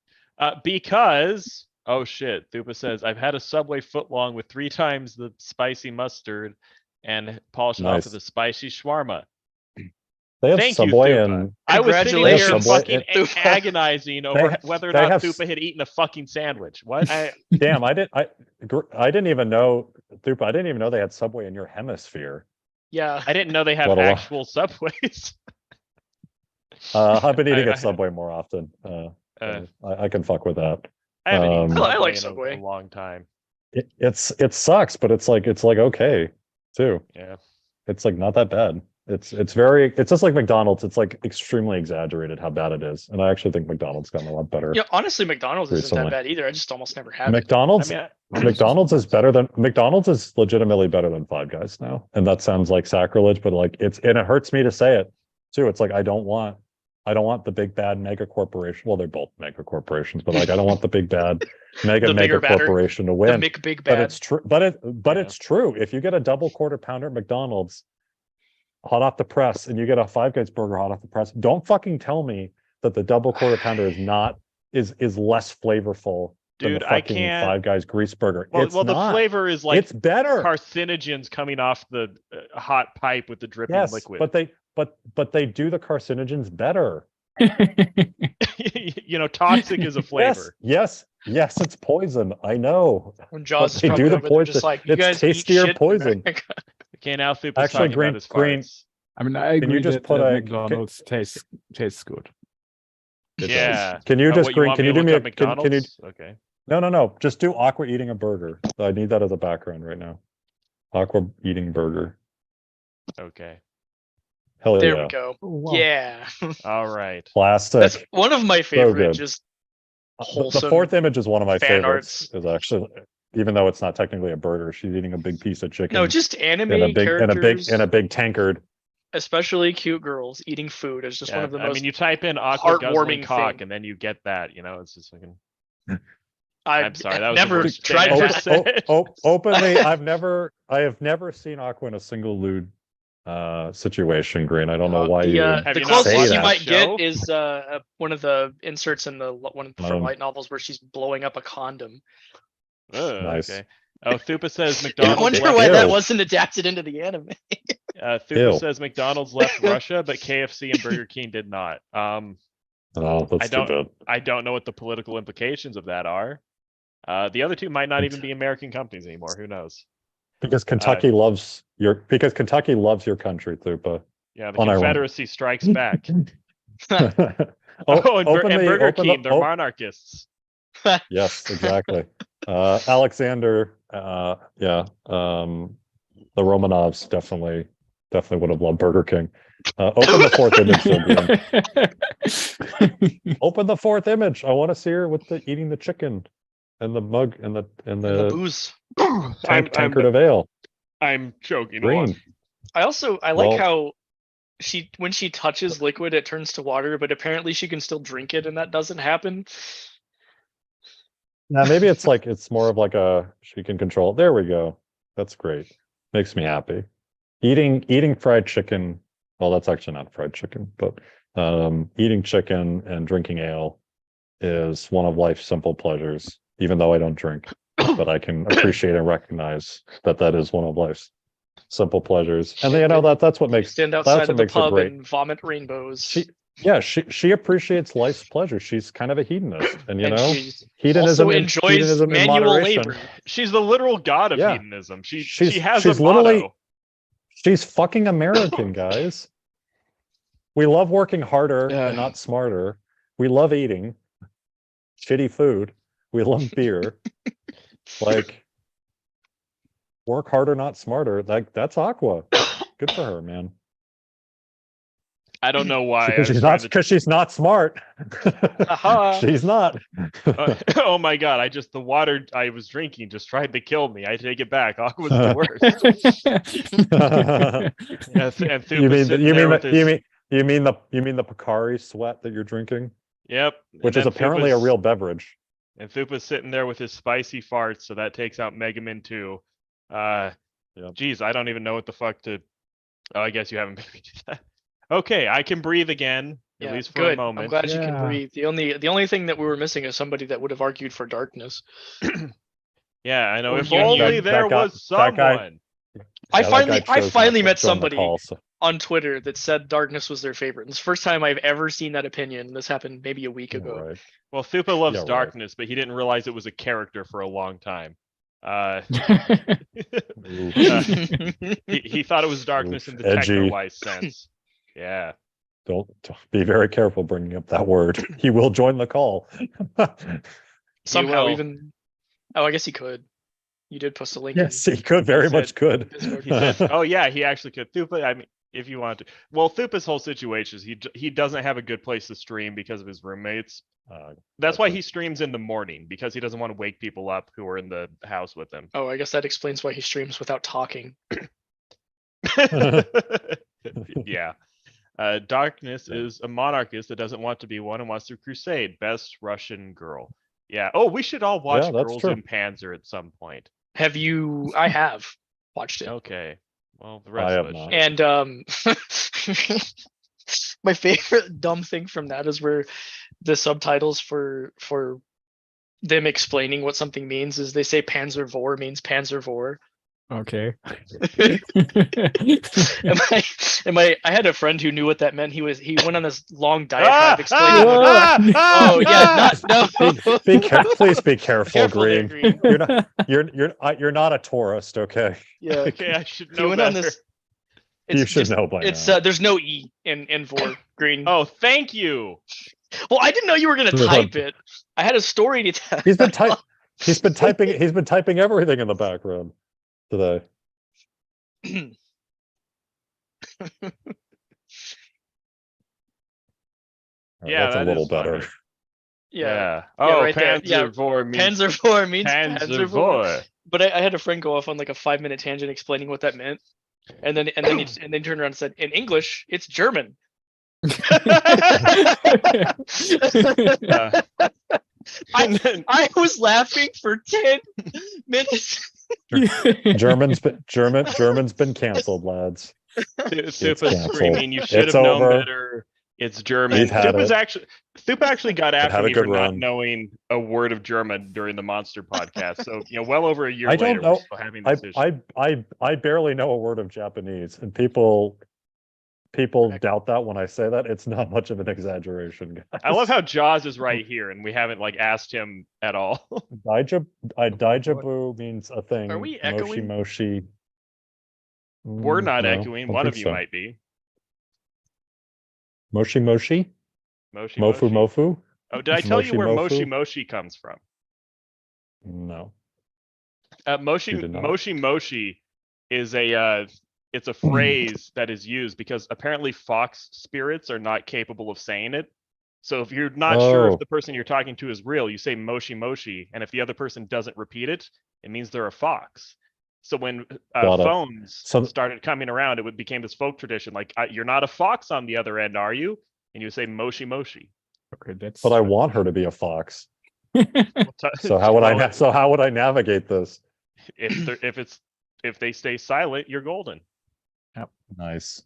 A: Because oh shit, Thupa says I've had a Subway footlong with 3 times the spicy mustard and polished it off
B: Nice.
A: with a spicy shawarma.
B: They have
A: Thank
B: Subway
A: you, Thupa.
B: and
A: I was sitting
B: They have
A: there
D: Congratulations,
A: fucking
D: Thupa.
A: agonizing over
B: ha-
A: whether or
B: they
A: not
B: have
A: Thupa had eaten a fucking sandwich. What?
B: damn, I didn't even know Thupa, I didn't even know they had Subway in your hemisphere.
D: Yeah.
A: I didn't know they have
B: Let alone-
A: actual Subways.
B: I've been eating
A: I-
B: at Subway more often.
A: Uh,
B: I can fuck with that.
A: I haven't eaten
B: I
D: like
A: in
D: Subway.
A: a long time.
B: It sucks, but it's like okay too.
A: Yeah.
B: It's like not that bad. It's just like McDonald's. It's like extremely exaggerated how bad it is, and I actually think McDonald's gotten a lot better.
D: Yeah, honestly, McDonald's isn't
B: Recently.
D: that bad either. I just almost never have it.
B: McDonald's
A: I
B: McDonald's is legitimately better than Five Guys now, and that sounds like sacrilege, but like it hurts me to say it too. It's like I don't want the big bad mega corporation. Well, they're both mega corporations, but like I don't want the big bad
D: The
B: mega
D: bigger, badder,
B: corporation to
D: The
B: win.
D: Mick Big
B: But
D: Bad.
B: it's true. But
A: Yeah.
B: it's true. If you get a double quarter pounder at McDonald's, hot off the press, and you get a Five Guys burger hot off the press, don't fucking tell me that the double quarter pounder is less flavorful than
A: Dude,
B: the
A: I
B: fucking
A: can't.
B: Five Guys grease burger.
A: Well,
B: It's
A: the
B: not.
A: flavor is like
B: It's better.
A: carcinogens coming off the hot pipe with the dripping
B: Yes,
A: liquid.
B: but they do the carcinogens better.
A: Toxic is a flavor.
B: Yes, it's poison. I know.
D: When Jaws is
B: they
D: probably
B: do the
D: over there just
B: poison.
D: like, you
B: It's
D: guys eat
B: tastier
D: shit in
B: poison.
D: America."
A: Okay, now Thupa's
B: Actually,
A: talking
B: green-
A: about his
B: green-
A: farts.
C: I mean, I
B: Can you
C: agree
B: just
C: that
B: put a-
C: McDonald's tastes good.
B: It
A: Yeah.
B: does. Can you just
A: What, you want
B: can
A: me
B: you
A: to
B: do me
A: look
B: a
A: up
B: can you
A: McDonald's? Okay.
B: No. Just do Aqua eating a burger. I need that as a background right now. Aqua eating burger.
A: Okay.
B: Hell
D: There
B: yeah.
D: we go.
C: Oh, wow.
D: Yeah.
A: All right.
B: Classic.
D: That's one of my favorite,
B: good.
D: just
B: The
D: wholesome
B: fourth image is one of my
D: fan
B: favorites.
D: arts.
B: Is actually, even though it's not technically a burger, she's eating a big piece of chicken.
D: No, just anime
B: in a big
D: characters,
B: in a big tankard.
D: especially cute girls eating food is just one of the
A: I
D: most
A: mean, you type in aqua guzzling
D: heartwarming
A: cock,
D: thing.
A: and then you get that. You know, it's just fucking.
D: I've
A: I'm sorry, that was
D: never
A: the worst thing
D: tried
A: I
D: that.
A: just said.
B: Openly, I have never seen Aqua in a single lewd situation. Green. I don't know why you would
A: Have
D: the
A: you not
D: closest
B: watched
D: you
B: that
D: might
A: show?
D: get is one of the inserts in the one for light novels where she's blowing up a condom.
A: Oh,
B: Nice.
A: okay. Oh, Thupa says
D: I
A: McDonald's.
D: wonder
A: left
D: why that
B: Ew.
D: wasn't adapted into the anime.
A: Thupa
B: Ew.
A: says McDonald's left Russia, but KFC and Burger King did not.
B: Oh, that's too bad.
A: I don't know what the political implications of that are. The other two might not even be American companies anymore. Who knows?
B: Because Kentucky loves your country, Thupa.
A: Yeah, the
B: Unironically.
A: Confederacy strikes back.
B: Oh,
A: and Burger King, they're monarchists.
B: Yes, exactly. Alexander, the Romanovs definitely would have loved Burger King. Open the fourth image. Open the fourth image. I want to see her with the eating the chicken and the mug and the
D: booze.
B: tankard of ale.
A: I'm joking.
B: Green.
D: I like
B: Well-
D: how when she touches liquid, it turns to water, but apparently she can still drink it, and that doesn't happen.
B: Now maybe it's more of like she can control. There we go. That's great. Makes me happy. Eating fried chicken. Well, that's actually not fried chicken, but eating chicken and drinking ale is one of life's simple pleasures. Even though I don't drink, but I can appreciate and recognize that is one of life's simple pleasures. And that's what makes
D: Stand outside of the
B: makes her
D: pub
B: great.
D: and vomit rainbows.
B: She appreciates life's pleasure. She's kind of a hedonist, and
D: And she
B: hedonism
D: also
B: in-
D: enjoys
B: hedonism in
D: manual
B: moderation.
D: labor.
A: She's the literal god of
B: Yeah.
A: hedonism. She
B: She's
A: has a
B: literally
A: motto.
B: she's fucking American, guys. We love working harder
C: Yeah.
B: and not smarter. We love eating shitty food. We love beer. Work harder, not smarter. That's Aqua. Good for her, man.
A: I don't know why.
B: Because she's not smart.
D: Aha.
B: She's not.
A: Oh my god! the water I was drinking just tried to kill me. I take it back. Aqua's the worst. And Thupa's
B: you mean the Pocari sweat that you're drinking,
A: Yep.
B: which is apparently a real beverage.
A: And Thupa's sitting there with his spicy farts, so that takes out Megaman 2. Geez, I don't even know what the fuck to. Oh, I guess you haven't made me do that. Okay, I can breathe again, at least for
D: good.
A: a moment.
D: I'm glad you can
C: Yeah.
D: breathe. The only thing that we were missing is somebody that would have argued for darkness.
A: Yeah, I know.
D: Or
A: If
D: you-
A: only
D: that
A: there
B: guy-
A: was
B: that guy-
A: someone.
D: I
B: Yeah, that
D: finally
B: guy chose not to
D: met
B: join the
D: somebody
B: call, so-
D: on Twitter that said darkness was their favorite. And it's the first time I've ever seen that opinion. This happened maybe a week ago.
B: Right.
A: Well, Thupa loves
B: Yeah, right.
A: darkness, but he didn't realize it was a character for a long time.
B: Ooh.
A: He thought it was darkness in the
B: Edgy.
A: techno-wise sense. Yeah.
B: Don't be very careful bringing up that word. He will join the call.
D: Somehow
A: will.
D: even. Oh, I guess he could. You did post a link.
B: Yes, he could very much could.
A: He said, "Oh yeah, he actually could." Thupa, I mean, if you want to. Well, Thupa's whole situation is he doesn't have a good place to stream because of his roommates. That's why he streams in the morning, because he doesn't want to wake people up who are in the house with him.
D: Oh, I guess that explains why he streams without talking.
A: Yeah. Darkness is a monarchist that doesn't want to be one and wants to crusade. Best Russian girl. Yeah. Oh, we should all watch
B: Yeah, that's
A: Girls
B: true.
A: in Panzer at some point.
D: Have you? I have watched it.
A: Okay. Well, the
B: I
A: rest
B: have
A: of us.
B: not.
A: should.
D: And my favorite dumb thing from that is where the subtitles for them explaining what something means is they say Panzervor means Panzervor.
C: Okay.
D: I had a friend who knew what that meant. He went on this long diatribe explaining what oh yeah, no.
B: Please be careful,
D: Careful there,
B: Green.
D: Green.
B: You're not a tourist, okay?
D: Yeah.
A: Okay, I should
D: He
A: know
D: went on
A: better.
D: this.
B: You should
D: just-
B: know by
D: It's
B: now.
D: there's no E in Vor Green.
A: Oh, thank you.
D: Well, I didn't know you were gonna type it. I had a story to tell.
B: He's been typing. He's been typing everything in the background today. All right,
A: Yeah,
B: that's a
A: that
B: little
A: is
B: better.
A: funny.
D: Yeah.
A: Yeah.
D: Yeah,
A: Oh,
D: right there. Yeah,
A: Panzervor means
D: Panzervor means Panzervor.
A: Panzervor.
D: But I had a friend go off on like a 5-minute tangent explaining what that meant, and then turned around and said, "In English, it's German." I was laughing for 10 minutes.
B: German's been canceled, lads.
A: Thupa's
B: canceled.
A: screaming, "You should
B: It's
A: have known
B: over.
A: better." It's German.
B: We've had
A: Thupa actually got after
B: had a
A: me for
B: good
A: not
B: run.
A: knowing a word of German during the Monster podcast. So well over a year
B: I
A: later,
B: don't know.
A: we're still having this issue.
B: I barely know a word of Japanese, and people doubt that when I say that. It's not much of an exaggeration, guys.
A: I love how Jaws is right here, and we haven't asked him at all.
B: Daijabu means a thing.
D: Are we echoing?
B: Moshi.
A: We're not
B: No,
A: echoing.
B: don't
A: One
B: think
A: of you
B: so.
A: might be.
B: Moshi.
A: Moshi
B: Mofu.
A: Oh, did I tell you where
B: Moshi
A: Moshi comes from?
B: No.
A: Moshi
B: You did not.
A: Moshi is it's a phrase that is used because apparently fox spirits are not capable of saying it. So if you're not sure if the person you're talking to is real, you say Moshi, and if the other person doesn't repeat it, it means they're a fox. So when phones started coming around, it became this folk tradition. Like, you're not a fox on the other end, are you? And you say Moshi.
C: Okay, that's.
B: But I want her to be a fox.
A: So
B: So how would I navigate this?
A: If they stay silent, you're golden.
B: Nice.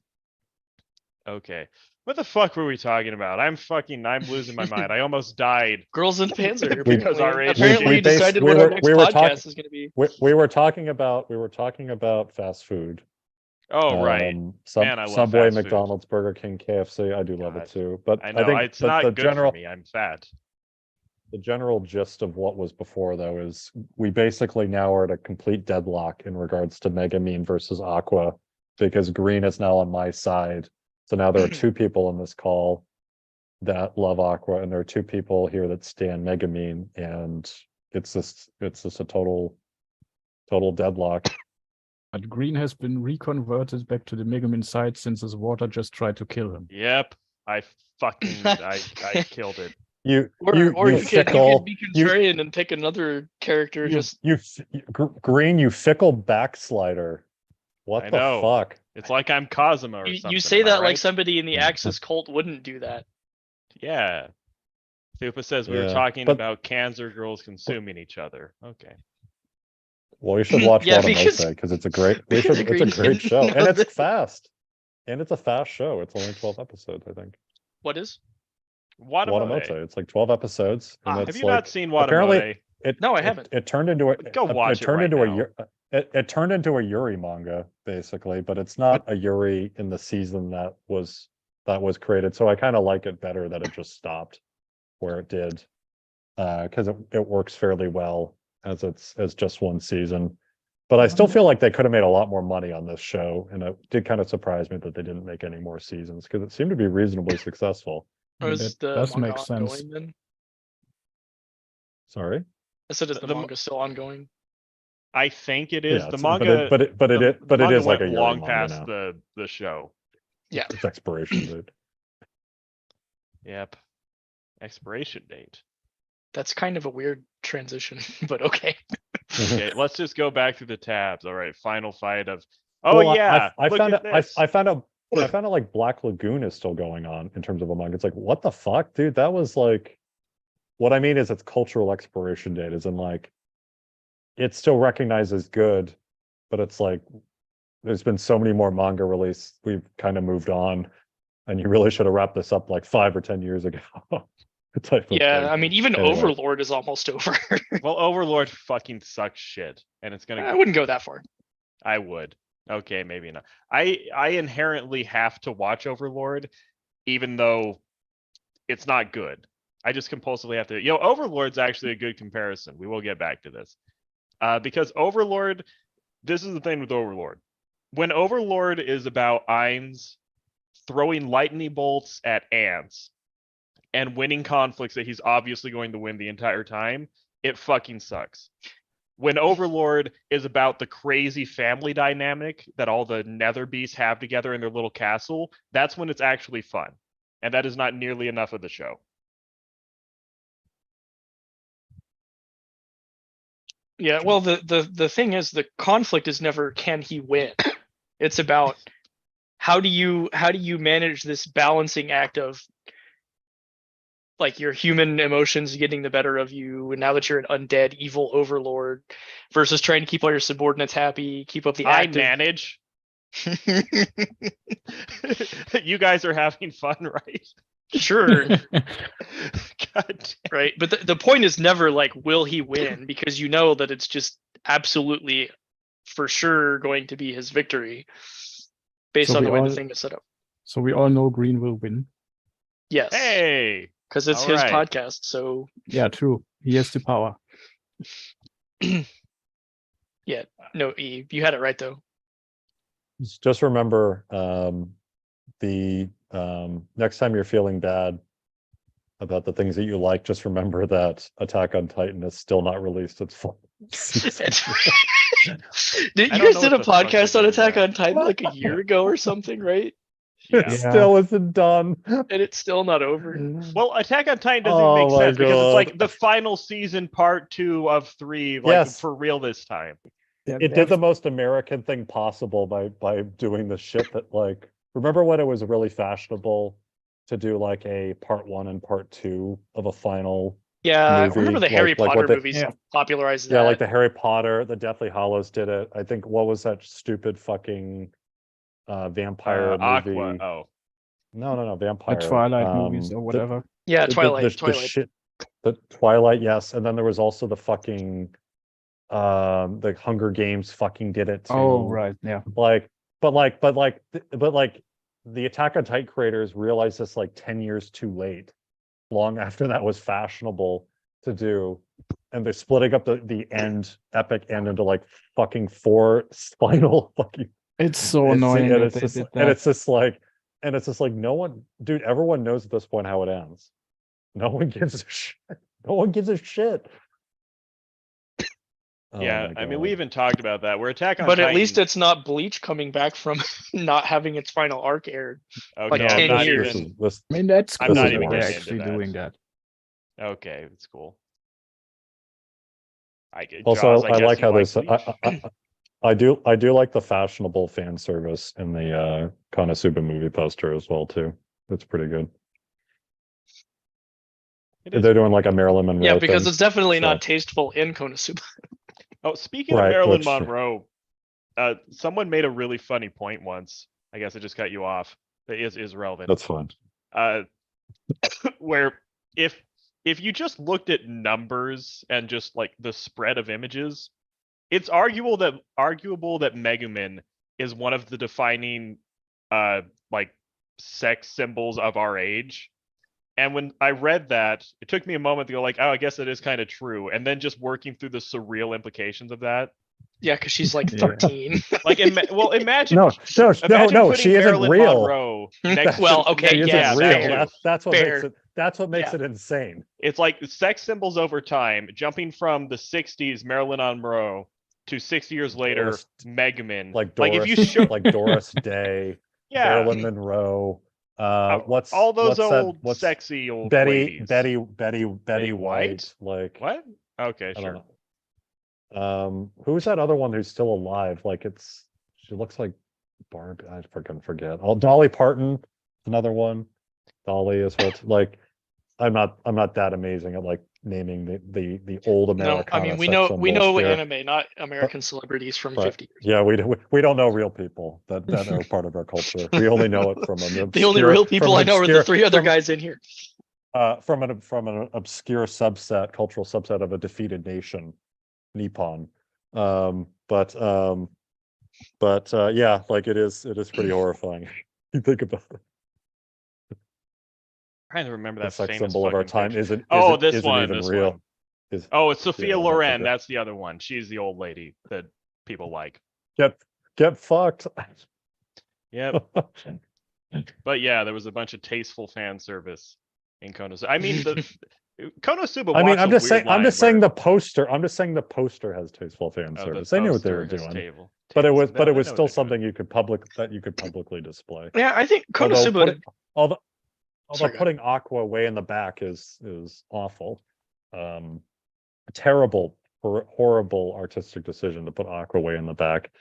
A: Okay. What the fuck were we talking about? I'm losing my mind. I almost died.
D: Girls in Panzer.
A: Because our age
D: apparently you decided what our next podcast is going to be.
B: We were talking about fast food.
A: Oh, right. Man, I love
B: Subway,
A: fast
B: McDonald's, Burger King, KFC. I do love it too. But
A: I know
B: think
A: it's not
B: the
A: good
B: general,
A: for me. I'm fat.
B: The general gist of what was before, though, is we basically now are at a complete deadlock in regards to Megamine versus Aqua, because Green is now on my side. So now there are two people in this call that love Aqua, and there are two people here that stand Megamine, and it's just a total deadlock.
C: But Green has been reconverted back to the Megamin side since his water just tried to kill him.
A: Yep, I killed it.
D: You could be contrarian and pick another character.
B: Green, you fickle backslider. What the fuck?
A: It's like I'm Kazuma or something.
D: You say that like somebody in the Axis cult wouldn't do that.
A: Yeah. Thupa says we were talking about Cancer girls consuming each other. Okay.
B: Well, you should watch Watamote because it's a great show. And it's fast. And it's a fast show. It's only 12 episodes, I think.
D: What is?
B: Watamote. It's like 12 episodes. And
A: have you not seen Watamote?
D: No, I haven't.
B: It turned into
A: it
B: turned into a Yuri manga, basically, but it's not a Yuri in the season that was created. So I kind of like it better that it just stopped where it did. Because it works fairly well as just one season. But I still feel like they could have made a lot more money on this show, and it did kind of surprise me that they didn't make any more seasons because it seemed to be reasonably successful.
C: That does make sense.
D: Then?
B: Sorry?
D: I said, is the manga still ongoing?
A: I think it is.
B: Yeah,
A: the manga,
B: but it is like a
A: long past the show.
D: Yeah,
B: it's expiration date.
A: Yep, expiration date.
D: That's kind of a weird transition, but okay.
A: Okay, let's just go back through the tabs. All right, final fight of.
B: I found out like Black Lagoon is still going on in terms of a manga. It's like, what the fuck, dude? That was like, what I mean is it's cultural expiration date, as in like, it's still recognized as good, but it's like, there's been so many more manga released. We've kind of moved on, and you really should have wrapped this up like 5 or 10 years ago.
D: Yeah, I mean, even anyway. Overlord is almost over.
A: Well, Overlord fucking sucks shit, and it's gonna.
D: I wouldn't go that far.
A: I would. Okay, maybe not. I inherently have to watch Overlord, even though it's not good. I just compulsively have to. Overlord's actually a good comparison. We will get back to this, because Overlord. This is the thing with Overlord. When Overlord is about Ainz throwing lightning bolts at ants and winning conflicts that he's obviously going to win the entire time, it fucking sucks. When Overlord is about the crazy family dynamic that all the Nether beasts have together in their little castle, that's when it's actually fun. And that is not nearly enough of the show.
D: Yeah, well, the thing is, the conflict is never can he win. It's about how do you manage this balancing act of like your human emotions getting the better of you, and now that you're an undead evil overlord, versus trying to keep all your subordinates happy, keep up the
A: I
D: active.
A: manage. You guys are having fun, right?
D: Sure,
A: God damn.
D: right? But the point is never like, will he win? Because you know that it's just absolutely for sure going to be his victory based
C: So
D: on
C: we
D: the way
C: all-
D: the thing is set up.
C: So we all know Green will win.
D: Yes.
A: Hey,
D: Because it's
A: all
D: his
A: right.
D: podcast. So
C: Yeah, true. He has the power.
D: yeah, no, E, you had it right though.
B: Just remember, the next time you're feeling bad about the things that you like, just remember that Attack on Titan is still not released its full season.
D: Did
A: I
D: you
A: don't
D: guys
A: know
D: did
A: what
D: a
A: the fuck
D: podcast
A: they're
D: on
A: doing
D: Attack
A: there.
D: on Titan like a year ago or something, right?
B: It
A: Yeah.
B: still isn't done.
D: And it's still not over.
A: Well, Attack on Titan doesn't even
B: Oh
A: make
B: my
A: sense because it's like
B: God.
A: the final season, part 2 of 3, like
B: Yes.
A: for real this time.
B: It did the most American thing possible by doing the shit that, like, remember when it was really fashionable to do like a part 1 and part 2 of a final
D: Yeah, I
B: movie?
D: remember the Harry
B: like
D: Potter
B: what they,
D: movies
C: Yeah.
D: popularized
B: yeah,
D: that.
B: like the Harry Potter, the Deathly Hallows did it. I think, what was that stupid fucking vampire movie?
A: Aqua. Oh,
B: No,
C: The
B: vampire.
C: Twilight movies or
B: the-
C: whatever.
D: Yeah,
B: the-
D: Twilight.
B: the
D: Twilight.
B: shit, the Twilight, yes. And then there was also the fucking the Hunger Games fucking did it too.
C: Oh, right. Yeah.
B: But the Attack on Titan creators realized this like 10 years too late, long after that was fashionable to do. And they're splitting up the epic end into like fucking 4 final fucking.
C: It's so annoying
B: and
C: that
B: it's
C: they
B: just,
C: did
B: and
C: that.
B: it's just like, no one, dude, everyone knows at this point how it ends. No one gives a shit. No one gives a shit. Oh
A: yeah.
B: my
A: I mean,
B: God.
A: we even talked about that. We're Attack on
D: But
A: Titan.
D: at least it's not Bleach coming back from not having its final arc aired.
A: okay.
D: like
A: I'm
D: 10
A: not
D: years.
A: even.
C: I mean, that's
A: I'm
C: cool
B: not
C: that
B: even
C: they're
B: getting
C: actually
A: into that.
C: doing that.
A: Okay, that's cool. I get.
B: Also,
A: Jaws,
B: I
A: guess
B: like
A: you
B: how there's
A: Bleach?
B: I do like the fashionable fan service in the Konosuba movie poster as well too. That's pretty good.
A: It is
B: They're doing
A: pretty
B: like a
A: good.
B: Marilyn Monroe
D: Yeah, because
B: thing.
D: it's definitely
B: so-
D: not tasteful in Konosuba.
A: Oh, speaking of
B: Right,
A: Marilyn
B: which-
A: Monroe, someone made a really funny point once. I guess I just cut you off. That is relevant.
B: That's fine.
A: Where if you just looked at numbers and just like the spread of images, it's arguable that Megumin is one of the defining like sex symbols of our age. And when I read that, it took me a moment to go like, oh, I guess it is kind of true. And then just working through the surreal implications of that.
D: Yeah, because she's like
C: Yeah.
D: 13.
A: Like, imagine
B: No,
A: putting
B: she isn't
A: Marilyn
B: real.
A: Monroe next
D: Well,
A: to,
D: okay,
B: She isn't
D: yeah,
B: real.
D: fair.
B: That's what
D: Fair.
B: makes it. That's what makes
A: Yeah.
B: it insane.
A: It's like sex symbols over time, jumping from the 60s Marilyn Monroe to 60 years later
B: Doris-
A: Megumin.
B: Like
A: Like
B: Doris,
A: if you show,
B: like Doris Day,
A: yeah,
B: Marilyn Monroe. What's
A: all those
B: what's that-
A: old
B: what's
A: sexy old
B: Betty
A: ladies.
B: Betty White? Like
A: What? Okay,
B: I don't
A: sure.
B: know. Who's that other one who's still alive? Like she looks like Barbie. I freaking forget. Oh, Dolly Parton, another one. Dolly as well. Like, I'm not that amazing at like naming the old
D: No,
B: Americana.
D: I mean we
B: sex
D: know
B: symbols here.
D: anime, not American celebrities from
B: But
D: 50 years.
B: yeah, we don't know real people that are part of our culture. We only know it from an obscure.
D: The only real people I know are the
B: obscure-
D: 3 other
B: from-
D: guys in here.
B: from an obscure cultural subset of a defeated nation, Nippon. Yeah, like it is pretty horrifying. You think about it.
A: trying to remember
B: The
A: that
B: sex
A: famous
B: symbol of our
A: fucking
B: time
A: picture.
B: isn't
A: This one,
B: even
A: this
B: real.
A: one.
B: Is
A: Oh, it's Sophia
B: Yeah, that's
A: Loren.
B: okay.
A: That's the other one. She's the old lady that people like.
B: get fucked.
A: Yep. But yeah, there was a bunch of tasteful fan service in Konosuba. I mean, Konosuba.
B: I mean,
A: walks
B: I'm
A: a
B: just
A: weird
B: saying. I'm
A: line
B: just saying
A: where-
B: the poster. I'm just saying the poster has tasteful fan
A: oh,
B: service.
A: the
B: They knew what they were
A: poster has
B: doing,
A: but
B: but it was
A: they know
B: still
A: what they're doing.
B: something you could publicly display.
D: Yeah, I think
B: Although
D: Konosuba.
B: putting, although
D: Sorry, go
B: putting Aqua way in the back is awful. Terrible, horrible artistic decision to put Aqua way in the back.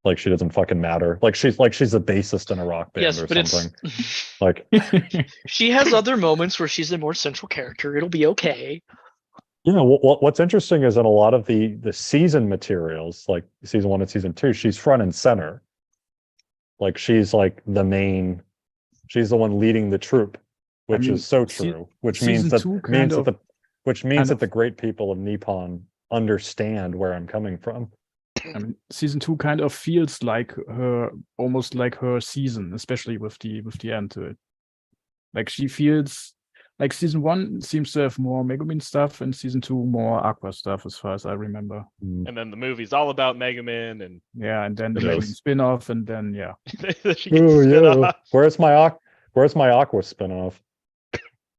B: Like she doesn't fucking matter. Like she's a bassist in a rock band
D: Yes,
B: or
D: but
B: something.
D: it's
B: Like
D: she has other moments where she's a more central character. It'll be okay.
B: what's interesting is in a lot of the season materials, like season 1 and season 2, she's front and center. Like she's like the main, she's the one leading the troop, which
C: mean,
B: is so true. Which
C: season
B: means
C: 2 kind of-
B: that the great people of Nippon understand where I'm coming from.
C: I mean, season 2 kind of feels like her, almost like her season, especially with the end to it. Like she feels like season 1 seems to have more Megumin stuff, and season 2 more Aqua stuff, as far as I remember.
A: And then the movie's all about Megumin, and
C: Yeah, and then the
B: It
C: Megumin
B: is.
C: spin-off, and then yeah.
A: she gets spin off.
B: Where's my Aqua spinoff?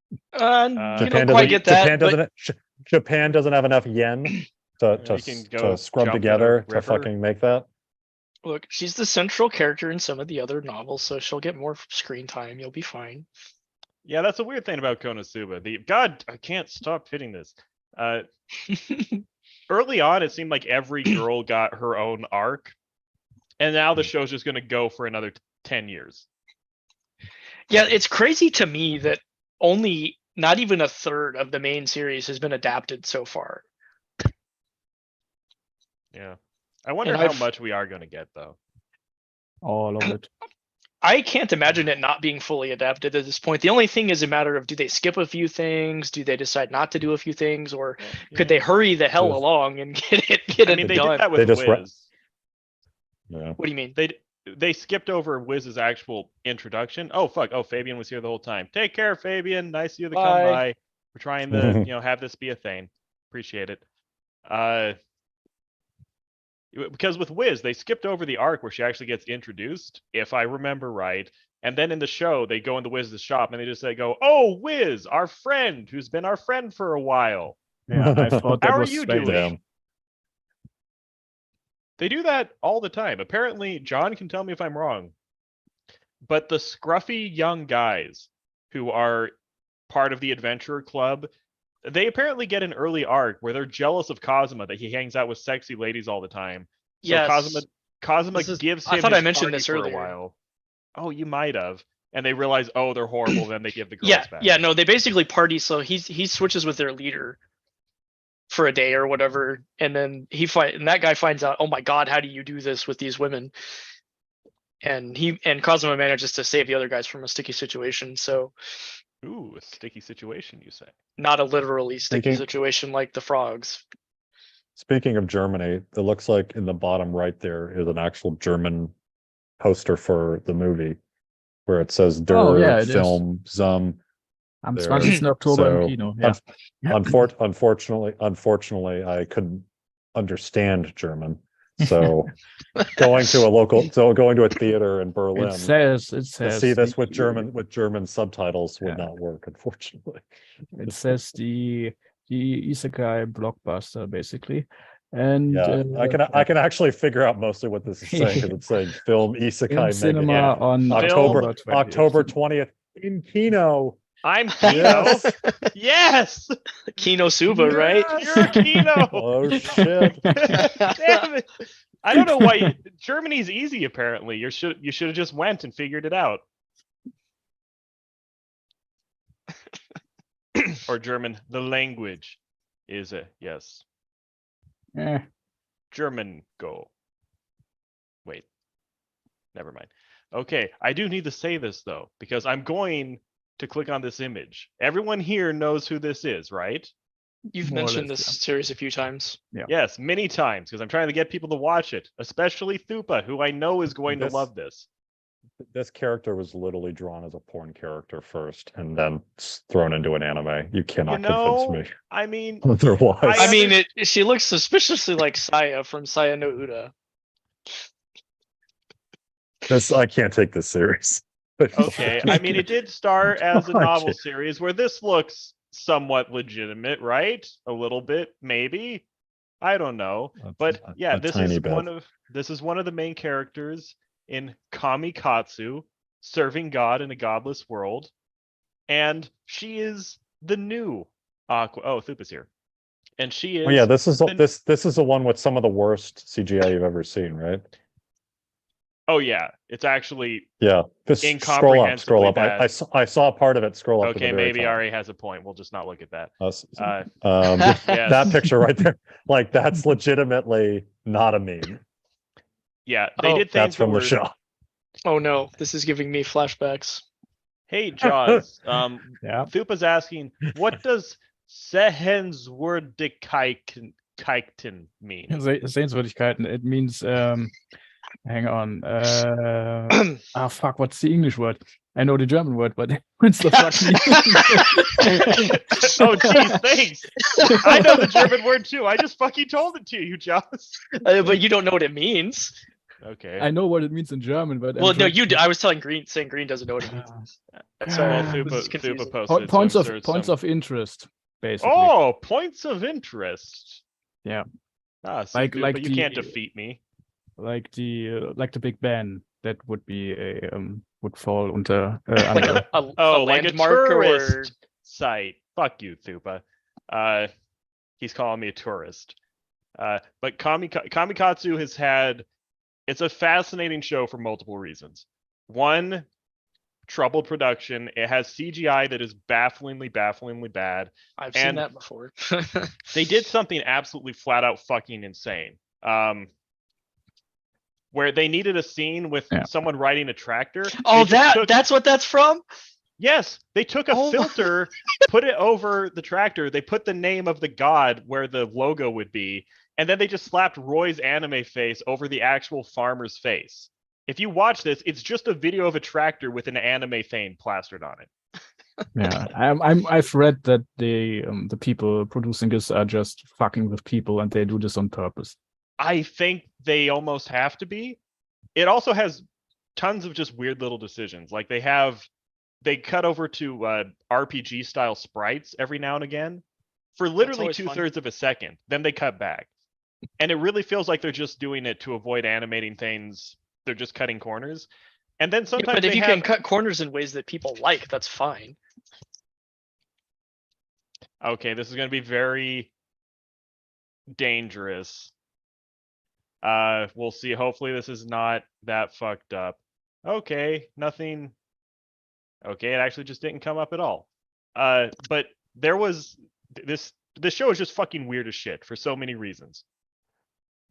D: You don't
B: Japan
D: quite get that. But
B: Japan doesn't have enough yen
A: You can go
B: to scrub
A: jump in a
B: together to
A: river.
B: fucking make that.
D: look, she's the central character in some of the other novels, so she'll get more screen time. You'll be fine.
A: Yeah, that's a weird thing about Konosuba. God, I can't stop hitting this. Early on, it seemed like every girl got her own arc, and now the show's just going to go for another 10 years.
D: Yeah, it's crazy to me that only not even a third of the main series has been adapted so far.
A: Yeah, I wonder
D: And
A: how
D: I've-
A: much we are going to get though.
C: All of it.
D: I can't imagine it not being fully adapted at this point. The only thing is a matter of, do they skip a few things? Do they decide not to do a few things? Or could they hurry the hell
B: Yes.
D: along and get it
A: I mean, they
D: done?
A: did that
B: They
A: with
B: just re-
A: Wiz.
B: Yeah.
D: What do you mean?
A: They skipped over Wiz's actual introduction. Oh fuck! Oh, Fabian was here the whole time. Take care, Fabian. Nice of you to come
D: Bye.
A: by. We're trying to have this be a thing. Appreciate it. Because with Wiz, they skipped over the arc where she actually gets introduced, if I remember right. And then in the show, they go into Wiz's shop and they just go, "Oh, Wiz, our friend, who's been our friend for a while.
C: Yeah, I thought that
A: How are
C: was
A: you
C: strange.
A: doing?"
B: Damn.
A: They do that all the time. Apparently, John can tell me if I'm wrong, but the scruffy young guys who are part of the adventurer club, they apparently get an early arc where they're jealous of Kazuma that he hangs out with sexy ladies all the time. So
D: Yes.
A: Kazuma
D: This is-
A: gives
D: I
A: him
D: thought I
A: his
D: mentioned
A: party
D: this
A: for
D: earlier.
A: a while. Oh, you might have. And they realize, oh, they're horrible. Then they give the girls
D: Yeah,
A: back.
D: yeah, no, they basically party. So he switches with their leader for a day or whatever, and then and that guy finds out, oh my god, how do you do this with these women? And Kazuma manages to save the other guys from a sticky situation. So
A: Ooh, a sticky situation, you say?
D: not a literally sticky
B: Thinking-
D: situation like the frogs.
B: Speaking of Germany, it looks like in the bottom right there is an actual German poster for the movie where it says Der
C: Oh, yeah, it is.
B: Film zum.
C: Am
B: There.
C: 20. Oktober im
B: So,
C: Kino. Yeah.
B: Unfortunately, I couldn't understand German. So going to a theater in Berlin
C: It says
B: to see this with German subtitles would
C: Yeah.
B: not work, unfortunately.
C: It says the isekai blockbuster basically, and
B: Yeah, I can actually figure out mostly what this is saying because it's saying film
C: in
B: isekai
C: cinema
B: mega
C: on
B: October
C: 20th.
B: October 20th in Kino.
A: I'm Kino.
B: Yes.
A: Yes.
D: Konosuba, right?
A: You're Kino.
B: Oh shit.
A: Damn it. I don't know why Germany's easy. Apparently, you should have just went and figured it out. Or German, the language is a yes.
C: Eh,
A: German go. Wait. Never mind. Okay, I do need to say this though, because I'm going to click on this image. Everyone here knows who this is, right?
D: You've
C: More or
D: mentioned
C: less,
D: this
C: yeah.
D: series a few times.
A: Yes, many times, because I'm trying to get people to watch it, especially Thupa, who I know is going to love this.
B: This character was literally drawn as a porn character first and then thrown into an anime. You cannot convince me
A: I mean,
B: otherwise.
D: I mean, she looks suspiciously like Saya from Saya no Uda.
B: I can't take this serious.
A: okay, I mean, it did start as a
B: I
A: novel
B: can't.
A: series where this looks somewhat legitimate, right? A little bit, maybe. I don't know. But yeah,
B: a tiny bit.
A: this is one of the main characters in Kamikatsu, serving God in a godless world. And she is the new Aqua. Oh, Thupa's here. And she is
B: Oh yeah, this is the one with some of the worst CGI you've ever seen, right?
A: Oh yeah, it's actually
B: Yeah, just scroll up.
A: incomprehensibly bad.
B: I saw part of it. Scroll up to the
A: Okay,
B: very
A: maybe
B: top.
A: Ari has a point. We'll just not look at that.
B: Yes.
A: Yes.
B: That picture right there, like that's legitimately not a meme.
A: Yeah, they
D: Oh,
A: did things
B: That's
A: that
B: from the
A: were.
B: show.
D: Oh no, this is giving me flashbacks.
A: Hey Jaws,
C: Yeah.
A: Thupa's asking, what does Sehenswürdigkeiten mean?
C: Sehenswürdigkeiten. It means hang on. Fuck, what's the English word? I know the German word, but what's the fuck?
A: Oh geez, thanks. I know the German word too. I just fucking told it to you, Jaws.
D: But you don't know what it means.
A: Okay.
C: I know what it means in German, but
D: Well, no, you. I was telling Green, saying Green doesn't know what it means. Sorry,
A: Well,
D: this is
A: Thupa
D: confusing.
A: posted it, so
C: points
A: I'm
C: of
A: sure it's
C: points
A: some-
C: of interest, basically.
A: Oh, points of interest.
C: Yeah.
A: See,
C: Like
A: Thupa, you
C: the-
A: can't defeat me.
C: like the Big Ben, that would be a would fall under
D: Like
C: under.
D: a
A: Like a
D: landmark or
A: tourist site. Fuck you, Thupa. He's calling me a tourist. But Kamikatsu has had. It's a fascinating show for multiple reasons. One, troubled production. It has CGI that is bafflingly bad.
D: I've seen
A: And
D: that before.
A: They did something absolutely flat out fucking insane. Where they needed a scene with someone riding a tractor.
D: Oh, that's what that's from?
A: Yes, they took a
D: Oh my-
A: filter, put it over the tractor. They put the name of the god where the logo would be, and then they just slapped Roy's anime face over the actual farmer's face. If you watch this, it's just a video of a tractor with an anime thing plastered on it.
C: Yeah, I've read that the people producing this are just fucking with people, and they do this on purpose.
A: I think they almost have to be. It also has tons of just weird little decisions. Like they cut over to RPG style sprites every now and again for literally
D: always fun.
A: 2/3 of a second. Then they cut back. And it really feels like they're just doing it to avoid animating things. They're just cutting corners. And then sometimes
D: but if
A: they
D: you
A: have...
D: can cut corners in ways that people like, that's fine.
A: Okay, this is going to be very dangerous. We'll see. Hopefully this is not that fucked up. Okay, nothing. Okay, it actually just didn't come up at all. But there was this show is just fucking weird as shit for so many reasons.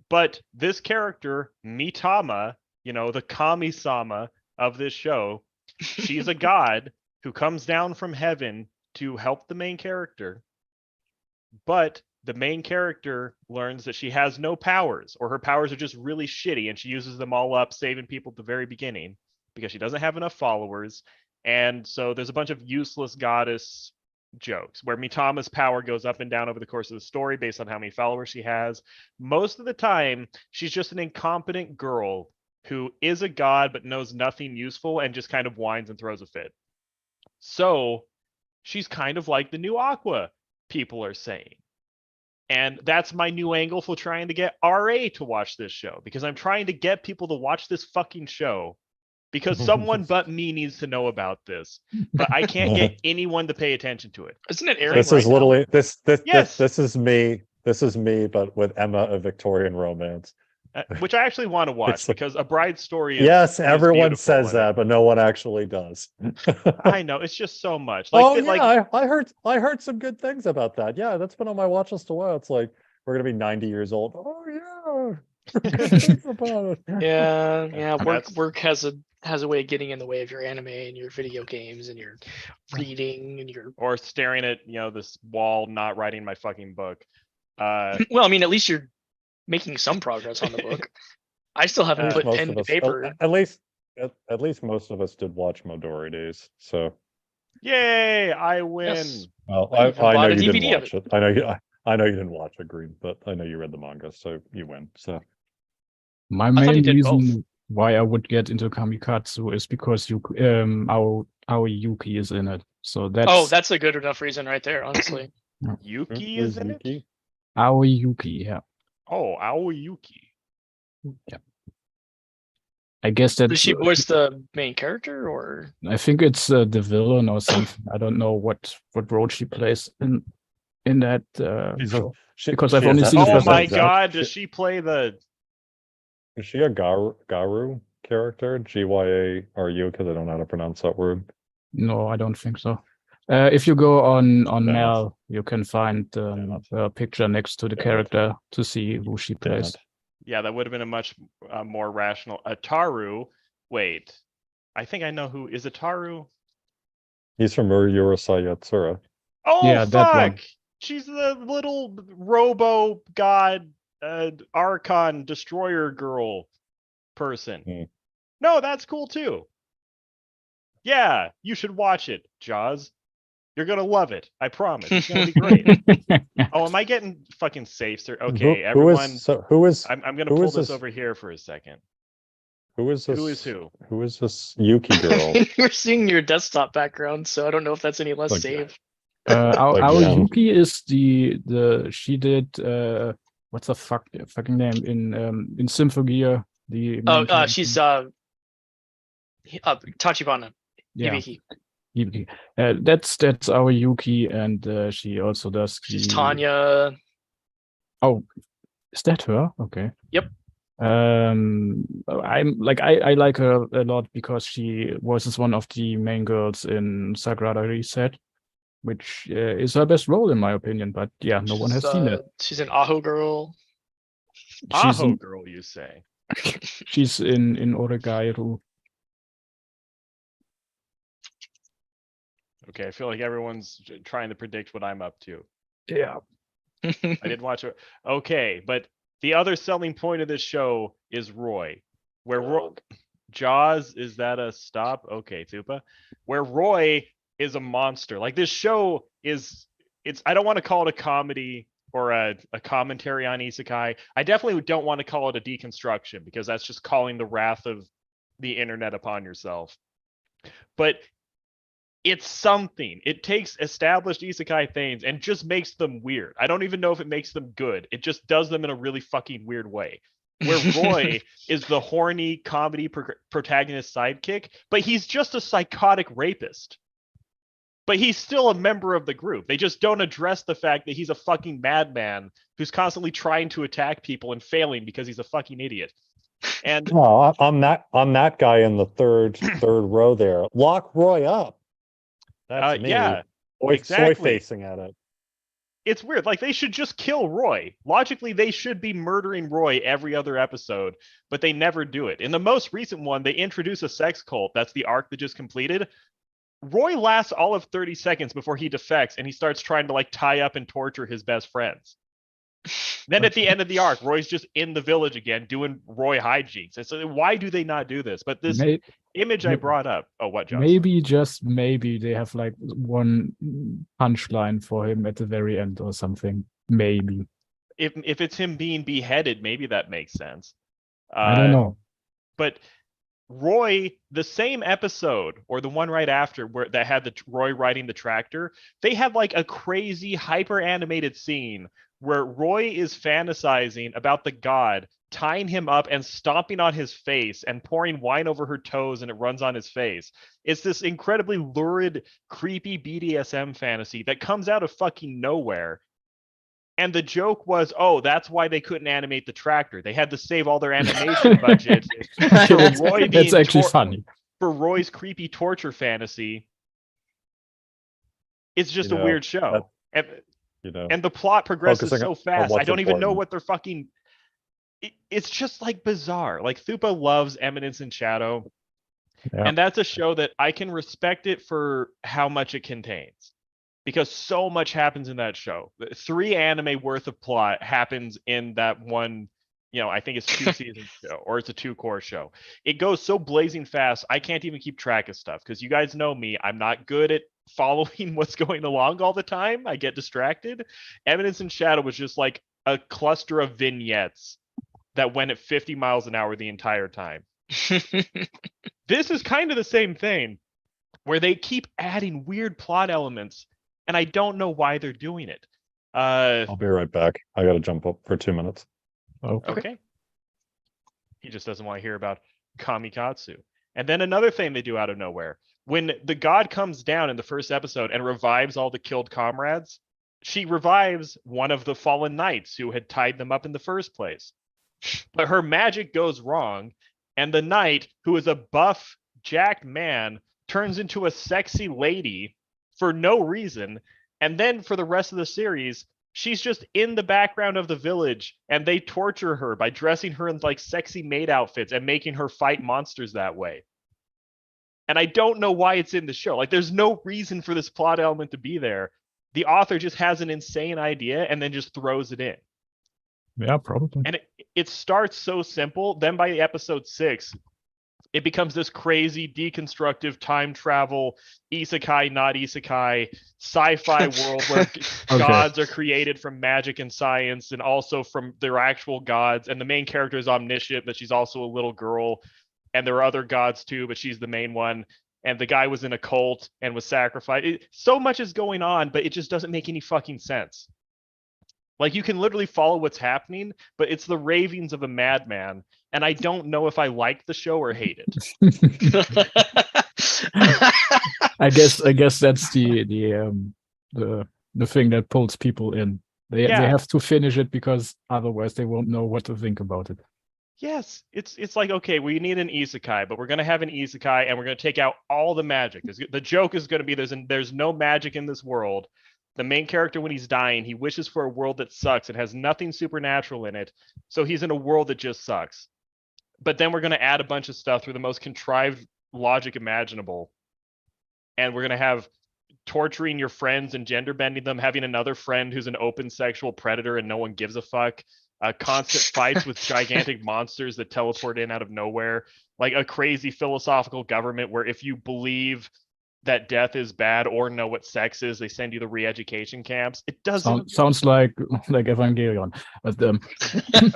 A: But this character, Mitama, the Kami-sama of this show, she's a god who comes down from heaven to help the main character. But the main character learns that she has no powers, or her powers are just really shitty, and she uses them all up, saving people at the very beginning because she doesn't have enough followers. And so there's a bunch of useless goddess jokes where Mitama's power goes up and down over the course of the story based on how many followers she has. Most of the time, she's just an incompetent girl who is a god but knows nothing useful and just kind of whines and throws a fit. So she's kind of like the new Aqua, people are saying. And that's my new angle for trying to get RA to watch this show, because I'm trying to get people to watch this fucking show because someone but me needs to know about this, but I can't get anyone to pay attention to it.
D: Isn't it airing
B: This
D: right
B: is literally
D: now?
B: this is me. This is me, but with Emma of Victorian Romance.
A: Which I actually want to watch because A Bride's Story is
B: yes, everyone
A: beautiful
B: says
A: and
B: that, but no one actually does.
A: I know, it's just so much. Like,
B: oh yeah, I heard some good things about that. Yeah, that's been on my watch list a while. It's like we're gonna be 90 years old. Oh yeah. Good things about it.
D: Yeah.
A: That's-
D: Work has a way of getting in the way of your anime and your video games and your reading and your.
A: or staring at this wall, not writing my fucking book.
D: Well, I mean, at least you're making some progress on the book. I still haven't put
B: Most
D: pen
B: of
D: to
B: us,
D: paper.
B: at least most of us did watch Modori Days. So
A: Yay, I win.
D: Yes.
B: well,
D: I even
B: I know
D: bought a
B: you didn't
D: DVD of
B: watch it. I know you didn't watch it, Green, but I know you read the manga, so you win. So
C: My
D: thought
C: main
D: you did
C: reason why I would get into Kamikatsu is because our Yuki is in it. So that's
D: Oh, that's a good enough reason right there, honestly.
A: Yuki
B: Who's
A: is in it?
B: Yuki?
C: Aoi Yuki. Yeah,
A: Oh, Aoyuki.
C: I guess that
D: Does she voice the main character or?
C: I think it's the villain or something. I don't know what role she plays in that
B: She's a-
C: show.
B: she-
C: Because
B: she
C: I've
B: is
C: only
B: that-
C: seen the
B: she
A: Oh
B: is
C: first
B: a
A: my
C: episode.
A: god, does
B: she-
A: she play the
B: Is she a Garu character? Gyaru, because I don't know how to pronounce that word.
C: No, I don't think so. If you go on
B: Fair enough.
C: Mel, you can find
B: enough.
C: a picture next to the
B: Fair enough.
C: character to see who she
B: Damn
C: plays.
B: it.
A: Yeah, that would have been a much more rational. Ataru. Wait, I think I know who is Ataru.
B: He's from Urusei Yatsura.
A: Oh
C: Yeah, that one.
A: fuck! She's the little Robo God Archon Destroyer girl person.
B: Hmm.
A: No, that's cool too. Yeah, you should watch it, Jaws. You're gonna love it. I promise. It's gonna be great. Oh, am I getting fucking safe, sir? Okay, everyone.
B: Who is
A: I'm gonna
B: who
A: pull
B: is
A: this
B: this-
A: over here for a second.
B: who is this?
A: Who is who?
B: Who is this Yuki girl?
D: You're seeing your desktop background, so I don't know if that's any less
B: Like-
D: safe.
C: Aoi
B: Again.
C: Yuki is the she did what's the fucking name in Symphogear, the
D: Oh,
C: main character.
D: she's Tachibana.
C: yeah.
D: Hibiki.
C: Yuki. That's Aoi Yuki, and she also does
D: She's
C: the
D: Tanya.
C: Oh, is that her? Okay.
D: Yep.
C: I'm like I like her a lot because she voices one of the main girls in Sagrada Reset, which is her best role in my opinion. But yeah, no one has seen it.
D: She's an Aho girl.
C: She's
A: Aho
C: in,
A: girl, you say?
C: she's in Oregairu.
A: Okay, I feel like everyone's trying to predict what I'm up to.
C: Yeah.
A: I didn't watch it. Okay, but the other selling point of this show is Roy. Where Roy, Jaws, is that a stop? Okay, Tupa. Where Roy is a monster. Like this show is, I don't want to call it a comedy or a commentary on isekai. I definitely don't want to call it a deconstruction because that's just calling the wrath of the internet upon yourself. But it's something. It takes established isekai things and just makes them weird. I don't even know if it makes them good. It just does them in a really fucking weird way. Where Roy is the horny comedy protagonist sidekick, but he's just a psychotic rapist. But he's still a member of the group. They just don't address the fact that he's a fucking madman who's constantly trying to attack people and failing because he's a fucking idiot. And
B: No, I'm that guy in the third row there. Lock Roy up. That's me.
A: yeah,
B: Soy
A: exactly.
B: facing at it.
A: It's weird. Like they should just kill Roy. Logically, they should be murdering Roy every other episode, but they never do it. In the most recent one, they introduce a sex cult. That's the arc that just completed. Roy lasts all of 30 seconds before he defects and he starts trying to like tie up and torture his best friends. Then at the end of the arc, Roy's just in the village again doing Roy hijinks. And so why do they not do this? But this image I brought up. Oh, what, John?
C: Maybe, just maybe, they have like one punchline for him at the very end or something. Maybe.
A: If it's him being beheaded, maybe that makes sense.
C: I don't know.
A: But Roy, the same episode or the one right after where that had the Roy riding the tractor, they had like a crazy hyper animated scene where Roy is fantasizing about the god tying him up and stomping on his face and pouring wine over her toes and it runs on his face. It's this incredibly lurid, creepy BDSM fantasy that comes out of fucking nowhere. And the joke was, oh, that's why they couldn't animate the tractor. They had to save all their animation budget for Roy being
C: That's actually funny.
A: for Roy's creepy torture fantasy. It's just a weird show. And the plot progresses
B: Focusing
A: so
B: on
A: fast.
B: what's
A: I don't even know
B: important.
A: what they're fucking. It's just like bizarre. Like Thupa loves Eminence in Shadow.
C: Yeah.
A: And that's a show that I can respect it for how much it contains. Because so much happens in that show. 3 anime worth of plot happens in that one, I think it's 2 season show or it's a 2-core show. It goes so blazing fast, I can't even keep track of stuff because you guys know me. I'm not good at following what's going along all the time. I get distracted. Eminence in Shadow was just like a cluster of vignettes that went at 50 miles an hour the entire time. This is kind of the same thing. where they keep adding weird plot elements, and I don't know why they're doing it.
B: I'll be right back. I gotta jump up for 2 minutes.
A: Okay. He just doesn't want to hear about Kamikatsu. And then another thing they do out of nowhere. When the god comes down in the first episode and revives all the killed comrades, she revives one of the fallen knights who had tied them up in the first place. But her magic goes wrong, and the knight, who is a buff, jacked man, turns into a sexy lady for no reason. And then for the rest of the series, she's just in the background of the village, and they torture her by dressing her in like sexy maid outfits and making her fight monsters that way. And I don't know why it's in the show. Like, there's no reason for this plot element to be there. The author just has an insane idea and then just throws it in.
C: Yeah, probably.
A: And it starts so simple. Then by episode 6, it becomes this crazy deconstructive time travel, isekai, not isekai, sci-fi world where gods are created from magic and science and also from their actual gods. And the main character is omniscient, but she's also a little girl. And there are other gods too, but she's the main one. And the guy was in a cult and was sacrificed. So much is going on, but it just doesn't make any fucking sense. Like, you can literally follow what's happening, but it's the ravings of a madman. And I don't know if I like the show or hate it.
C: I guess that's the thing that pulls people in. They have to finish it because otherwise they won't know what to think about it.
A: Yes, it's like, okay, we need an isekai, but we're going to have an isekai and we're going to take out all the magic. The joke is going to be there's no magic in this world. The main character, when he's dying, he wishes for a world that sucks. It has nothing supernatural in it. So he's in a world that just sucks. But then we're going to add a bunch of stuff through the most contrived logic imaginable. And we're going to have torturing your friends and gender bending them, having another friend who's an open sexual predator and no one gives a fuck. Constant fights with gigantic monsters that teleport in out of nowhere. Like a crazy philosophical government where if you believe that death is bad or know what sex is, they send you to re-education camps. It doesn't
C: sounds like Evangelion. But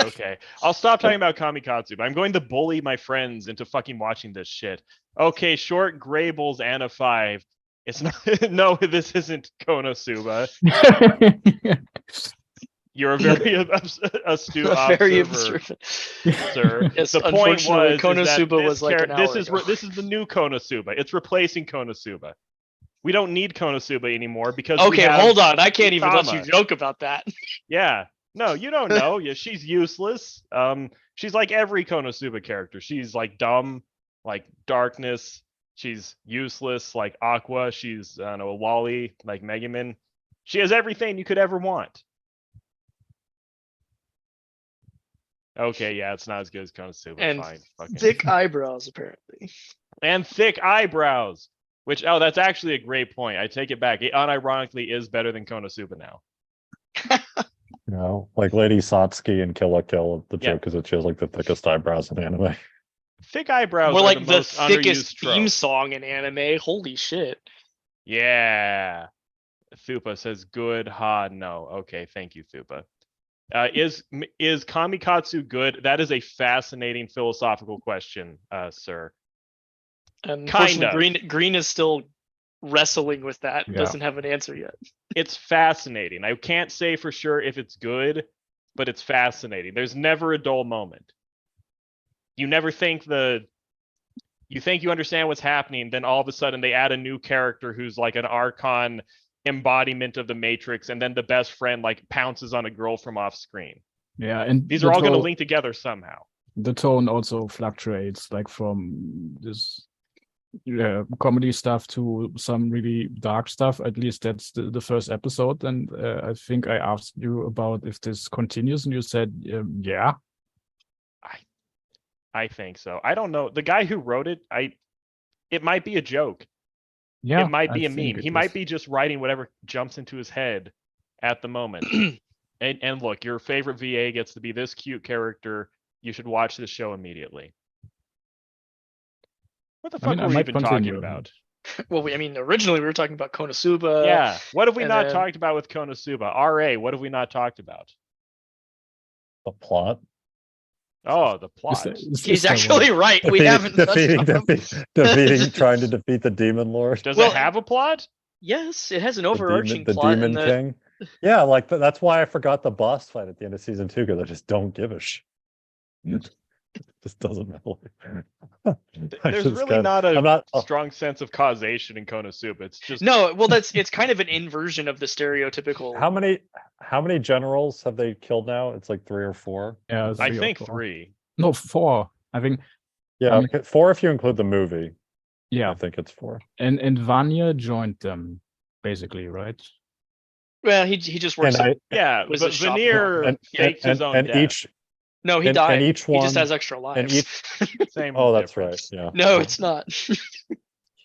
A: okay, I'll stop talking about Kamikatsu, but I'm going to bully my friends into fucking watching this shit. Okay, short Grable's and a 5. It's not no, this isn't Konosuba. You're a very astute observer, sir.
D: Yes,
A: the point was
D: Konosuba was like an hour ago.
A: This is the new Konosuba. It's replacing Konosuba. We don't need Konosuba anymore because
D: okay, hold on. I can't even let you joke about that.
A: Yeah, no, you don't know. Yeah, she's useless. She's like every Konosuba character. She's like dumb, like darkness. She's useless, like Aqua. She's I don't know, a lolly, like Megumin. She has everything you could ever want. Okay, yeah, it's not as good as Konosuba.
D: And
A: fine.
D: Thick eyebrows, apparently.
A: And thick eyebrows, which, oh, that's actually a great point. I take it back. It unironically is better than Konosuba now.
B: You know, like Lady Satsuki and Kill la Kill, the joke is that she has like the thickest eyebrows in anime.
A: Thick eyebrows
D: More
A: are
D: like
A: the most
D: thickest
A: underused
D: theme
A: trope.
D: song in anime. Holy shit.
A: Yeah. Thupa says good. Ha, no. Okay, thank you, Thupa. Is Kamikatsu good? That is a fascinating philosophical question, sir.
D: And unfortunately, Green is still wrestling with that. Yeah. Doesn't have an answer yet.
A: It's fascinating. I can't say for sure if it's good, but it's fascinating. There's never a dull moment. You never think you think you understand what's happening, then all of a sudden they add a new character who's like an Archon embodiment of the Matrix, and then the best friend like pounces on a girl from off screen.
C: Yeah, and
A: these are all going to link together somehow.
C: The tone also fluctuates, like from this comedy stuff to some really dark stuff. At least that's the first episode. And I think I asked you about if this continues, and you said, yeah.
A: I think so. I don't know. The guy who wrote it, it might be a joke.
C: Yeah,
A: it might be a meme. He might be just writing whatever jumps into his head at the moment. and look, your favorite VA gets to be this cute character. You should watch this show immediately. What the fuck were we even talking about?
D: Well, originally we were talking about Konosuba.
A: Yeah. What have we not talked about with Konosuba? RA, what have we not talked about?
B: The plot.
A: Oh, the
C: Is
A: plot.
C: there- is
D: He's
C: there one?
D: actually right. We haven't touched on him.
B: defeating, trying to defeat the demon lord.
A: Does
D: Well,
A: it have a plot?
D: Yes, it has an
B: The
D: overarching
B: the
D: plot,
B: demon
D: and
B: king. Yeah, like that's why I forgot the boss fight at the end of season 2 because I just don't give a shit. Just doesn't matter. I
A: There's
B: just
A: really
B: kinda-
A: not a
B: I'm not. Oh,
A: strong sense of causation in Konosuba. It's just
D: no, well, it's kind of an inversion of the stereotypical.
B: how many generals have they killed now? It's like 3 or 4.
C: Yeah,
A: I
C: 3 or
A: think
C: 4.
A: 3.
C: No, 4. I think.
B: Yeah,
C: Um,
B: 4 if you include the movie.
C: Yeah,
B: I think it's 4.
C: and Vanya joined them basically, right?
D: Well, he just works.
B: And
A: Yeah,
D: was
A: but
D: a shop
A: Veneer
B: and
A: fakes his own
B: and
A: death.
B: each
D: No, he
B: and
D: died.
B: each
D: He just
B: one-
D: has extra lives.
B: each-
A: Same.
B: Oh, that's
A: difference.
B: right. Yeah.
D: No, it's not.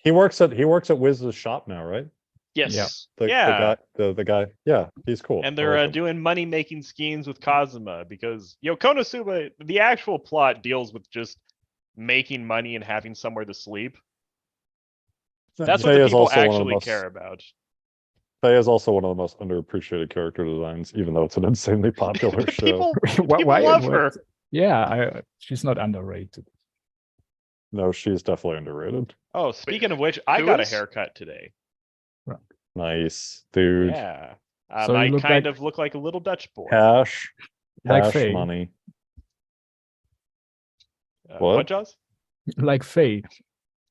B: He works at Wiz's shop now, right?
D: Yes.
A: Yeah.
B: The guy. Yeah, he's cool.
A: And
B: I
A: they're
B: like him.
A: doing money making schemes with Kazuma because Konosuba, the actual plot deals with just making money and having somewhere to sleep. That's what
B: Faye
A: the
B: is
A: people
B: also one of the
A: actually
B: most-
A: care about.
B: Faye is also one of the most underappreciated character designs, even though it's an insanely popular show.
A: People,
C: Why-
A: people
C: why-
A: love
C: why-
A: her.
C: Yeah, she's not underrated.
B: No, she's definitely underrated.
A: Oh, speaking of which, I
D: who
A: got a
D: is?
A: haircut today.
B: Nice, dude.
A: Yeah.
C: So you
A: I
C: look
A: kind
C: like-
A: of look like a little Dutch boy.
B: Cash,
C: Like
B: cash
C: Faye.
B: money.
A: What,
B: What?
A: Jaws?
C: Like Faye.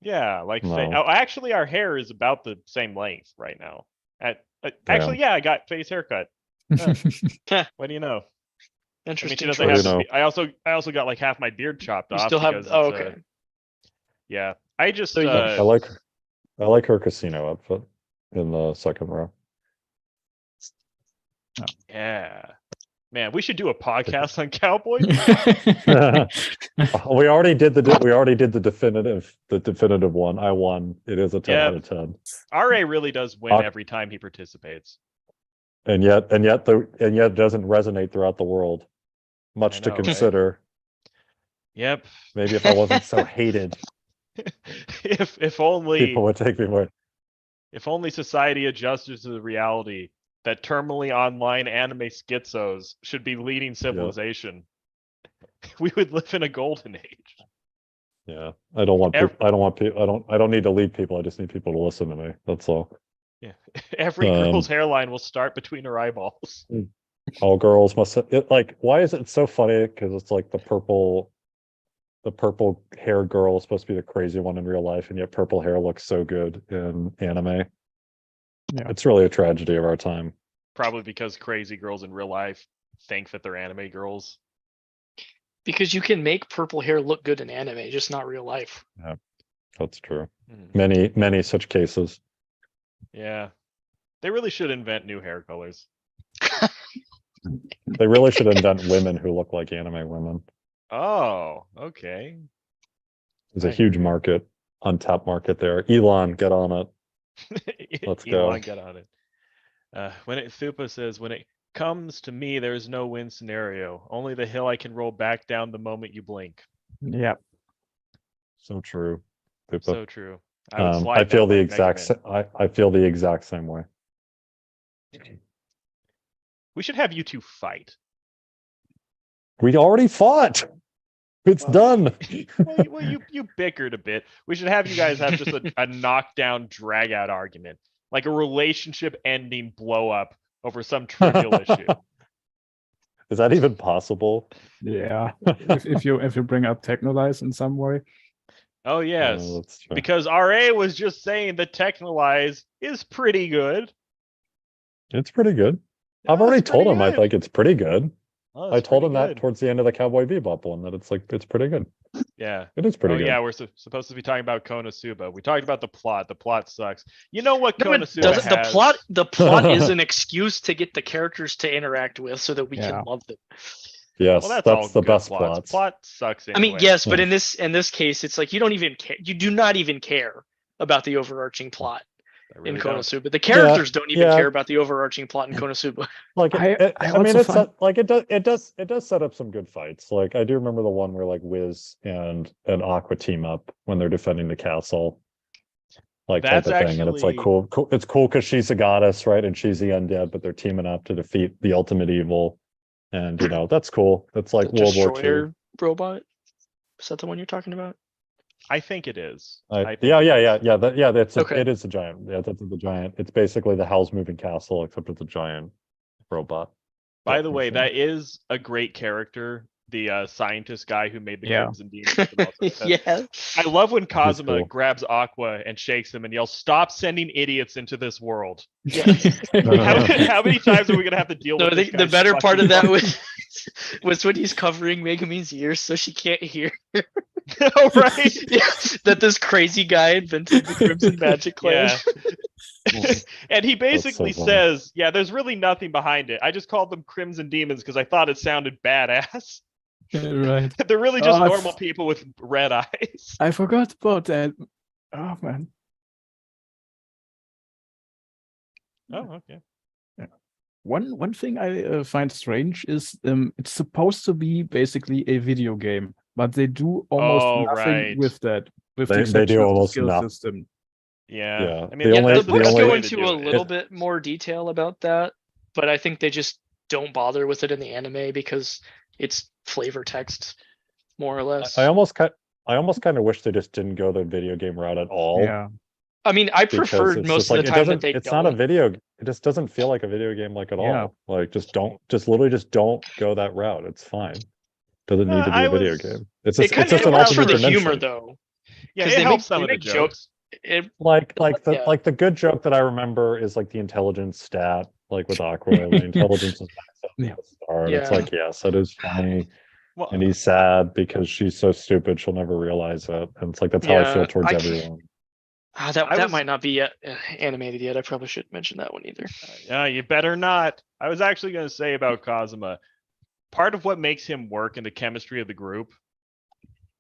A: Yeah, like Faye.
B: No.
A: Oh, actually, our hair is about the same length right now. Actually, yeah, I got Faye's haircut. What do you know? I mean,
D: Interesting.
A: she doesn't
B: What do
A: have.
B: you
A: To
B: know?
A: be, I also got like half my beard chopped
D: You
A: off.
D: still have.
A: because
D: Oh,
A: it's,
D: okay.
A: yeah, I just.
D: So you-
B: I like her casino outfit in the second row.
A: Yeah, man, we should do a podcast on cowboys.
B: We already did the definitive one. I won. It is a 10
A: Yeah.
B: out of 10.
A: Ra really does win
B: Ak-
A: every time he participates.
B: And yet it doesn't resonate throughout the world. Much
A: I
B: to
A: know, right?
B: consider.
A: Yep.
B: Maybe if I wasn't so hated,
A: if only
B: people would take me more.
A: if only society adjusted to the reality that terminally online anime schizos should be leading civilization, we would live in a golden age.
B: Yeah, I don't want.
A: Ev-
B: I don't want people. I don't need to lead people. I just need people to listen to me. That's all.
A: Yeah, every girl's hairline will start between her eyeballs.
B: All girls must. Like, why is it so funny? Because it's like the purple hair girl is supposed to be the crazy one in real life, and yet purple hair looks so good in anime.
C: Yeah.
B: It's really a tragedy of our time.
A: Probably because crazy girls in real life think that they're anime girls.
D: Because you can make purple hair look good in anime, just not real life.
B: That's true.
A: Mhm.
B: Many such cases.
A: Yeah, they really should invent new hair colors.
B: They really should invent women who look like anime women.
A: Oh, okay.
B: There's a
A: I
B: huge
A: hear you.
B: market, untapped market there. Elon, get on it. Let's go.
A: Elon, get on it. Thupa says, when it comes to me, there's no win scenario. Only the hill I can roll back down the moment you blink.
C: Yeah.
B: So true.
A: So true. would slide
B: I feel
A: down
B: the
A: like Mega
B: exact.
A: Man.
B: I feel the exact same way.
A: We should have you two fight.
B: We already fought. It's
A: Well,
B: done.
A: Well, you bickered a bit. We should have you guys have just a knockdown, drag out argument, like a relationship ending blow up over some trivial issue.
B: Is that even possible?
C: Yeah. if you bring up Technolize in some way.
A: Oh yes,
B: That's true.
A: because RA was just saying that Technolize is pretty good.
B: It's pretty good. I've
A: Oh,
B: already
A: it's
B: told
A: pretty
B: him I
A: good.
B: think it's pretty good.
A: Oh,
B: I
A: it's
B: told him
A: pretty
B: that
A: good.
B: towards the end of the Cowboy Bebop one, that it's pretty good.
A: Yeah.
B: It is pretty
A: Oh
B: good.
A: yeah, we're supposed to be talking about Konosuba. We talked about the plot. The plot sucks. You know what
D: No, it
A: Konosuba
D: doesn't.
A: has?
D: The plot is an excuse to get the characters to interact with so that we
C: Yeah.
D: can love them.
B: Yes,
A: Well, that's all
B: that's the
A: good
B: best
A: plots.
B: plots.
A: Plot sucks anyway.
D: I mean, yes, but
B: Yeah.
D: in this case, it's like you don't even care. You do not even care about the overarching plot
A: I really
D: in
A: don't.
D: Konosuba. The characters don't even
B: yeah.
D: care about the overarching plot in Konosuba.
B: Like
C: I
B: I mean,
C: also
B: it's
C: find-
B: like it does set up some good fights. Like I do remember the one where like Wiz and Aqua team up when they're defending the castle, like
A: That's
B: type of thing, and it's like
A: actually-
B: cool. It's cool because she's a goddess, right? And she's the undead, but they're teaming up to defeat the ultimate evil, and you know that's cool. That's like
D: The
B: World War
D: Destroyer.
B: II.
D: robot? Is that the one you're talking about?
A: I think it is.
B: That's
D: Okay.
B: it is a giant. Yeah, that's the giant. It's basically the Howl's Moving Castle, except it's a giant robot.
A: By
B: death
A: the way,
B: machine.
A: that is a great character. The scientist guy who made the
C: Yeah.
A: Crimson Demons. and also the-
D: Yeah.
A: I love when Kazuma
B: cool.
A: grabs Aqua and shakes him and yells, "Stop sending idiots into this world."
D: Yes.
A: How many times are we gonna have to deal
D: No,
A: with
D: I
A: this
D: think the
A: guy's
D: better part of
A: fucking
D: that was when he's covering Megumin's ears so she can't hear.
A: Oh, right.
D: Yeah, that this crazy guy invented the Crimson Magic Clan.
A: Yeah. And he basically
B: funny.
A: says, "Yeah, there's really nothing behind it. I just called them Crimson Demons because I thought it sounded badass.
C: Right.
A: They're really just
C: Oh,
A: normal people with red eyes."
C: I forgot about that. Oh man.
A: Oh, okay.
C: One thing I find strange is it's supposed to be basically a video game, but they do almost
A: Oh,
C: nothing
A: right.
C: with that. With
B: They
C: the
B: do
C: exception of the
B: almost
C: skill
B: nothing.
C: system.
A: Yeah.
B: Yeah.
A: I mean,
B: The
D: Yeah,
B: only-
D: the
A: the
D: books
B: only
D: go
A: way to
D: into
A: do
D: a
A: it.
D: little bit more detail about that, but I think they just don't bother with it in the anime because it's flavor text, more or less.
B: I almost kind of wish they just didn't go the video game route at all.
C: Yeah.
D: I mean, I
B: Because
D: preferred
B: it's
D: most
B: just
D: of
B: like
D: the
B: it
D: time
B: doesn't.
D: that they
B: It's not a
D: don't.
B: video. It just doesn't feel like a video game like at
C: Yeah.
B: all. Like just literally just don't go that route. It's fine. Doesn't need to be
A: I
B: a video
A: was-
B: game. It's
D: It
B: just
D: kind
B: it's
D: of
B: just an
A: allows
D: allows for
B: alternate
D: the
B: dimension.
D: humor though.
A: Yeah,
D: 'Cause
A: it
D: they
A: helps
D: make-
A: some
D: they
A: of the
D: make jokes.
A: jokes.
D: It,
B: Like
D: Yeah.
B: the good joke that I remember is like the intelligence stat, like with Aqua, the intelligence is maxed out
C: Yeah.
B: at the start. It's
D: Yeah.
B: like, yes, it is funny.
A: Well,
B: And he's sad because she's so stupid she'll never realize it. And it's like that's how I
D: Yeah,
B: feel towards
D: I can't-
B: everyone.
D: that
A: I was-
D: might not be yet animated yet. I probably shouldn't mention that one either.
A: yeah, you better not. I was actually going to say about Kazuma, part of what makes him work in the chemistry of the group,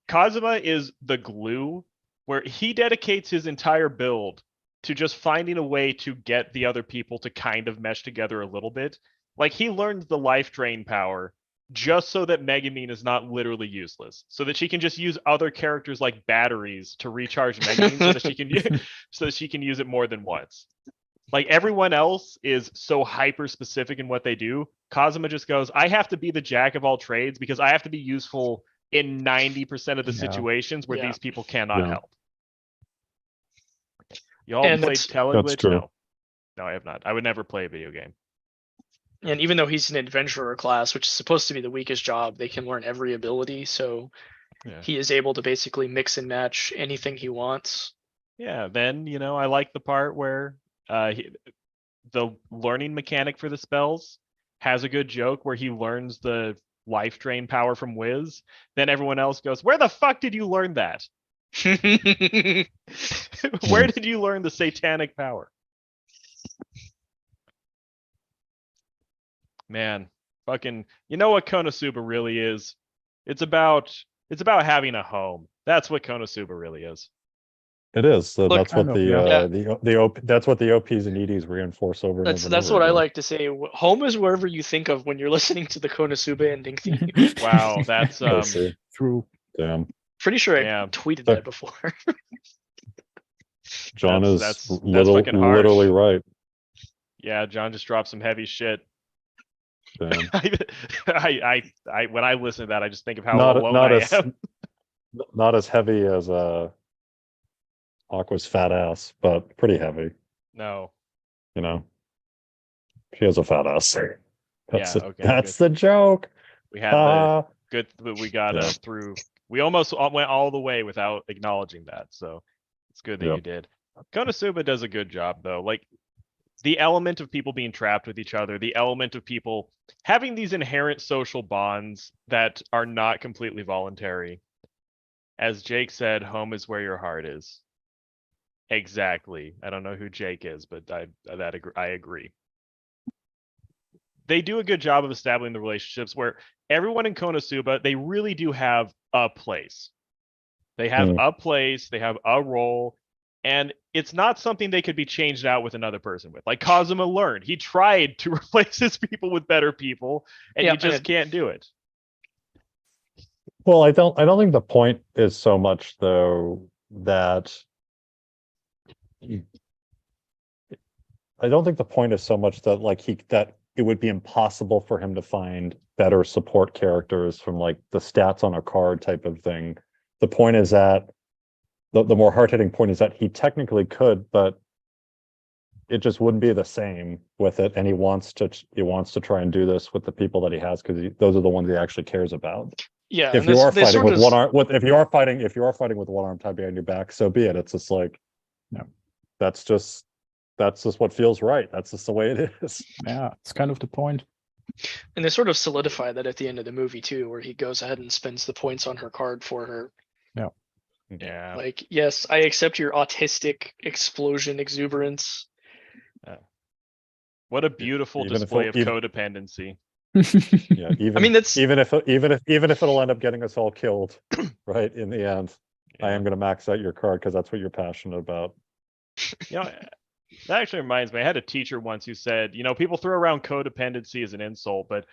A: Kazuma is the glue where he dedicates his entire build to just finding a way to get the other people to kind of mesh together a little bit. Like he learned the life drain power just so that Megumin is not literally useless, so that she can just use other characters like batteries to recharge Megumin so that she can so that she can use it more than once. Like everyone else is so hyper specific in what they do. Kazuma just goes, I have to be the jack of all trades because I have to be useful in 90% of the
C: Yeah.
A: situations where
D: Yeah.
A: these people cannot
B: Yeah.
A: help. Y'all
D: And
A: played
D: that's-
A: Teleglitch?
B: true.
A: No. No, I have not. I would never play a video game.
D: And even though he's an adventurer class, which is supposed to be the weakest job, they can learn every ability. So
A: Yeah.
D: he is able to basically mix and match anything he wants.
A: Yeah, then, I like the part where the learning mechanic for the spells has a good joke where he learns the life drain power from Wiz. Then everyone else goes, where the fuck did you learn that? Where did you learn the satanic power? Man, fucking, you know what Konosuba really is? It's about having a home. That's what Konosuba really is.
B: It is. So
D: Look,
B: that's what
C: kind of,
B: that's what the OPs and EDs reinforce over and
D: That's
B: over. and
D: that's
B: over
D: what I
B: again.
D: like to say. Home is wherever you think of when you're listening to the Konosuba ending theme.
A: Wow, that's
B: I see.
C: True.
B: Damn.
D: Pretty sure I
A: Yeah.
D: tweeted
B: So-
D: that before.
B: John
A: That's
B: is
A: fucking harsh.
B: literally right.
A: yeah, John just dropped some heavy shit.
B: Damn.
A: I when I listen to that, I just think of how
B: not
A: alone
B: not
A: I
B: as
A: am.
B: not as heavy as Aqua's fat ass, but pretty heavy.
A: No.
B: You know, she has a fat ass. That's
A: Yeah,
B: it.
A: okay,
B: That's the joke.
A: We had the
B: Ah,
A: good we got
B: Yeah.
A: through. We almost went all the way without acknowledging that. So it's good that
B: Yep.
A: you did. Konosuba does a good job though. Like the element of people being trapped with each other, the element of people having these inherent social bonds that are not completely voluntary. As Jake said, home is where your heart is. Exactly. I don't know who Jake is, but I agree. They do a good job of establishing the relationships where everyone in Konosuba, they really do have a place. They have
B: Mm.
A: a place, they have a role, and it's not something they could be changed out with another person with. Like Kazuma learned. He tried to replace his people with better people, and
D: Yeah,
A: you just
D: and-
A: can't do it.
B: Well, I don't think the point is so much though that I don't think the point is so much that like that it would be impossible for him to find better support characters from like the stats on a card type of thing. The point is that the more hard-hitting point is that he technically could, but it just wouldn't be the same with it. And he wants to try and do this with the people that he has because those are the ones he actually cares about.
D: Yeah,
B: If
D: and
B: you are
D: this
B: fighting
D: sort
B: with
D: of
B: one arm, if you are fighting with one arm tied behind your back, so be it. It's just like,
C: No.
B: that's just what feels right. That's just the way it is.
C: Yeah, it's kind of the point.
D: And they sort of solidify that at the end of the movie too, where he goes ahead and spends the points on her card for her.
A: Yeah.
D: Like, yes, I accept your autistic explosion exuberance.
A: What a beautiful
B: Even if
A: display of
B: even-
A: codependency.
B: Yeah, even
D: I mean, that's
B: even if it'll end up getting us all killed, right? In the end, I
A: Yeah.
B: am going to max out your card because that's what you're passionate about.
A: You know, that actually reminds me. I had a teacher once who said, people throw around codependency as an insult, but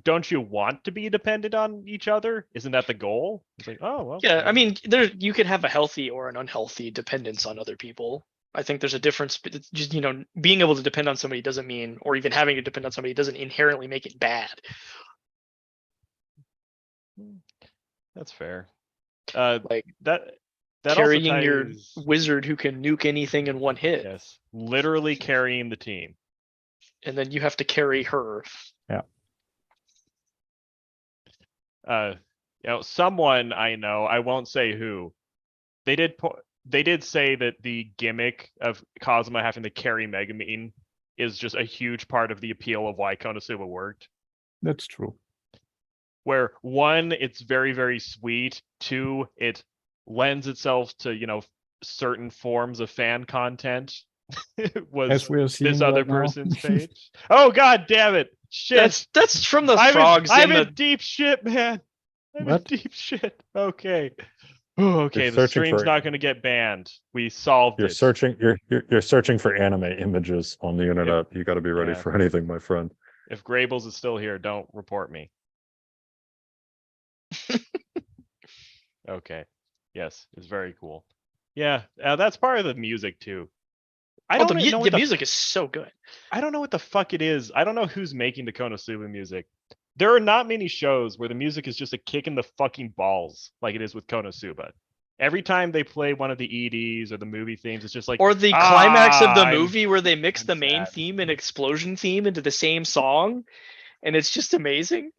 A: don't you want to be dependent on each other? Isn't that the goal? It's like, oh, well.
D: yeah. I mean, you could have a healthy or an unhealthy dependence on other people. I think there's a difference. But it's just being able to depend on somebody doesn't mean, or even having to depend on somebody doesn't inherently make it bad.
A: That's fair.
D: Like
A: That
D: carrying
A: also
D: your
A: ties,
D: wizard who can nuke anything in one hit,
A: yes, literally carrying the team.
D: and then you have to carry her.
A: Someone I know, I won't say who, they did say that the gimmick of Cosmo having to carry Megumin is just a huge part of the appeal of why Konosuba worked.
C: That's true.
A: Where one, it's very, very sweet. Two, it lends itself to, certain forms of fan content. Was
C: As we are seeing
A: this other
C: right now.
A: person's page? Oh, god damn it. Shit.
D: That's from the
A: I'm
D: frogs
A: in
D: in the.
A: deep shit, man. I'm in
C: What?
A: deep shit. Okay. Oh, okay,
B: You're
A: the
B: searching
A: stream's
B: for-
A: not going to get banned. We solved
B: You're
A: it.
B: searching. You're searching for anime images on the internet. You got to be ready
A: Yeah.
B: for anything, my friend.
A: If Grable is still here, don't report me. Okay. Yes, it's very cool. Yeah, that's part of the music too. I
D: Oh,
A: don't know
D: the
A: what
D: music is so good.
A: I don't know what the fuck it is. I don't know who's making the Konosuba music. There are not many shows where the music is just a kick in the fucking balls like it is with Konosuba. Every time they play one of the EDs or the movie themes, it's just like,
D: Or the climax of the
A: I'm-
D: movie where they mix
A: I'm
D: the main
A: sad.
D: theme and explosion theme into the same song, and it's just amazing.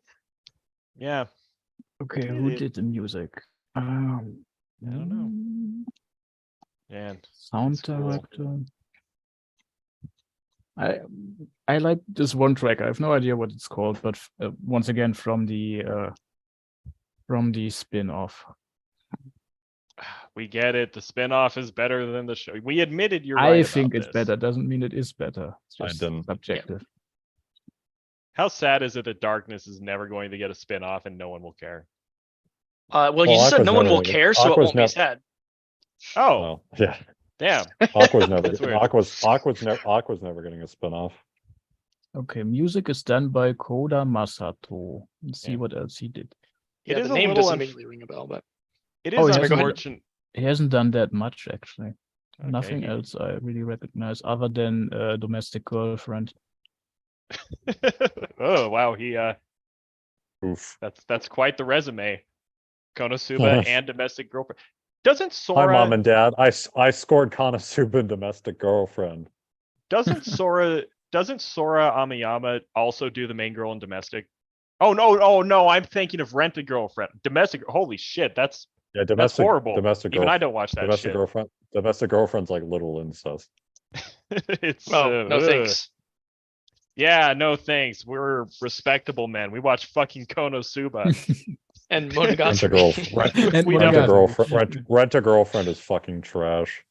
A: yeah,
C: Okay,
A: It-
C: who
A: it-
C: did the music?
A: I don't know. Man,
C: Sound
A: it's cool.
C: director. I like this one track. I have no idea what it's called, but once again from the spin-off.
A: We get it. The spinoff is better than the show. We admitted you're right.
C: I think
A: about
C: it's
A: this.
C: better. Doesn't mean it is better. It's
B: I
C: just
B: didn't.
C: subjective.
A: How sad is it that Darkness is never going to get a spin-off and no one will care?
D: Well, you
B: Well,
D: just said
B: Aqua's
D: no one
B: never
D: will
B: gonna-
D: care, so it
B: Aqua's
D: won't be
B: never-
D: sad.
A: Oh,
B: Well, yeah.
A: damn.
B: Aqua's never.
A: That's weird.
B: Aqua's never getting a spinoff.
C: Okay, music is done by Koda Masato. Let's see
A: Yeah.
C: what else he did.
A: It
D: Yeah,
A: is
D: the
A: a
D: name
A: little
D: doesn't
A: unf-
D: immediately ring a bell, but
A: It
C: Oh,
A: is
C: he has-
A: unfortunate.
C: He hasn't done that much actually.
A: Okay,
C: Nothing
A: he-
C: else I really recognize other than Domestic Girlfriend.
A: Oh wow, he
B: Oof.
A: that's quite the resume. Konosuba and Domestic Girlfriend. Doesn't
B: Hi,
A: Sora
B: mom and dad. I scored Konosuba and Domestic Girlfriend.
A: doesn't Sora Amiyama also do the main girl in Domestic? Oh no, I'm thinking of Rent a Girlfriend. Domestic, holy shit, that's
B: Yeah, domestic.
A: horrible.
B: Domestic.
A: Even I
B: Girlfriend.
A: don't watch that
B: Domestic
A: shit.
B: girlfriend. Domestic girlfriend's like little incest.
A: It's
D: oh, no
A: ugh.
D: thanks.
A: Yeah, no thanks. We're respectable men. We watch fucking Konosuba.
D: And
B: Rent a
D: Monogatari.
B: girlfriend.
C: And
A: We
B: Rent a
A: don't-
B: girlfriend. Rent a girlfriend is fucking trash.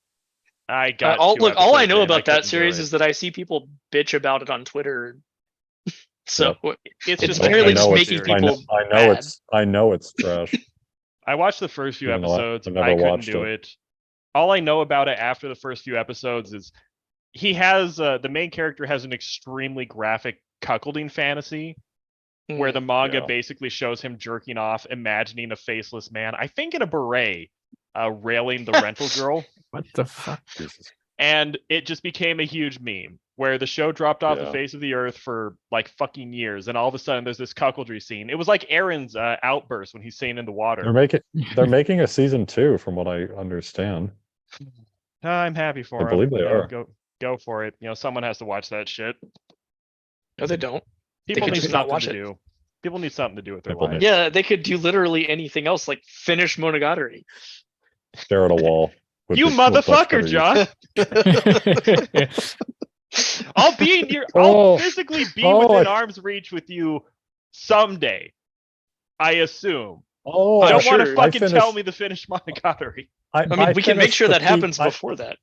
A: I got
D: all
A: two
D: all I
A: episodes
D: know
A: in,
D: about that
A: couldn't do
D: series
A: it.
D: is that I see people bitch about it on Twitter. So
A: It's
D: it's
A: just
D: apparently
A: a
D: just
A: hate
D: making
A: series.
D: people bad.
B: I know it's trash.
A: I watched the first few
B: Even though
A: episodes.
B: I've never
A: I couldn't
B: watched
A: do
B: it.
A: it. All I know about it after the first few episodes is he has the main character has an extremely graphic cuckolding fantasy where the manga
B: Yeah.
A: basically shows him jerking off, imagining a faceless man, I think in a beret, railing the rental girl.
C: What the fuck?
B: Jesus.
A: And it just became a huge meme. where the show dropped off the
B: Yeah.
A: face of the earth for like fucking years, and all of a sudden there's this cuckoldry scene. It was like Aaron's outburst when he's singing in the water.
B: They're making a season 2, from what I understand.
A: I'm happy for
B: I
A: him.
B: believe they
A: You know,
B: are.
A: Go for it. You know, someone has to watch that shit.
D: No, they don't.
A: People
D: could
A: need
D: just not
A: something
D: watch
A: to
D: it.
A: do. People need something to do with their
B: People
A: lives.
B: need-
D: Yeah, they could do literally anything else, like finish Monogatari.
B: Stare at a wall. would
A: You
B: be much
A: motherfucker,
B: better use.
A: John. I'll be in your.
B: Oh.
A: I'll physically be
B: Oh,
A: within
B: I-
A: arm's reach with you someday. I assume.
B: Oh,
A: I
D: I'm
A: don't want to
D: sure.
A: fucking tell
B: finished-
A: me the finished Monogatari.
D: I mean, we can make
B: finished
D: sure
B: the
D: that happens
B: peak-
D: before that.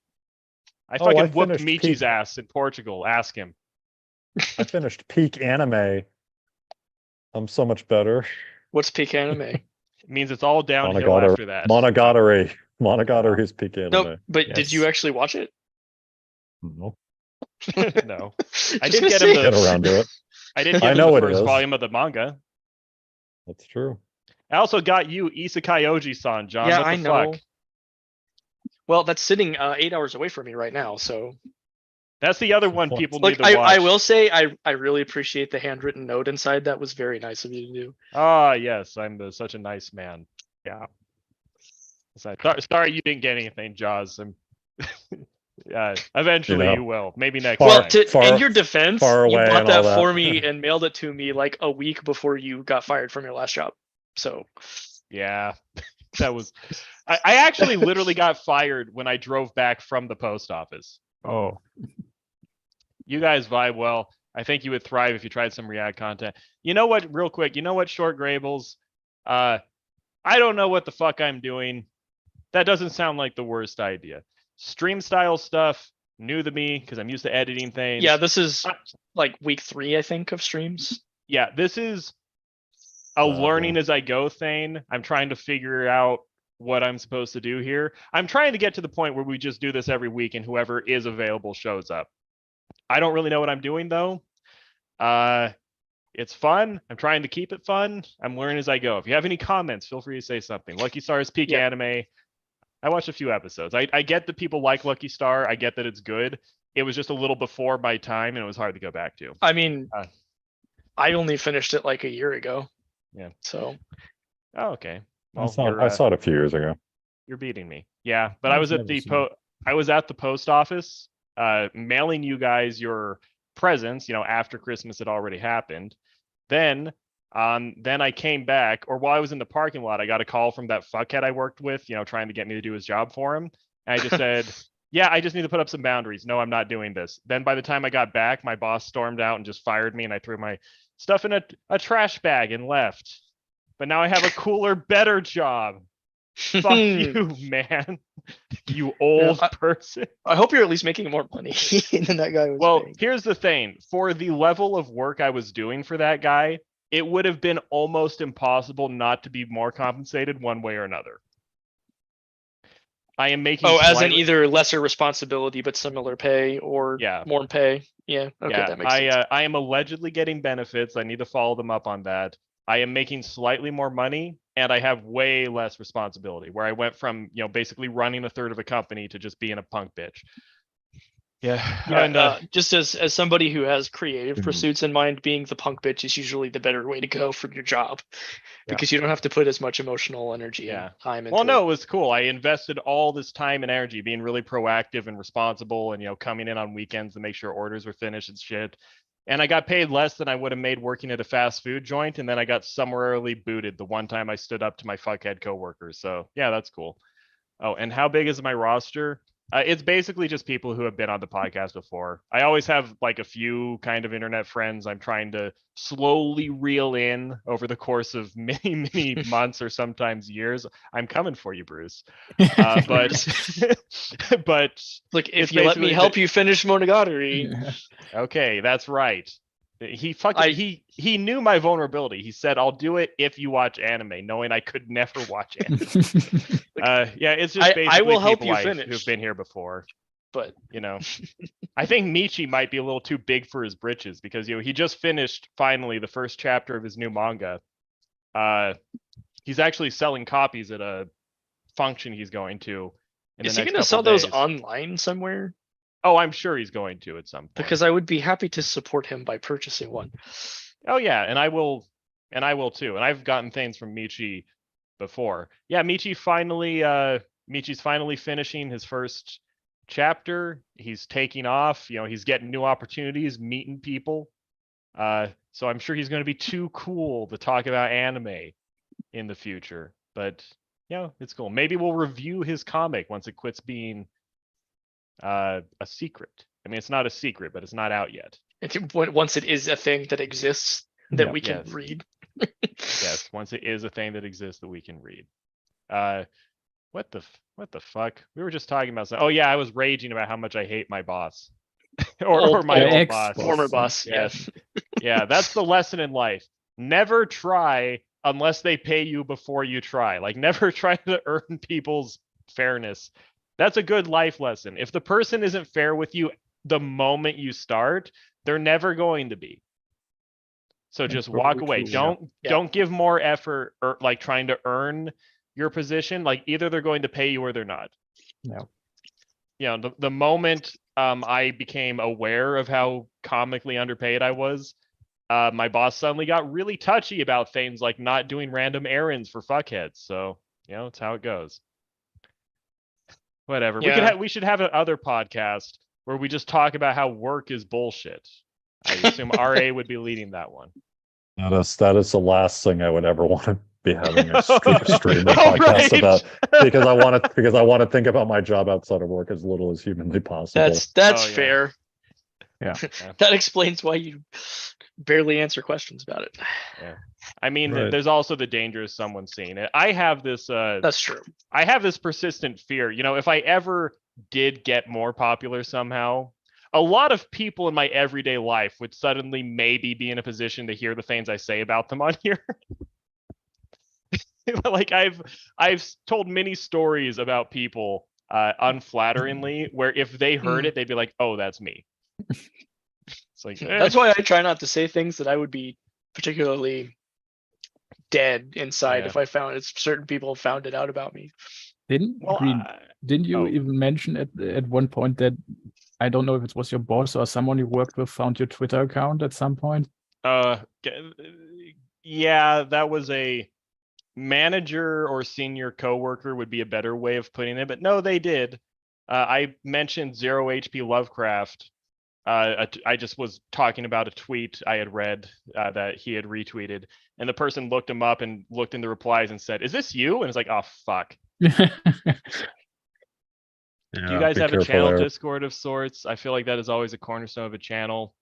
A: I
B: Oh, I
A: fucking whooped
B: finished
A: Michi's
B: peak.
A: ass in Portugal. Ask him.
B: I finished peak anime. I'm so much better.
D: What's peak anime?
A: It means it's all downhill
B: Monogatari.
A: after that.
B: Monogatari. Monogatari is peak anime.
D: No, but did
A: Yes.
D: you actually watch it?
B: No.
A: No. I
D: Just
A: did
D: gonna
A: get
D: say-
A: him
B: Get
A: the.
B: around to it.
A: I did
B: I
A: get him
B: know
A: the
B: it
A: first
B: is.
A: volume of the manga.
B: That's true.
A: I also got you Isekai Oji-san, John.
D: Yeah,
A: what the
D: I know.
A: fuck?
D: Well, that's sitting 8 hours away from me right now, so
A: That's the other one
B: What?
A: people
D: like
A: need to watch.
D: I will say I really appreciate the handwritten note inside. That was very nice of you to do.
A: Ah, yes, such a nice man. Yeah. Sorry you didn't get anything, Jaws. Eventually
B: You know,
A: you will. Maybe next
B: Far-
A: time.
D: Well, in your defense,
B: far
D: you
B: away
D: bought
B: and
D: that
B: all that.
D: for me and mailed it to me like a week before you got fired from your last job. So
A: Yeah. That was I actually literally got fired when I drove back from the post office.
C: Oh,
A: You guys vibe well. I think you would thrive if you tried some React content. You know what, real quick, you know what, Short Grables? I don't know what the fuck I'm doing. That doesn't sound like the worst idea. Stream style stuff, new to me, because I'm used to editing things.
D: yeah, this is like week 3, I think, of streams.
A: Yeah, this is a learning as I go thing. I'm trying to figure out what I'm supposed to do here. I'm trying to get to the point where we just do this every week and whoever is available shows up. I don't really know what I'm doing though. It's fun. I'm trying to keep it fun. I'm learning as I go. If you have any comments, feel free to say something. Lucky Star's peak
D: Yeah.
A: anime. I watched a few episodes. I get that people like Lucky Star. I get that it's good. It was just a little before my time and it was hard to go back to.
D: I mean,
A: Uh,
D: I only finished it like a year ago.
A: Yeah.
D: So
A: Oh, okay.
B: I saw it a few years ago.
A: You're beating me. Yeah, but I
C: I've
A: was at
C: never
A: the
C: seen it.
A: I was at the post office, mailing you guys your presents. You know, after Christmas had already happened. Then I came back, or while I was in the parking lot, I got a call from that fuckhead I worked with. You know, trying to get me to do his job for him. And I just said, "Yeah, I just need to put up some boundaries. No, I'm not doing this." Then by the time I got back, my boss stormed out and just fired me, and I threw my stuff in a trash bag and left. But now I have a cooler, better job. Fuck you, man. You old person.
D: I hope you're at least making more money than that guy was.
A: Well,
D: paying.
A: here's the thing. For the level of work I was doing for that guy, it would have been almost impossible not to be more compensated one way or another. I am making
D: as in
A: slightly-
D: either lesser responsibility but similar pay, or
A: Yeah.
D: more pay. Yeah. Okay,
A: yeah,
D: that makes sense.
A: I am allegedly getting benefits. I need to follow them up on that. I am making slightly more money and I have way less responsibility, where I went from, you know, basically running a third of a company to just being a punk bitch. Yeah.
D: Yeah,
A: And
D: just as somebody who has creative
B: Mhm.
D: pursuits in mind, being the punk bitch is usually the better way to go for your job,
A: Yeah.
D: because you don't have to put as much emotional energy
A: Yeah.
D: and time into
A: well,
D: it.
A: no, it was cool. I invested all this time and energy being really proactive and responsible and, you know, coming in on weekends to make sure orders were finished and shit. And I got paid less than I would have made working at a fast food joint. And then I got summarily booted the one time I stood up to my fuckhead coworkers. So yeah, that's cool. Oh, and how big is my roster? It's basically just people who have been on the podcast before. I always have like a few kind of internet friends I'm trying to slowly reel in over the course of many months or sometimes years. I'm coming for you, Bruce. But but
D: Look, if
A: it's
D: you let me
A: basically
D: help you finish Monogatari,
A: okay, that's right. He fucking he knew my vulnerability. He said, "I'll do it if you watch anime," knowing I could never watch anime. Yeah, it's just
D: I
A: basically
D: will help
A: people
D: you finish.
A: who've been here before.
D: but
A: You know, I think Michi might be a little too big for his britches because, you know, he just finished finally the first chapter of his new manga. He's actually selling copies at a function he's going to. In
D: is
A: the
D: he
A: next
D: gonna
A: couple
D: sell those
A: days.
D: online somewhere?
A: Oh, I'm sure he's going to at some point.
D: Because I would be happy to support him by purchasing one.
A: Oh yeah, and I will too. And I've gotten things from Michi before. Yeah, Michi's finally finishing his first chapter. He's taking off, he's getting new opportunities, meeting people. So I'm sure he's going to be too cool to talk about anime in the future. But it's cool. Maybe we'll review his comic once it quits being a secret. I mean, it's not a secret, but it's not out yet.
D: Once it is a thing that exists that
C: Yeah.
D: we can
A: Yes.
D: read.
A: Yes, once it is a thing that exists that we can read. What the fuck? We were just talking about something. Oh yeah, I was raging about how much I hate my boss. or my old boss.
D: Former boss.
A: Yes. Yeah, that's the lesson in life. Never try unless they pay you before you try. Like, never try to earn people's fairness. That's a good life lesson. If the person isn't fair with you the moment you start, they're never going to be. So
C: That's
A: just walk
C: probably
A: away.
C: true, yeah.
A: Don't give more effort or like trying to earn your position. Like, either they're going to pay you or they're not.
C: Yeah.
A: The moment I became aware of how comically underpaid I was, my boss suddenly got really touchy about things like not doing random errands for fuckheads. So, it's how it goes. Whatever.
D: Yeah.
A: We should have another podcast where we just talk about how work is bullshit. I assume RA would be leading that one.
B: That is the last thing I would ever want to be having a stream or
A: Oh,
B: podcast
A: right.
B: about, because I want to think about my job outside of work as little as humanly possible.
D: That's
A: Oh, yeah.
D: fair.
C: Yeah.
D: That explains why you barely answer questions about it.
A: I mean,
B: Right.
A: there's also the danger of someone seeing it. I have this
D: That's true.
A: I have this persistent fear. If I ever did get more popular somehow, a lot of people in my everyday life would suddenly maybe be in a position to hear the things I say about them on here. Like, I've told many stories about people unflatteringly where if they heard it, they'd be like, "Oh, that's me." It's like,
D: That's why I try not to say things that I would be particularly dead inside
A: Yeah.
D: if I found it. Certain people found it out about me.
C: Didn't you
A: oh.
C: even mention at one point that, I don't know if it was your boss or someone you worked with, found your Twitter account at some point?
A: Yeah, that was a manager or senior coworker would be a better way of putting it, but no, they did. I mentioned 0 HP Lovecraft. I just was talking about a tweet I had read that he had retweeted, and the person looked him up and looked in the replies and said, "Is this you?" And it's like, "Oh fuck." Do you guys have a channel Discord of sorts? I feel like that is always a cornerstone of a channel.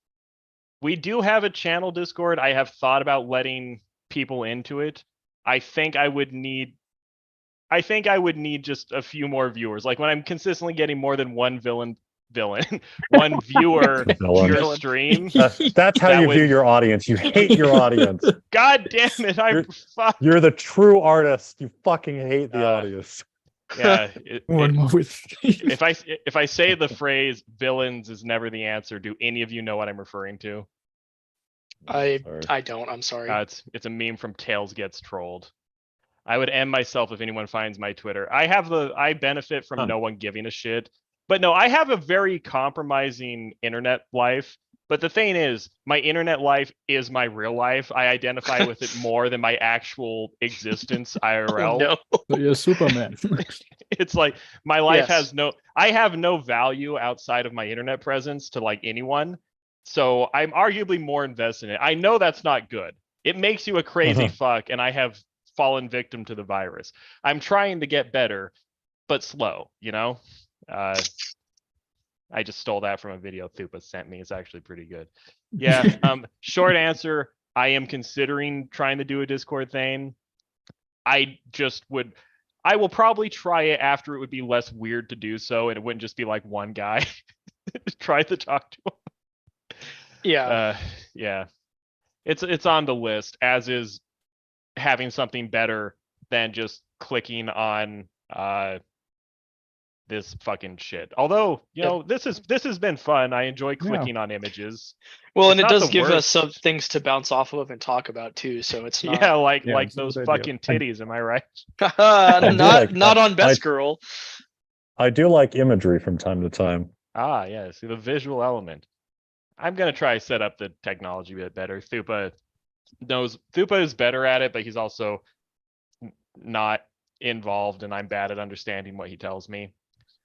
A: We do have a channel Discord. I have thought about letting people into it. I think I would need just a few more viewers. Like, when I'm consistently getting more than one one viewer to your stream.
B: That's how you view your audience. You hate your audience.
A: God damn it!
B: You're the true artist. You fucking hate the audience.
A: Yeah.
C: If
A: If I say the phrase "villains is never the answer," do any of you know what I'm referring to?
D: I don't. I'm sorry.
A: It's a meme from Tails Gets Trolled. I would end myself if anyone finds my Twitter. I benefit from no one giving a shit. But no, I have a very compromising internet life. But the thing is, my internet life is my real life. I identify with it more than my actual existence IRL.
D: No.
C: So you're Superman.
A: It's like my life
D: Yes.
A: I have no value outside of my internet presence to like anyone. So I'm arguably more invested in it. I know that's not good. It makes you a crazy fuck, and I have fallen victim to the virus. I'm trying to get better, but slow, I just stole that from a video Thupa sent me. It's actually pretty good. Yeah. Short answer, I am considering trying to do a Discord thing. I will probably try it after it would be less weird to do so, and it wouldn't just be like one guy try to talk to him.
D: Yeah.
A: Yeah. It's on the list, as is having something better than just clicking on this fucking shit. Although, this has been fun. I enjoy clicking on images.
D: Well,
A: It's
D: and it
A: not
D: does
A: the
D: give us
A: worst.
D: some things to bounce off of and talk about too. So it's not
A: Yeah, like
C: it's a
A: those
C: good idea.
A: fucking titties, am I right?
D: not on Best Girl.
B: I do like imagery from time to time.
A: Ah, yeah. See the visual element. I'm gonna try to set up the technology a bit better. Thupa is better at it, but he's also not involved, and I'm bad at understanding what he tells me.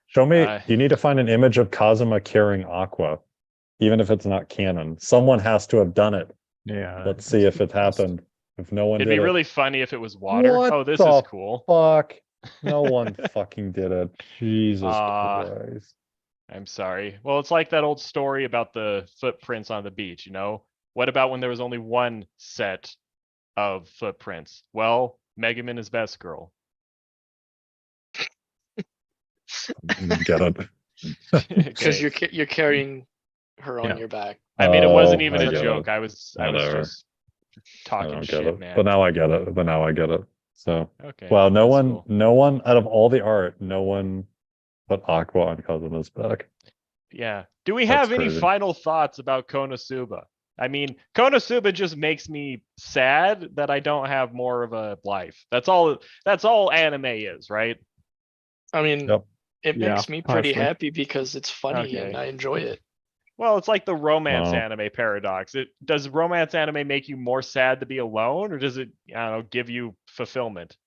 B: Show me.
A: Uh,
B: You need to find an image of Kazuma carrying Aqua, even if it's not canon. Someone has to have done it.
C: Yeah.
B: Let's see if it happened. If no one
A: It'd
B: did
A: be
B: it,
A: really funny if it was water.
B: What
A: Oh, this
B: the
A: is cool.
B: fuck? No one fucking did it. Jesus
A: Ah.
B: Christ.
A: I'm sorry. Well, it's like that old story about the footprints on the beach, you know? What about when there was only one set of footprints? Well, Megumin is best girl.
B: Get it.
D: Because
A: Okay.
D: you're carrying her on
B: Yeah.
D: your back.
A: I mean, it wasn't
B: Oh,
A: even
B: I
A: a
B: get
A: joke.
B: it.
A: I was
B: Whatever.
A: just
B: I
A: talking
B: don't get
A: shit,
B: it.
A: man.
B: But now I get it. But now I get it. So,
A: Okay.
B: wow,
A: that's cool.
B: no one out of all the art, no one put Aqua on Kazuma's back.
A: Yeah. Do we
B: That's
A: have any
B: crazy.
A: final thoughts about Konosuba? I mean, Konosuba just makes me sad that I don't have more of a life. That's all anime is, right?
D: I mean,
B: Yep.
D: it
C: Yeah,
D: makes me pretty
C: partially.
D: happy because it's funny and
A: Okay.
D: I enjoy it.
A: Well, it's like the romance
B: Wow.
A: anime paradox. Does romance anime make you more sad to be alone, or does it, I don't know, give you fulfillment?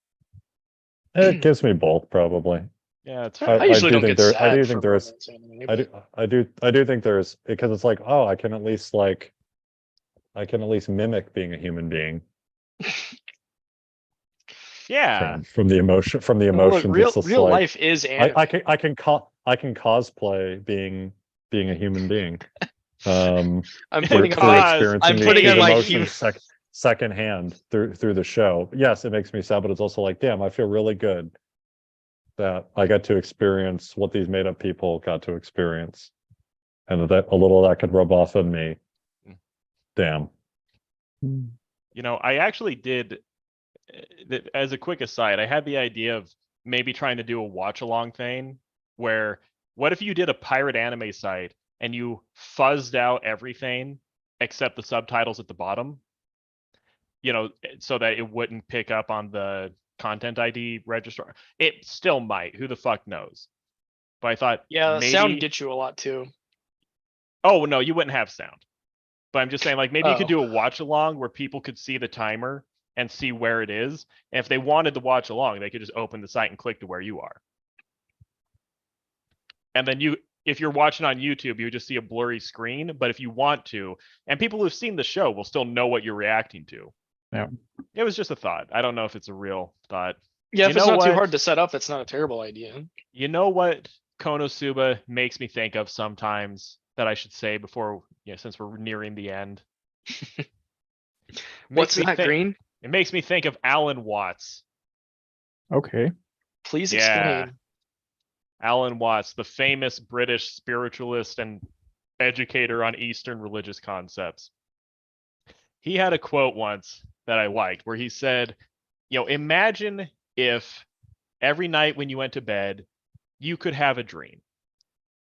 B: It gives me both, probably.
A: Yeah, it's
D: I
A: fair.
D: usually
B: do
D: don't
B: think
D: get
B: there. I do
D: sad
B: think
D: from
B: there's.
D: romance anime,
B: I do think there's, because it's like, oh, I can at least mimic being a human being
A: Yeah,
B: from the emotion
D: Well, look,
B: it's just
D: real
B: like
D: life is anime.
B: I can cosplay being a human being
D: I'm
B: through
D: putting on my
B: experiencing
D: I'm putting
B: these
D: on my
B: emotions secondhand through the show. Yes, it makes me sad, but it's also like, damn, I feel really good that I got to experience what these made up people got to experience, and that a little of that could rub off on me. Damn.
A: you know, I actually did. As a quick aside, I had the idea of maybe trying to do a watch along thing where what if you did a pirate anime site and you fuzzed out everything except the subtitles at the bottom, you know, so that it wouldn't pick up on the content ID registrar. It still might, who the fuck knows? But I thought
D: Yeah,
A: maybe
D: sound gets you a lot too.
A: Oh no, you wouldn't have sound. But I'm just saying, like, maybe you could
D: Oh.
A: do a watch along where people could see the timer and see where it is. And if they wanted to watch along, they could just open the site and click to where you are. And then if you're watching on YouTube, you would just see a blurry screen. But if you want to, and people who've seen the show will still know what you're reacting to.
C: Yeah.
A: It was just a thought. I don't know if it's a real thought.
D: Yeah,
A: You
D: if it's
A: know
D: not too
A: what?
D: hard to set up, it's not a terrible idea.
A: You know what Konosuba makes me think of sometimes that I should say before, since we're nearing the end.
D: What's that, Green?
A: It makes me think of Alan Watts.
C: Okay.
D: Please
A: Yeah.
D: explain.
A: Alan Watts, the famous British spiritualist and educator on Eastern religious concepts. He had a quote once that I liked where he said, imagine if every night when you went to bed, you could have a dream.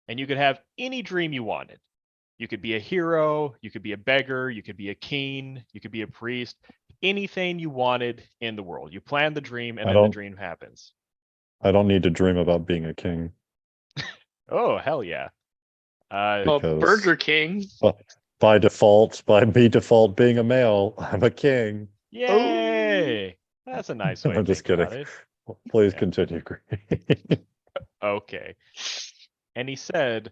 A: And you could have any dream you wanted. You could be a hero, you could be a beggar, you could be a king, you could be a priest, anything you wanted in the world. You plan the dream and then the dream happens.
B: I don't need to dream about being a king.
A: Oh, hell yeah.
D: Burger King.
B: By default, being a male, I'm a king.
A: Yay! Oh. That's a nice way.
B: I'm just kidding. Please continue, Green.
A: Okay. And he said,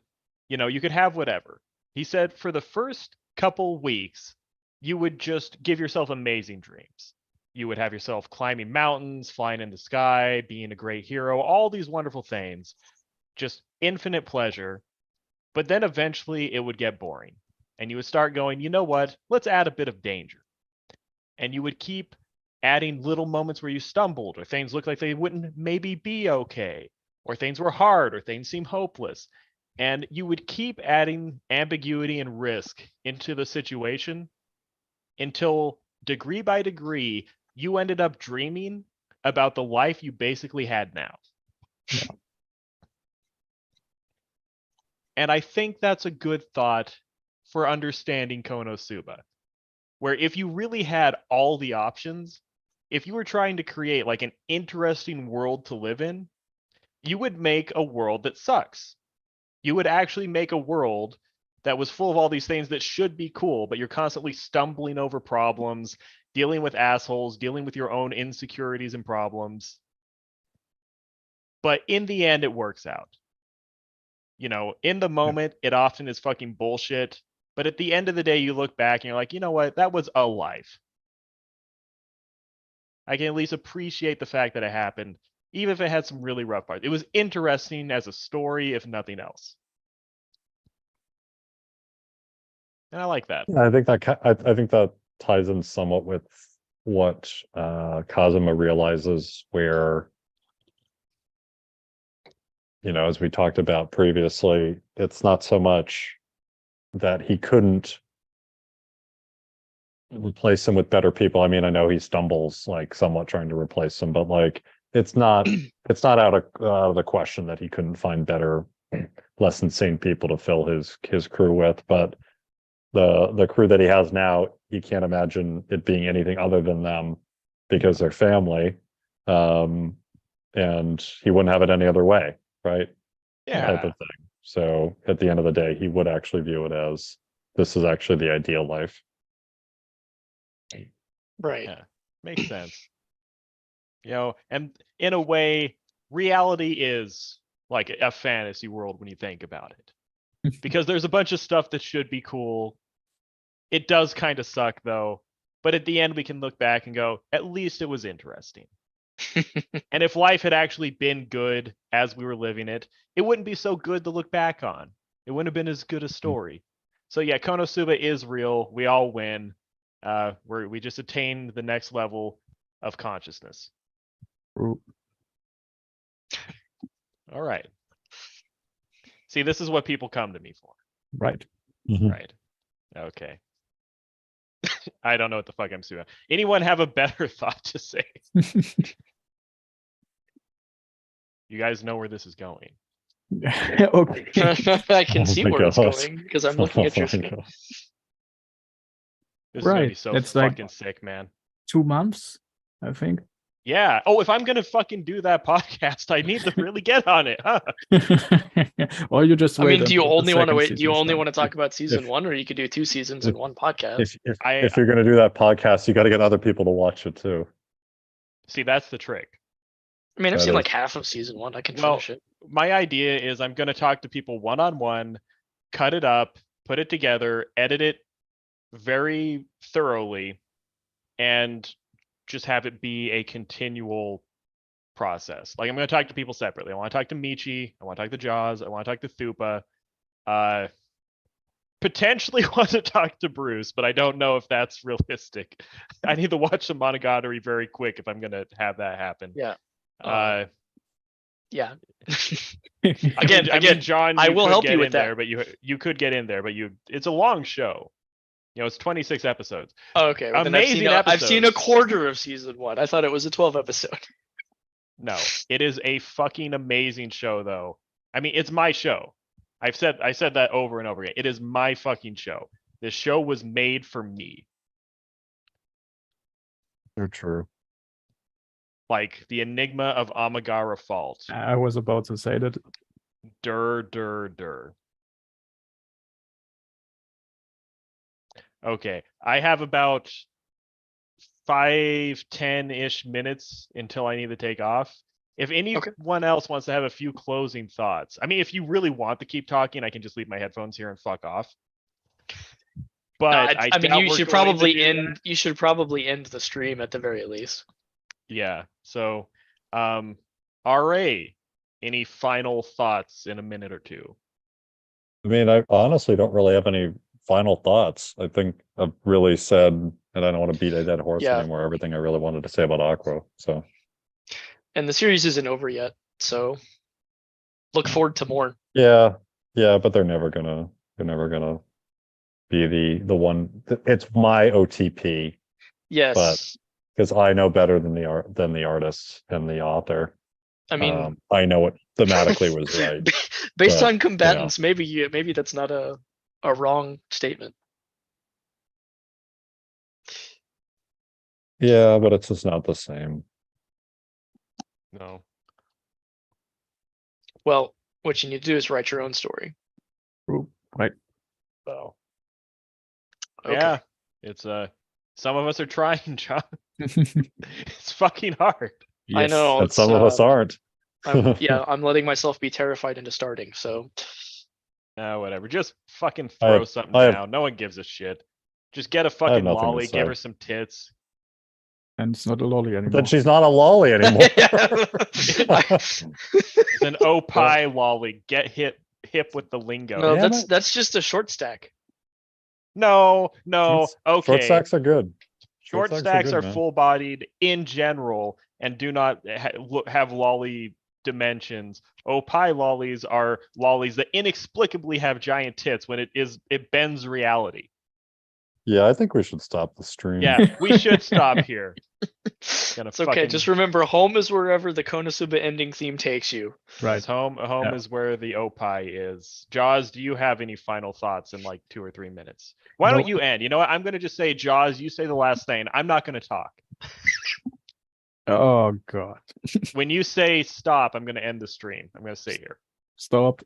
A: you could have whatever. He said for the first couple weeks, you would just give yourself amazing dreams. You would have yourself climbing mountains, flying in the sky, being a great hero, all these wonderful things, just infinite pleasure. But then eventually it would get boring. And you would start going, you know what? Let's add a bit of danger. And you would keep adding little moments where you stumbled, or things looked like they wouldn't maybe be okay, or things were hard, or things seemed hopeless. And you would keep adding ambiguity and risk into the situation until degree by degree, you ended up dreaming about the life you basically had now.
C: Yeah.
A: And I think that's a good thought for understanding Konosuba, where if you really had all the options, if you were trying to create like an interesting world to live in, you would make a world that sucks. You would actually make a world that was full of all these things that should be cool, but you're constantly stumbling over problems, dealing with assholes, dealing with your own insecurities and problems. But in the end, it works out. You know, in the moment, it often is fucking bullshit. But at the end of the day, you look back and you're like, you know what? That was a life. I can at least appreciate the fact that it happened, even if it had some really rough parts. It was interesting as a story, if nothing else. And I like that.
B: I think that I think that ties in somewhat with what Kazuma realizes, where, you know, as we talked about previously, it's not so much that he couldn't replace him with better people. I mean, I know he stumbles like somewhat trying to replace him, but like it's not out of the question that he couldn't find better, less insane people to fill his crew with. But the crew that he has now, he can't imagine it being anything other than them, because they're family. And he wouldn't have it any other way, right?
A: Yeah.
B: Type of thing. So at the end of the day, he would actually view it as, this is actually the ideal life.
D: Right.
A: Yeah. Makes sense. You know, and in a way, reality is like a fantasy world when you think about it. Because there's a bunch of stuff that should be cool. It does kind of suck though. But at the end, we can look back and go, at least it was interesting. And if life had actually been good as we were living it, it wouldn't be so good to look back on. It wouldn't have been as good a story. So yeah, Konosuba is real. We all win. We just attained the next level of consciousness.
C: True.
A: All right. See, this is what people come to me for.
C: Right.
A: Right. Okay. I don't know what the fuck I'm doing. Anyone have a better thought to say? You guys know where this is going.
C: Okay.
D: I can
B: Oh
D: see
B: my
D: where it's
B: gosh.
D: going because I'm looking at your
B: Oh my
D: screen.
B: God.
A: This is gonna be
C: Right,
A: so
C: that's like-
A: fucking sick, man.
C: 2 months, I think.
A: Yeah. Oh, if I'm gonna fucking do that podcast, I need to really get on it, huh?
C: Or you just
D: I
C: wait.
D: mean, do you
C: until the
D: only want to
C: second
D: wait? Do you
C: season's
D: only
C: done.
D: want to talk about season
B: if-
D: one, or you could do 2 seasons in one podcast?
B: If you're going to do that podcast, you got to get other people to watch it too.
A: See, that's the trick.
D: I mean, I've
B: that
D: seen like
B: is-
D: half of season one. I can
A: Well,
D: finish it.
A: My idea is I'm gonna talk to people one-on-one, cut it up, put it together, edit it very thoroughly, and just have it be a continual process. Like I'm going to talk to people separately. I want to talk to Michi. I want to talk to Jaws. I want to talk to Thupa. Potentially want to talk to Bruce, but I don't know if that's realistic. I need to watch some Monogatari very quick if I'm going to have that happen.
D: Yeah.
A: I
D: Yeah.
A: mean, John,
D: I
A: you
D: will
A: could
D: help
A: get
D: you with
A: in
D: that.
A: there, but you could get in there, but it's a long show. You know, it's 26 episodes.
D: Oh, okay. Well, then
A: Amazing
D: I've seen a
A: episodes.
D: quarter of season one. I thought it was a 12 episode.
A: No, it is a fucking amazing show, though. I mean, it's my show. I said that over and over again. It is my fucking show. This show was made for me.
B: They're true.
A: Like the Enigma of Amagara Fault.
C: I was about to say that.
A: Dur. Okay, I have about 5-10-ish minutes until I need to take off. If anyone else wants to have a few closing thoughts, I mean, if you really want to keep talking, I can just leave my headphones here and fuck off. But
D: I mean, you should probably end. You should probably end the stream at the very least.
A: Yeah. So, RA, any final thoughts in a minute or two?
B: I mean, I honestly don't really have any final thoughts. I think I've really said, and I don't want to beat a dead horse anymore, everything I really wanted to say about Aqua. So,
D: and the series isn't over yet, so look forward to more.
B: Yeah, but they're never gonna be the one. It's my OTP.
D: Yes,
B: but because I know better than the artist and the author.
D: I mean,
B: I know what thematically was right.
D: Based on combatants, maybe that's not a wrong statement.
B: Yeah, but it's just not the same.
A: No.
D: Well, What you need to do is write your own story.
C: True. Right.
A: So
D: Okay.
A: yeah, it's some of us are trying, John. It's fucking hard.
D: I know.
B: And some of us aren't.
D: I'm letting myself be terrified into starting. So
A: Whatever. Just fucking
B: I
A: throw
B: have-
A: something
B: I have-
A: down. No one gives a shit. Just get a
B: have
A: fucking
B: nothing to
A: lolly, give
B: say.
A: her some tits.
C: And it's not a lolly anymore.
B: Then she's not a lolly anymore.
A: It's an opie lolly. Get hip with the lingo.
D: no,
B: Damn
D: that's
B: it.
D: that's just a short stack.
A: No,
B: Short
A: okay.
B: stacks are good.
A: Short
B: stacks
A: stacks
B: good,
A: are
B: man.
A: full-bodied in general and do not have lolly dimensions. Opie lollies are lollies that inexplicably have giant tits when it bends reality.
B: Yeah, I think we should stop the stream.
A: Yeah, we should stop here. Gonna
D: It's okay.
A: fucking-
D: Just remember, home is wherever the Konosuba ending theme takes you.
C: Right.
A: His home
C: Yeah.
A: is where the opie is. Jaws, do you have any final thoughts in like 2 or 3 minutes? Why
C: No.
A: don't you end? You know what? I'm gonna just say, Jaws, you say the last thing. I'm not gonna talk.
C: Oh god.
A: When you say stop, I'm gonna end the stream. I'm gonna sit here.
C: Stop.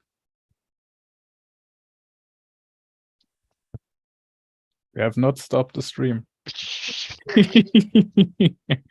C: We have not stopped the stream.